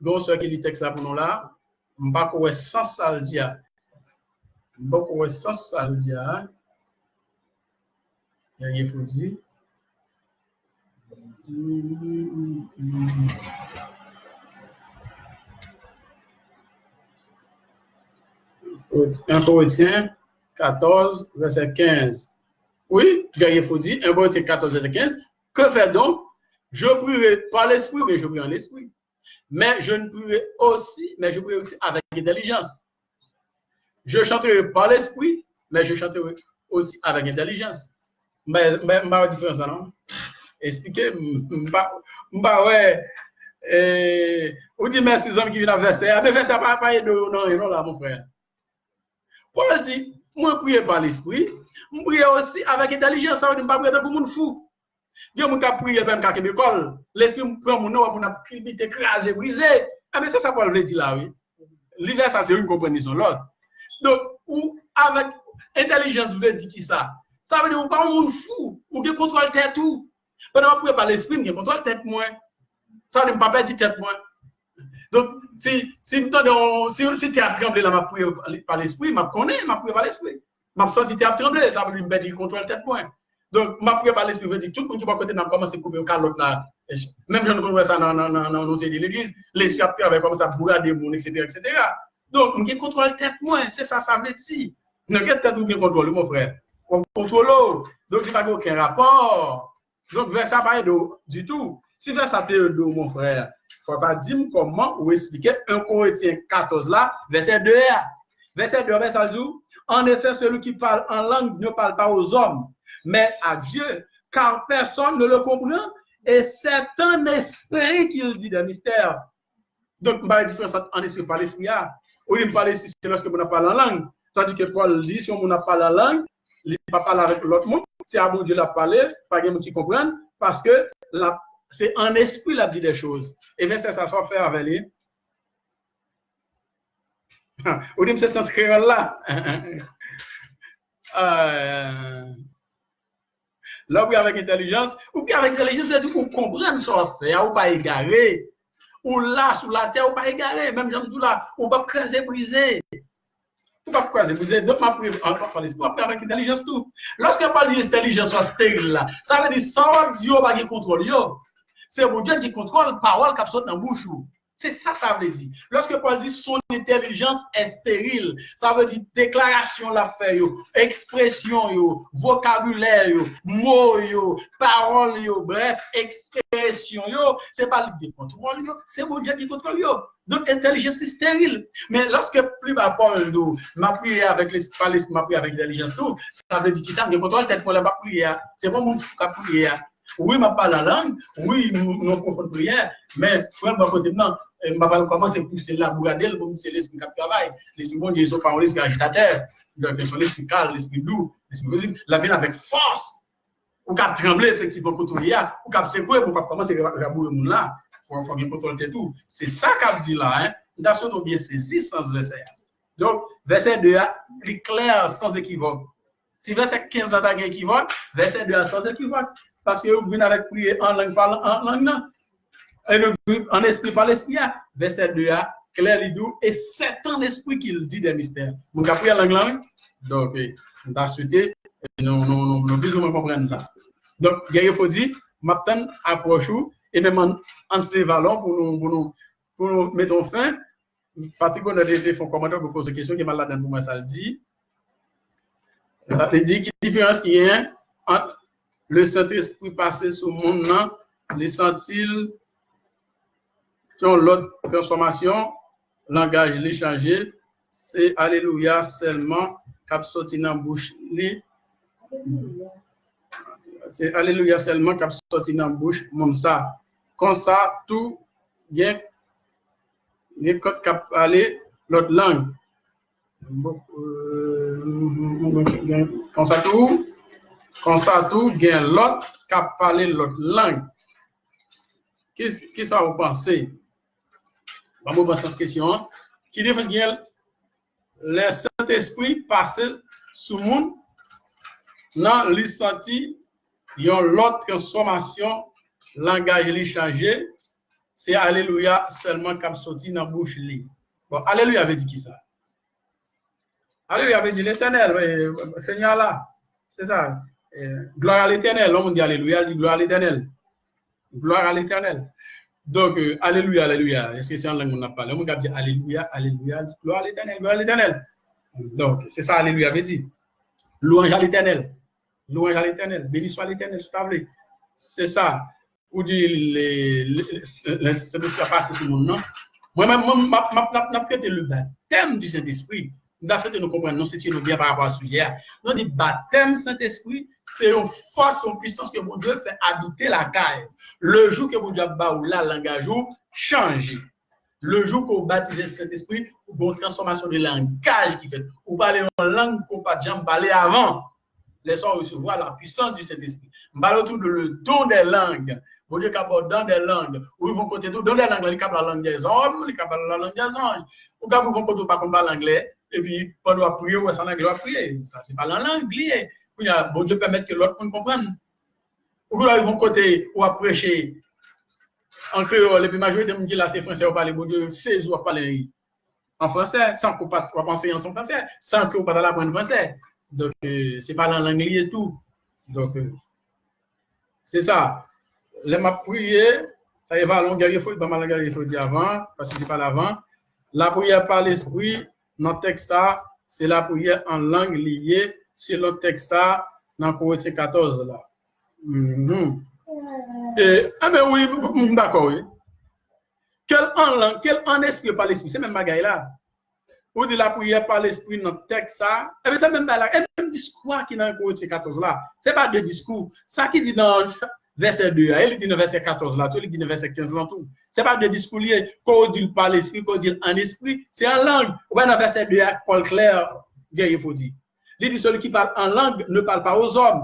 bon, ce qui dit texte là pour nous là, m'pas quoi sens ça, dia. M'pas quoi sens ça, dia. Il faut dire. 1 Corinthiens 14, verset 15. Oui, il faut dire 1 Corinthiens 14, verset 15. Que faire donc? Je prierai par l'esprit, mais je prie en l'esprit. Mais je ne prierai aussi, mais je prierai aussi avec intelligence. Je chanterai par l'esprit, mais je chanterai aussi avec intelligence. Mais la différence, non? Expliquez, ouais. Ou dit merci, hommes qui viennent à verset. Mais verset n'a pas non, là, mon frère. Paul dit, moi, prier par l'esprit, je prie aussi avec intelligence, ça veut dire que je ne prie pas pour mon fou. Je ne prie pas pour même quand l'école. L'esprit me prend mon nom pour nous écraser, briser. Ah, mais c'est ça Paul veut dire là, oui. L'hiver, ça, c'est une compréhension l'autre. Donc, ou avec intelligence, veut dire qui ça? Ça veut dire que pas un monde fou, ou qui contrôle tête tout. Pendant que par l'esprit, qui contrôle tête moins. Ça veut dire que pas perdre tête moins. Donc, si tu as tremblé là, m'a prié par l'esprit, m'a connaît, m'a prié par l'esprit. M'a senti tu as tremblé, ça veut dire que je contrôle tête point. Donc, m'a prié par l'esprit, veut dire tout le monde qui va côté n'a commencé à couper au calotte là. Même je ne connais ça dans l'église, l'esprit a travaillé comme ça, bourrer des gens, etc., etc. Donc, je contrôle tête point, c'est ça, ça veut dire. Ne pas tête ou bien contrôle, mon frère. On contrôle. Donc, il n'y a pas aucun rapport. Donc, vers ça, pas du tout. Si vers ça, t'es d'eau, mon frère, il ne faut pas dire comment ou expliquer 1 Corinthiens 14 là, verset 2. Verset 2, verset 2. En effet, celui qui parle en langue ne parle pas aux hommes, mais à Dieu, car personne ne le comprend, et c'est un esprit qu'il dit des mystères. Donc, il y a une différence entre en esprit par l'esprit. Ou il parle l'esprit, c'est lorsque on parle en langue. Tandis que Paul dit, si on parle en langue, il ne peut pas parler avec l'autre monde. C'est à bon Dieu la parler, pas de gens qui comprennent, parce que c'est en esprit la dit des choses. Et bien, ça soit fait avec lui. Ou dit, c'est s'inscrire là. Là, oui, avec intelligence, ou bien avec intelligence, c'est-à-dire qu'on comprenne ce qu'on fait, ou pas égaré. Ou là, sous la terre, ou pas égaré. Même j'aime tout là, ou pas craser, briser. Ou pas craser, briser. Donc, ma prière, par l'esprit, avec intelligence tout. Lorsqu'on parle d'intelligence stérile là, ça veut dire ça, Dieu va pas contrôle. C'est mon Dieu qui contrôle la parole qui saute dans la bouche. C'est ça, ça veut dire. Lorsque Paul dit son intelligence est stérile, ça veut dire déclaration la fait, expression, vocabulaire, mots, paroles, bref, expression, c'est pas lui qui contrôle, c'est mon Dieu qui contrôle. Donc, intelligence est stérile. Mais lorsque plus bas Paul m'a prié avec l'esprit, m'a prié avec l'intelligence, tout, ça veut dire qu'il s'est contrôle tête pour la prière. C'est pas mon fou qui a prié. Oui, je parle la langue, oui, nous profondons prière, mais frère, côté non, je vais commencer à pousser la bourradelle pour c'est l'esprit qui travaille. L'esprit bon Dieu, ils sont pas l'esprit agitateur, donc ils sont l'esprit calme, l'esprit doux, l'esprit possible, la vie avec force. Ou qu'à trembler effectivement contre l'IA, ou qu'à secouer pour pas commencer à rabouiller le monde là, il faut bien contrôler tout. C'est ça qu'a dit là, hein. Nous avons bien saisi sans verset. Donc, verset 2 est clair sans équivoque. Si verset 15 a un équivoque, verset 2 sans équivoque. Parce que vous venez avec prier en langue par langue, en esprit par l'esprit. Verset 2 a clair et doux, et c'est en esprit qu'il dit des mystères. Vous avez prié en langue. Donc, on a souhaité, nous plus ou moins comprendre ça. Donc, il faut dire, maintenant, approche-vous, et même en se vallon pour nous mettre fin. Particulièrement, on a été fait un commentaire pour poser une question qui est malade pour moi, ça le dit. Il dit qu'il y a une différence qui est entre le Saint-Esprit passé sur mon nom, les sentiles qui ont l'autre transformation, langage les changé, c'est Alléluia seulement cap sorti dans bouche li. C'est Alléluia seulement cap sorti dans bouche mon ça. Comme ça tout bien les codes cap aller l'autre langue. Comme ça tout gain l'autre cap parler l'autre langue. Qu'est-ce que ça vous pensez? On va passer cette question. Qui dit que le Saint-Esprit passe sous le monde, dans les senti, il y a l'autre transformation, langage li changé, c'est Alléluia seulement qui a sorti dans la bouche li. Bon, Alléluia avait dit qui ça? Alléluia avait dit l'Éternel, Seigneur là, c'est ça. Gloire à l'Éternel, l'homme dit Alléluia, il dit gloire à l'Éternel. Gloire à l'Éternel. Donc, Alléluia, Alléluia. Est-ce que c'est en langue qu'on a parlé? On a dit Alléluia, Alléluia, gloire à l'Éternel, gloire à l'Éternel. Donc, c'est ça, Alléluia avait dit. Louange à l'Éternel. Louange à l'Éternel. Béni soit l'Éternel, tout à fait. C'est ça. Ou dit, c'est ce qui a passé sur mon nom. Moi-même, je traité le baptême du Saint-Esprit. Nous comprenons, c'est bien par rapport à ce sujet. Nous dit baptême Saint-Esprit, c'est une force, une puissance que mon Dieu fait habiter la caille. Le jour que mon Dieu a ou la langage change. Le jour que vous baptisez le Saint-Esprit, vous avez une transformation de langage qui fait. Vous parlez en langue qu'on pas déjà parler avant. Les gens recevoir la puissance du Saint-Esprit. Vous parlez autour de le don des langues. Mon Dieu capable dans des langues. Où ils vont côté tout dans des langues, ils capable la langue des hommes, ils capable la langue des anges. Ou quand ils vont côté pas comme parler anglais. Et puis, pendant qu'on prier, on va prier. Ça, c'est pas la langue liée. Bon Dieu permet que l'autre monde comprenne. Ou là, ils vont côté, ou à prêcher en créole, et puis majorité de gens qui là, c'est français, on parle bon Dieu, 16 jours parler en français, sans qu'on pas penser en français, sans qu'on pas l'apprendre français. Donc, c'est pas dans l'anglais et tout. Donc, c'est ça. Les m'a prié, ça y va, il faut dire avant, parce que je parle avant. La prière par l'esprit, dans le texte, c'est la prière en langue liée sur le texte, dans Corinthiens 14 là. Ah ben oui, d'accord, oui. Quel en langue, quel en esprit par l'esprit, c'est même bagaille là. Ou de la prière par l'esprit dans le texte, ça, et bien c'est même bagaille, et même discours qui est dans Corinthiens 14 là, c'est pas de discours. Ça qui dit dans verset 2, il dit dans verset 14 là, tout, il dit dans verset 15 là, tout. C'est pas de discours lié, qu'on dit par l'esprit, qu'on dit en esprit, c'est en langue. Ou bien dans verset 2, Paul Clair, il faut dire. Il dit celui qui parle en langue ne parle pas aux hommes,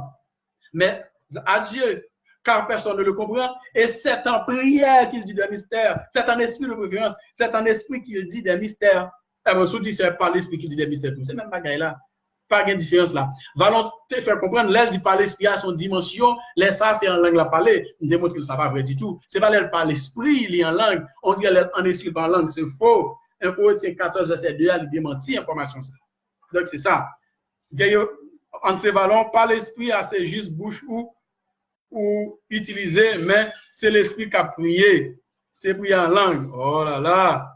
mais à Dieu, car personne ne le comprend. Et c'est en prière qu'il dit des mystères. C'est en esprit de préférence. C'est en esprit qu'il dit des mystères. Et bien, surtout, c'est par l'esprit qu'il dit des mystères. C'est même bagaille là. Pas de différence là. Valons te faire comprendre, l'aile dit par l'esprit à son dimension, les ça, c'est en langue la parler. On démontre que ça n'est pas vrai du tout. C'est pas l'aile par l'esprit, il est en langue. On dit l'aile en esprit par langue, c'est faux. 1 Corinthiens 14, verset 2, il démentit information ça. Donc, c'est ça. En se valons par l'esprit, c'est juste bouche ou utiliser, mais c'est l'esprit qui a prié. C'est prier en langue. Oh là là.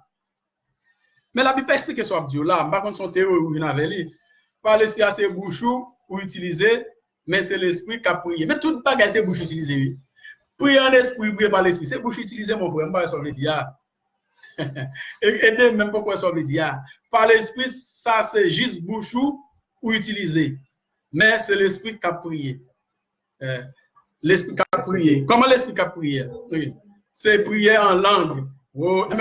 Mais la Bible explique ce que là. Par contre, son théorie ou une avec par l'esprit, c'est bouche ou utiliser, mais c'est l'esprit qui a prié. Mais tout bagage, c'est bouche utilisée. Prier en esprit, prier par l'esprit. C'est bouche utilisée, mon frère. Je ne sais pas ce que je veux dire. Et même pourquoi ça veut dire. Par l'esprit, ça c'est juste bouche ou utiliser. Mais c'est l'esprit qui a prié. L'esprit qui a prié. Comment l'esprit qui a prié? Oui. C'est prier en langue. Oh, ah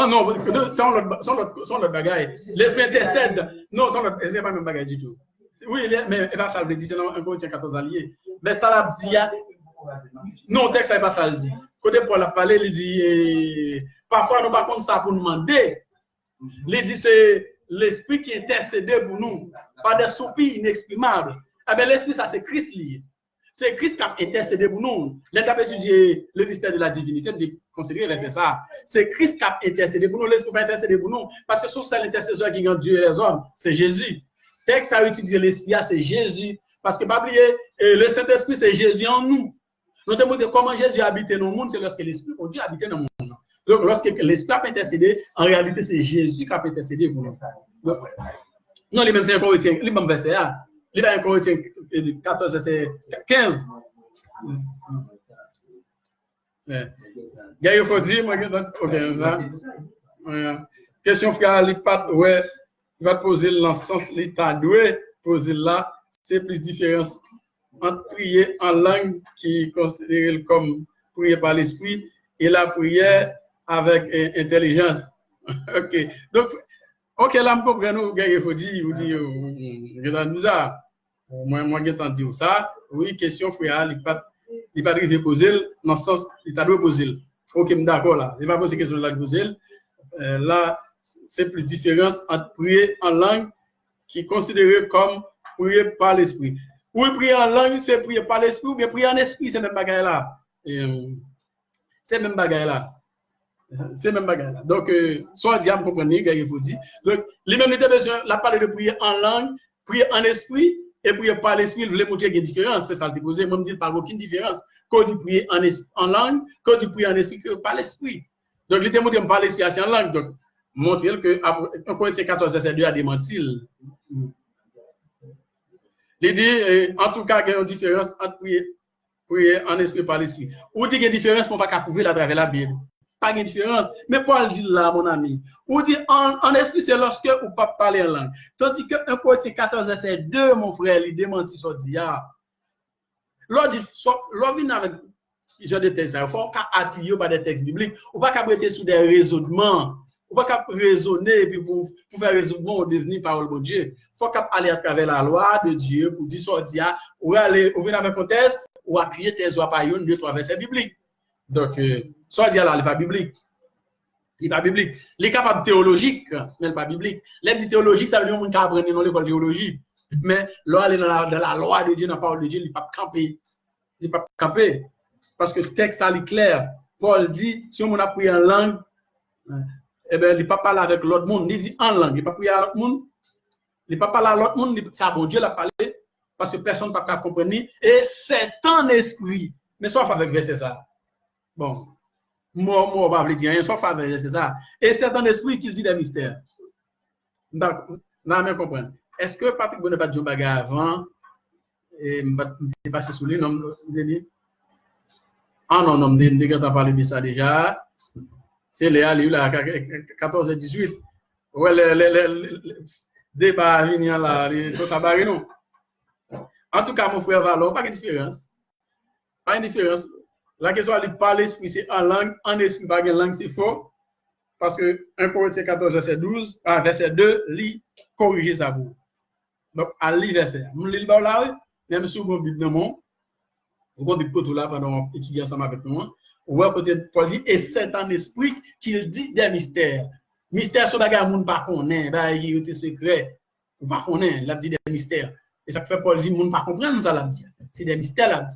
non, sans l'autre bagaille. L'esprit intercède. Non, sans l'autre, il n'y a pas même bagaille du tout. Oui, mais il va ça le dire, c'est dans 1 Corinthiens 14 alliés. Mais ça l'a dit. Non, le texte, il va ça le dire. Côté Paul a parlé, il dit, parfois, nous par contre ça pour nous demander. Il dit, c'est l'esprit qui intercède pour nous, par des soupirs inexprimables. Eh bien, l'esprit, ça, c'est Christ lié. C'est Christ qui a intercédé pour nous. L'État peut étudier le mystère de la divinité, de considérer, c'est ça. C'est Christ qui a intercédé pour nous, l'esprit va intercéder pour nous. Parce que son seul intercesseur qui gagne Dieu et les hommes, c'est Jésus. Texte à utiliser l'esprit, c'est Jésus. Parce que, pas oublier, le Saint-Esprit, c'est Jésus en nous. Nous demandons comment Jésus habite dans le monde, c'est lorsque l'esprit de Dieu habite dans le monde. Donc, lorsque l'esprit a intercédé, en réalité, c'est Jésus qui a intercédé pour nous. Donc, non, les mêmes c'est un Corinthiens, les mêmes versets, les mêmes Corinthiens 14, verset 15. Il faut dire, ok, question frère, il va poser dans le sens, il t'a doué, poser là, c'est plus différence entre prier en langue qui est considérée comme prier par l'esprit et la prière avec intelligence. Ok. Donc, ok, là, je comprends, il faut dire, nous a, moi, j'ai entendu ça. Oui, question, frère, il n'est pas arrivé à poser, dans le sens, il t'a dû poser. Ok, d'accord, là. Il va poser question là, poser. Là, c'est plus différence entre prier en langue qui est considérée comme prier par l'esprit. Oui, prier en langue, c'est prier par l'esprit, ou bien prier en esprit, c'est même bagaille là. C'est même bagaille là. C'est même bagaille là. Donc, soit diable comprenez, il faut dire. Donc, l'humanité besoin, la parole de prier en langue, prier en esprit, et prier par l'esprit, il voulait montrer qu'il y a une différence. C'est ça le déposé. Moi, je ne dis pas aucune différence. Quand tu pries en langue, quand tu pries en esprit, que par l'esprit. Donc, il démontre par l'esprit, c'est en langue. Donc, montrer que 1 Corinthiens 14, verset 2 a démenti. Il dit, en tout cas, il y a une différence entre prier en esprit par l'esprit. Ou dit qu'il y a une différence, mais on ne va pas prouver à travers la Bible. Pas de différence. Mais Paul dit là, mon ami. Ou dit en esprit, c'est lorsque ou pas parler en langue. Tandis que 1 Corinthiens 14, verset 2, mon frère, il démentit son dia. L'on vient avec genre de textes, il faut appuyer par des textes bibliques. Ou pas qu'à prêter sur des raisonnements. Ou pas qu'à raisonner et puis pour faire raisonnement au devenir parole de Dieu. Il faut qu'à aller à travers la loi de Dieu pour dire son dia. Ou aller, ou venir avec un texte, ou appuyer tes oies par une, deux, trois versets bibliques. Donc, soit dire là, il n'est pas biblique. Il n'est pas biblique. Il est capable théologique, mais il n'est pas biblique. L'être théologique, ça veut dire qu'on peut apprendre dans l'école de théologie. Mais là, aller dans la loi de Dieu, dans la parole de Dieu, il n'est pas camper. Il n'est pas camper. Parce que le texte est clair. Paul dit, si on a prié en langue, eh bien, il n'est pas parlé avec l'autre monde. Il dit en langue. Il n'est pas prié à l'autre monde. Il n'est pas parlé à l'autre monde. C'est à bon Dieu l'a parlé. Parce que personne ne peut pas comprendre. Et c'est un esprit. Mais sauf avec verset ça. Bon. Moi, on va dire rien, sauf avec verset ça. Et c'est un esprit qui dit des mystères. D'accord. Non, mais comprendre. Est-ce que Patrick Bonnet pas dit un bagage avant? Et je passé sous lui, non, ah non, non, je parlé de ça déjà. C'est Léa, il a 14 et 18. Ouais, le débat venir là, les choses à nous. En tout cas, mon frère Valon, pas de différence. Pas de différence. La question, elle parle l'esprit, c'est en langue, en esprit, pas de langue, c'est faux. Parce que 1 Corinthiens 14, verset 12, verset 2, lit, corriger ça pour. Donc, à lire verset. Je lis le là, même si vous avez un vous avez côté là pendant étudier ensemble avec nous. Ou peut-être Paul dit, et c'est un esprit qu'il dit des mystères. Mystères sur la guerre, moun pas connaît, bah, il y a des secrets. Ou pas connaît, il a dit des mystères. Et ça fait Paul dit, moun pas comprendre ça, là, c'est des mystères, là.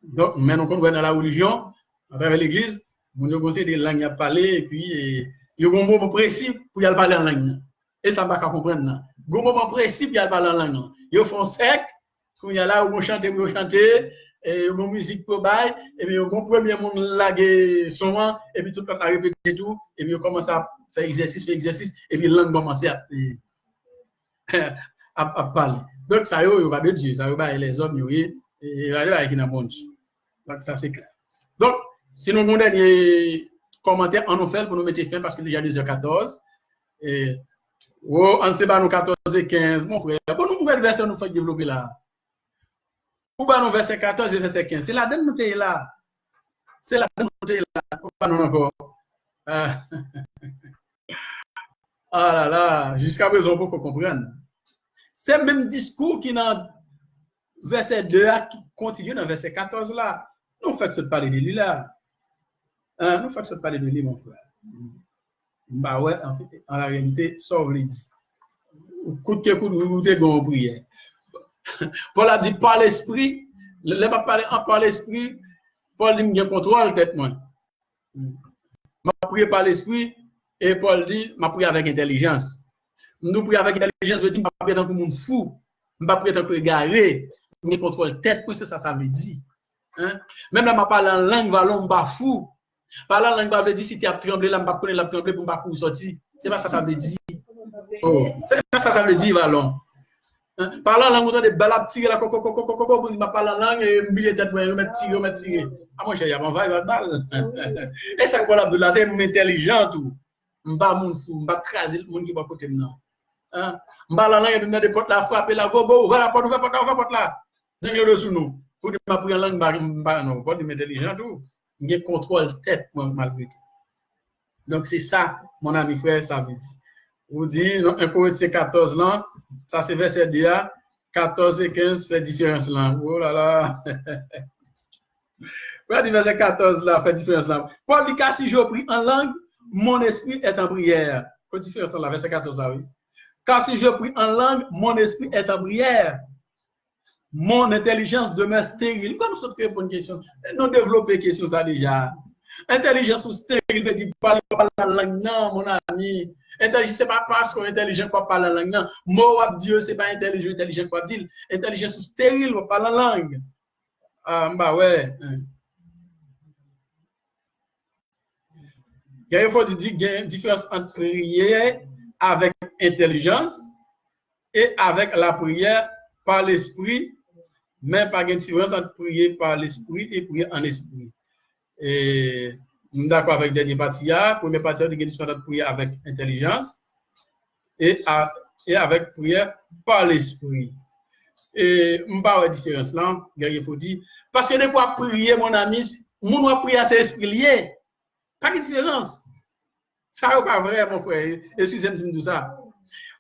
Donc, maintenant qu'on voit dans la religion, à travers l'église, moun a des langues à parler, et puis, il y a un moment précis pour y aller parler en langue. Et ça ne va pas comprendre. Il y a un moment précis pour y aller parler en langue. Ils font sec, quand il y a là où on chante, et mon musique pour bail, et puis mon premier monde laguer son, et puis tout le monde a répété tout, et puis on commence à faire exercice, et puis la langue commence à parler. Donc ça y est, il va de Dieu, ça y est, les hommes, et il va de avec une bonne. Donc ça c'est clair. Donc, si nous avons dernier commentaire, on nous fait pour nous mettre fin, parce qu'il est déjà 2h14. Et on ne sait pas nous 14 et 15, mon frère. Bon, nous nouvelle version nous fait développer là. Ou bien nous verset 14 et verset 15. C'est la donne nous est là. C'est la donne nous est là. Pas nous encore. Ah là là, jusqu'à présent, on peut comprendre. C'est le même discours qui dans verset 2 qui continue dans verset 14 là. Nous faisons parler de lui là. Nous faisons parler de lui, mon frère. Bah ouais, en fait, en réalité, ça on le dit. Coup de gon prière. Paul a dit par l'esprit, le pas parler en par l'esprit, Paul dit me contrôle tête moi. M'a prier par l'esprit et Paul dit m'a prier avec intelligence. Nous prier avec intelligence veut dire pas prier tant que monde fou, pas prier tant que égaré, me contrôle tête moi c'est ça ça veut dire. Hein? Même là m'a parler en langue valon pas fou. Parler en langue veut dire si tu as tremblé là m'a connaître la trembler pour pas sortir. C'est pas ça ça veut dire. Oh, c'est pas ça ça veut dire valon. Parlant en langue, on a des balles à tirer, on ne parle en langue et milliers de têtes, on met tirer. Ah, mon cher, il y a un vague balle. Et ça, pour l'Abdullah, c'est intelligent tout. Je ne pas mon fou, je ne pas craser le monde qui va côté maintenant. Je parle en langue et je des portes là, frapper là, go, ouvre la porte là. C'est un sous nous. Pour dire que je pris en langue, non, pas dire intelligent tout. Il y a contrôle tête, malgré tout. Donc, c'est ça, mon ami frère, ça veut dire. Vous dites, 1 Corinthiens 14 là, ça c'est verset 2, 14 et 15 fait différence là. Oh là là. Verset 14 là fait différence là. Paul dit, car si je prie en langue, mon esprit est en prière. Quelle différence là, verset 14 là, oui. Car si je prie en langue, mon esprit est en prière. Mon intelligence demeure stérile. Comme ça, tu réponds une question. Nous développons une question ça déjà. Intelligence ou stérile, ne dit pas la langue, non, mon ami. Intelligence, ce n'est pas parce qu'on est intelligent qu'on parle la langue. Non, mot à Dieu, ce n'est pas intelligent qu'on dit. Intelligence ou stérile, on parle la langue. Ah, bah ouais. Il faut dire qu'il y a une différence entre prière avec intelligence et avec la prière par l'esprit, mais pas de différence entre prier par l'esprit et prier en esprit. Et nous sommes d'accord avec la dernière partie. La première partie, il y a une différence entre prière avec intelligence et avec prière par l'esprit. Et je ne sais pas la différence là, il faut dire. Parce que des fois, prier, mon ami, mon doit prier à ses esprits liés. Pas de différence. Ça n'est pas vrai, mon frère. Excusez-moi de dire ça.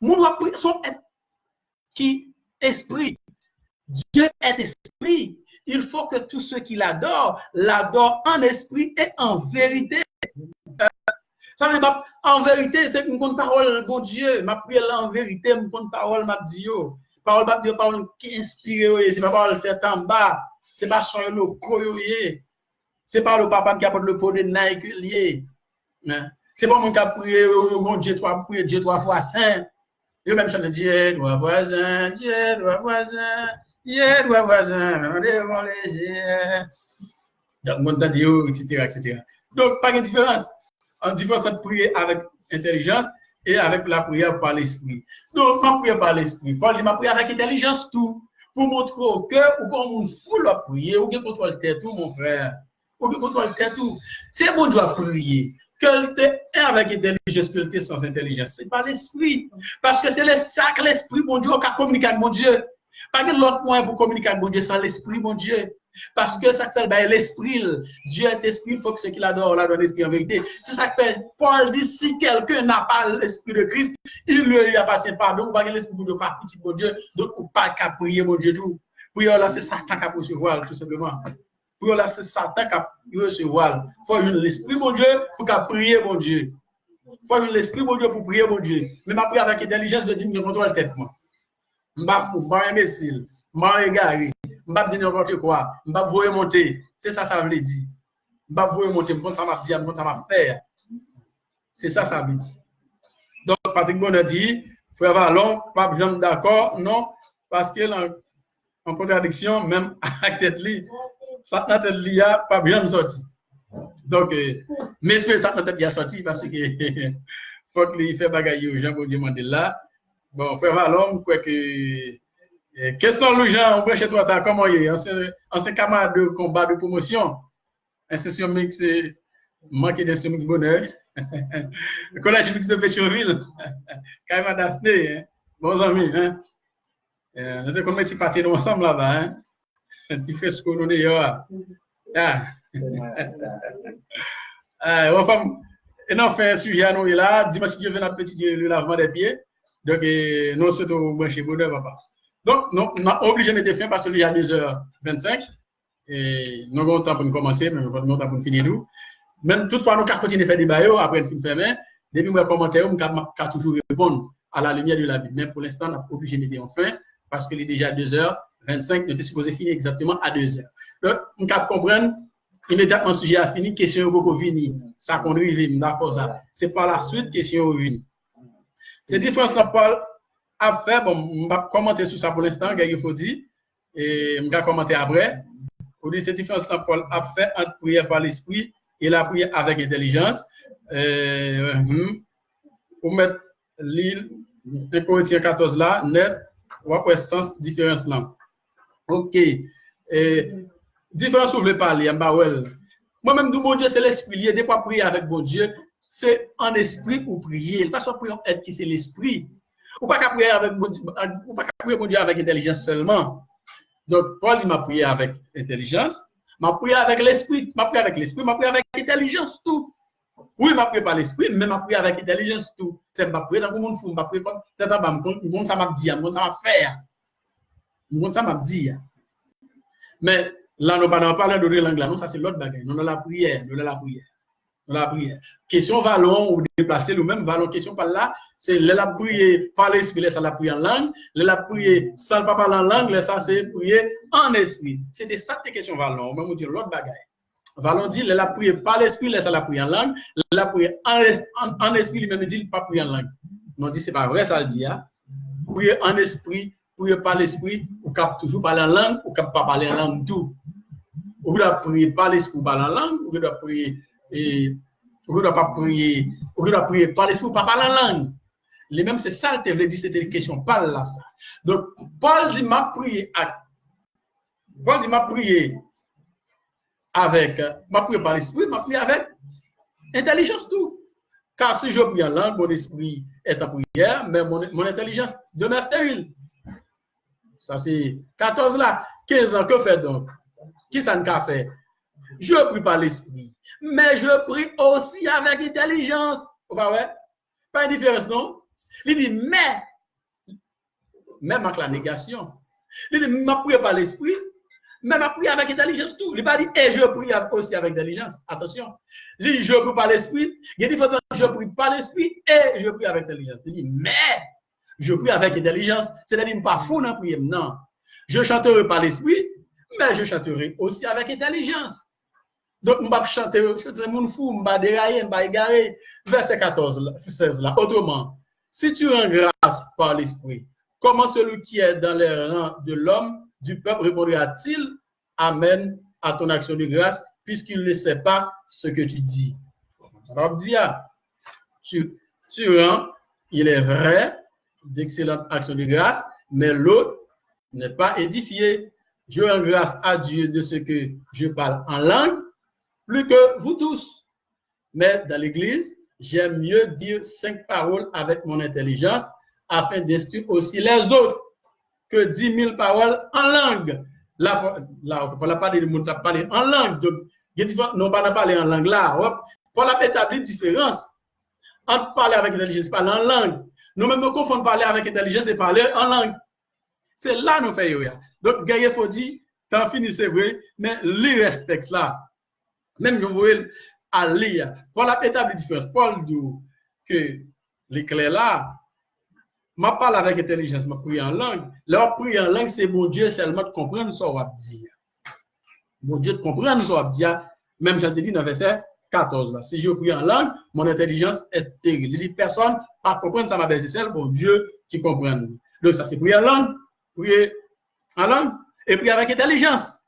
Mon doit prier son qui esprit. Dieu est esprit. Il faut que tous ceux qui l'adorent en esprit et en vérité. Ça veut dire, en vérité, c'est une bonne parole, bon Dieu. Ma prière là, en vérité, une bonne parole, m'a dit, parole, m'a dit, parole qui inspire, c'est pas parole tête en bas, c'est pas son le coyoye, c'est pas le papa qui apporte le pot de Nike lié. C'est pas mon qui a prié, bon Dieu, Dieu 3 fois saint. Et même chante Dieu, 3 fois saint, Dieu, 3 fois saint, Dieu, 3 fois saint, devant les yeux. Etc. Donc, pas de différence. En différence entre prier avec intelligence et avec la prière par l'esprit. Donc, ma prière par l'esprit. Paul dit, ma prière avec intelligence, tout. Pour montrer au cœur, ou pour mon fou la prier, ou bien contrôle tête tout, mon frère. Ou bien contrôle tête tout. C'est bon, doit prier. Que t'es avec intelligence, que t'es sans intelligence. C'est pas l'esprit. Parce que c'est le sac, l'esprit, mon Dieu, qui communique avec mon Dieu. Pas que l'autre moyen pour communiquer avec mon Dieu sans l'esprit, mon Dieu. Parce que ça fait l'esprit. Dieu est esprit, il faut que ceux qui l'adorent l'adorent l'esprit en vérité. C'est ça que fait Paul dit, si quelqu'un n'a pas l'esprit de Christ, il ne lui appartient pas. Donc, pas l'esprit de pas petit, mon Dieu. Donc, pas qu'à prier, mon Dieu, tout. Prier là, c'est Satan qui a recevoir, tout simplement. Prier là, c'est Satan qui a recevoir. Il faut l'esprit, mon Dieu, pour qu'à prier, mon Dieu. Il faut l'esprit, mon Dieu, pour prier, mon Dieu. Mais ma prière avec intelligence, je dis, je contrôle la tête, moi. Je ne suis pas fou, je ne suis pas imbécile, je ne suis pas égaré. Je ne vais pas dire n'importe quoi. Je ne vais pas vous monter. C'est ça, ça veut dire. Je ne vais pas vous monter. Je ne vais pas dire, je ne vais pas faire. C'est ça, ça veut dire. Donc, Patrick Bonnet dit, frère Vallon, pas besoin d'accord, non, parce que en contradiction, même avec tête li, ça n'a tête li a pas bien sorti. Donc, mais ça n'a tête li a sorti parce que faut qu'il fait bagaille Jean-Claude Mandela. Bon, frère Vallon, je crois que question le Jean, on chez toi, comment il est? Ancien camarade de combat de promotion, institution mix, manqué d'institution mix bonheur, le collège mix de Pétionville, carrément d'Asné, hein? Bons amis, hein? Nous avons comme petit parti ensemble là-bas, hein? Un petit fresco, nous d'ailleurs. Et non, fait un sujet à nous là, dimanche, si Dieu veut, notre petit le lavement des pieds. Donc, nous sommes branchés bonheur, papa. Donc, nous sommes obligés de mettre fin parce qu'il y a 2h25. Et nous avons temps pour nous commencer, mais nous avons temps pour nous finir nous. Même toutefois, nous avons continué à faire des bails après le film fermé. Depuis mes commentaires, nous avons toujours répondre à la lumière de la Bible. Mais pour l'instant, nous sommes obligés de mettre fin parce qu'il est déjà 2h25. Nous sommes supposés finir exactement à 2h. Donc, nous avons comprendre immédiatement le sujet a fini, question est beaucoup fini. Ça qu'on arrive, d'accord, ça. C'est par la suite, question est fini. Ces différences-là, Paul a fait, bon, je vais commenter sur ça pour l'instant, il faut dire, et je vais commenter après. Pour dire, ces différences-là, Paul a fait entre prière par l'esprit et la prière avec intelligence. Pour mettre l'île de Corinthiens 14 là, net, ou après sens différence là. Ok. Différence, vous voulez parler, moi-même, mon Dieu, c'est l'esprit lié. Des fois, prier avec bon Dieu, c'est en esprit ou prier. Pas soit prier en être qui c'est l'esprit. Ou pas qu'à prier avec mon Dieu avec intelligence seulement. Donc, Paul dit m'a prié avec intelligence, m'a prié avec l'esprit, m'a prié avec l'esprit, m'a prié avec intelligence tout. Oui, m'a prié par l'esprit, mais m'a prié avec intelligence tout. C'est m'a prié dans le monde fou, m'a prié comme ça m'a dit, ça m'a faire. Ça m'a dit. Mais là, nous ne parlons pas de langue là, non, ça c'est l'autre bagage. Nous avons la prière, la prière. Question vallon ou déplacer le même vallon, question par là, c'est la prière par l'esprit, ça la prière en langue, la prière sans pas parler en langue, ça c'est prier en esprit. C'était ça tes questions vallon, on va vous dire l'autre bagage. Vallon dit la prière par l'esprit, ça la prière en langue, la prière en esprit, lui-même dit pas prier en langue. On dit c'est pas vrai, ça le dit. Hein? Prier en esprit, prier par l'esprit, ou cap toujours parler en langue, ou cap pas parler en langue tout. Ou doit prier par l'esprit ou parler en langue, ou doit prier on ne doit pas prier, on doit prier par l'esprit, pas par la langue. Les mêmes, c'est ça, tu veux dire, c'était une question, pas là, ça. Donc, Paul dit, m'a prié par l'esprit, m'a prié avec intelligence tout. Car si je prie en langue, mon esprit est en prière, mais mon intelligence demeure stérile. Ça, c'est 14 là, 15 ans, que fait donc? Qui ça n'a fait? Je prie par l'esprit, mais je prie aussi avec intelligence. Pas une différence, non? Il dit, mais, même avec la négation, il dit, m'a prié par l'esprit, Même à prier avec intelligence tout. Il pas dit et je prie aussi avec intelligence. Attention. Il dit je prie par l'esprit. Il dit je prie par l'esprit et je prie avec intelligence. Il dit mais je prie avec intelligence. C'est-à-dire pas fou dans prier. Non. Je chanterai par l'esprit, mais je chanterai aussi avec intelligence. Donc, je ne vais pas chanter, je dirais mon fou, je ne vais pas dérailler, je ne vais pas égarer. Verset 16 là. Autrement, si tu rends grâce par l'esprit, comment celui qui est dans les rangs de l'homme, du peuple, répondra-t-il Amen à ton action de grâce, puisqu'il ne sait pas ce que tu dis. Alors, tu rends, il est vrai, d'excellentes actions de grâce, mais l'autre n'est pas édifié. Je rends grâce à Dieu de ce que je parle en langue, plus que vous tous. Mais dans l'Église, j'aime mieux dire 5 paroles avec mon intelligence afin d'instruire aussi les autres que 10 000 paroles en langue. Là, on n'a pas parlé en langue. Donc, non, pas parler en langue là. Pour la établir différence entre parler avec intelligence et parler en langue. Nous-mêmes, nous confondons parler avec intelligence et parler en langue. C'est là que nous faisons. Donc, il faut dire, t'en finis, c'est vrai, mais lire ce texte là. Même si vous voulez à lire, pour la établir différence, Paul dit que l'éclair là, je parle avec intelligence, je prie en langue. Là, prier en langue, c'est mon Dieu seulement de comprendre ce qu'on va dire. Mon Dieu de comprendre ce qu'on va dire, même je te dis dans le verset 14 là. Si je prie en langue, mon intelligence est stérile. Il dit personne pas comprendre ça, c'est celle bon Dieu qui comprend. Donc ça c'est prier en langue et prier avec intelligence.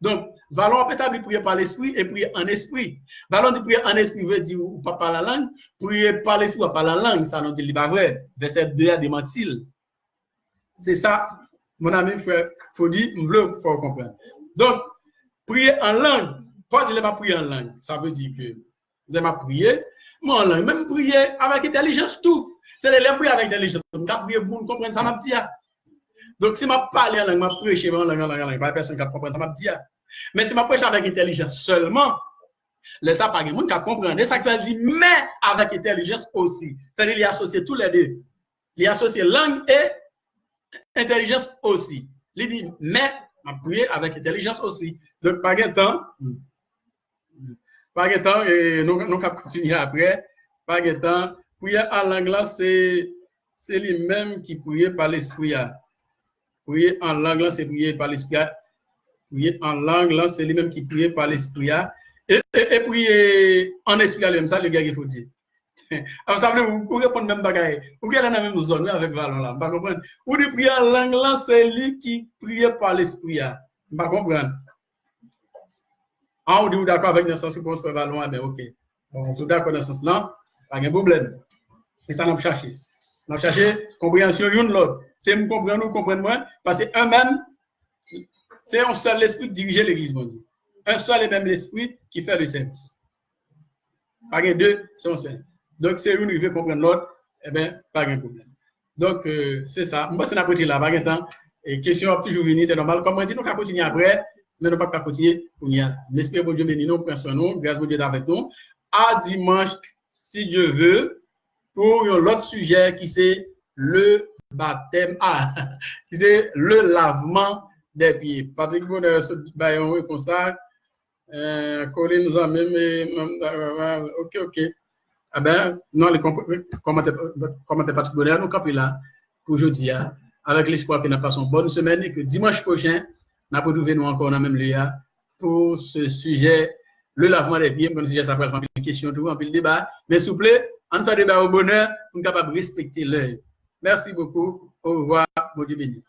Donc, valons peut-être prier par l'esprit et prier en esprit. Valons de prier en esprit veut dire ou pas par la langue, prier par l'esprit ou par la langue, ça non dit pas vrai. Verset 2 a démenti. C'est ça, mon ami frère, faut dire, faut comprendre. Donc, prier en langue, pas dire pas prier en langue, ça veut dire que je vais prier, mais en langue, même prier avec intelligence tout. C'est les prier avec intelligence. Je vais prier pour comprendre ça m'a dit. Donc, si je parle en langue, je prêche en langue, pas personne qui comprend ça m'a dit. Mais si je prêche avec intelligence seulement, les ça pas quelqu'un qui comprend. Et ça veut dire mais avec intelligence aussi. C'est-à-dire qu'il y associe tous les deux. Il y associe langue et intelligence aussi. Il dit mais je prier avec intelligence aussi. Donc, pas de temps. Pas de temps et nous allons continuer après. Pas de temps. Prier en langue là, c'est lui-même qui prie par l'esprit. Prier en langue là, c'est prier par l'esprit. Prier en langue là, c'est lui-même qui prie par l'esprit. Et prier en esprit lui-même, ça le gars il faut dire. Alors ça veut dire vous répondre même bagaille. Vous regardez dans la même zone avec Valon là, pas comprendre. Ou de prier en langue là, c'est lui qui prie par l'esprit. Pas comprendre. Ah, on dit d'accord avec le sens que pense Valon, ben OK. Bon, tout d'accord dans ce sens là, pas de problème. Et ça n'a pas cherché. On a cherché compréhension une l'autre. C'est me comprendre ou comprendre moi parce que un même c'est un seul esprit qui dirige l'église mon Dieu. Un seul et même esprit qui fait le service. Pas de deux, c'est un seul. Donc c'est une qui veut comprendre l'autre, eh bien pas de problème. Donc c'est ça. Moi c'est n'a pas là pas de temps et question toujours venir c'est normal comme on dit nous va continuer après mais nous pas continuer pour y a. J'espère bon Dieu béni nous prend son nom, grâce à Dieu avec nous. À dimanche si Dieu veut pour l'autre sujet qui c'est le baptême, qui c'est le lavement des pieds. Patrick Bonheur, ce baillon est comme ça. Colin nous a même. Ok. Ah ben, non, les commentaires Patrick Bonheur, nous campons là pour aujourd'hui, avec l'espoir que nous passons une bonne semaine et que dimanche prochain, nous pourrons nous encore dans le même lieu pour ce sujet, le lavement des pieds. Comme sujet, ça peut être une question, tout, un peu le débat. Mais s'il vous plaît, on fait débat au bonheur pour être capable de respecter l'heure. Merci beaucoup. Au revoir. Bon Dieu béni.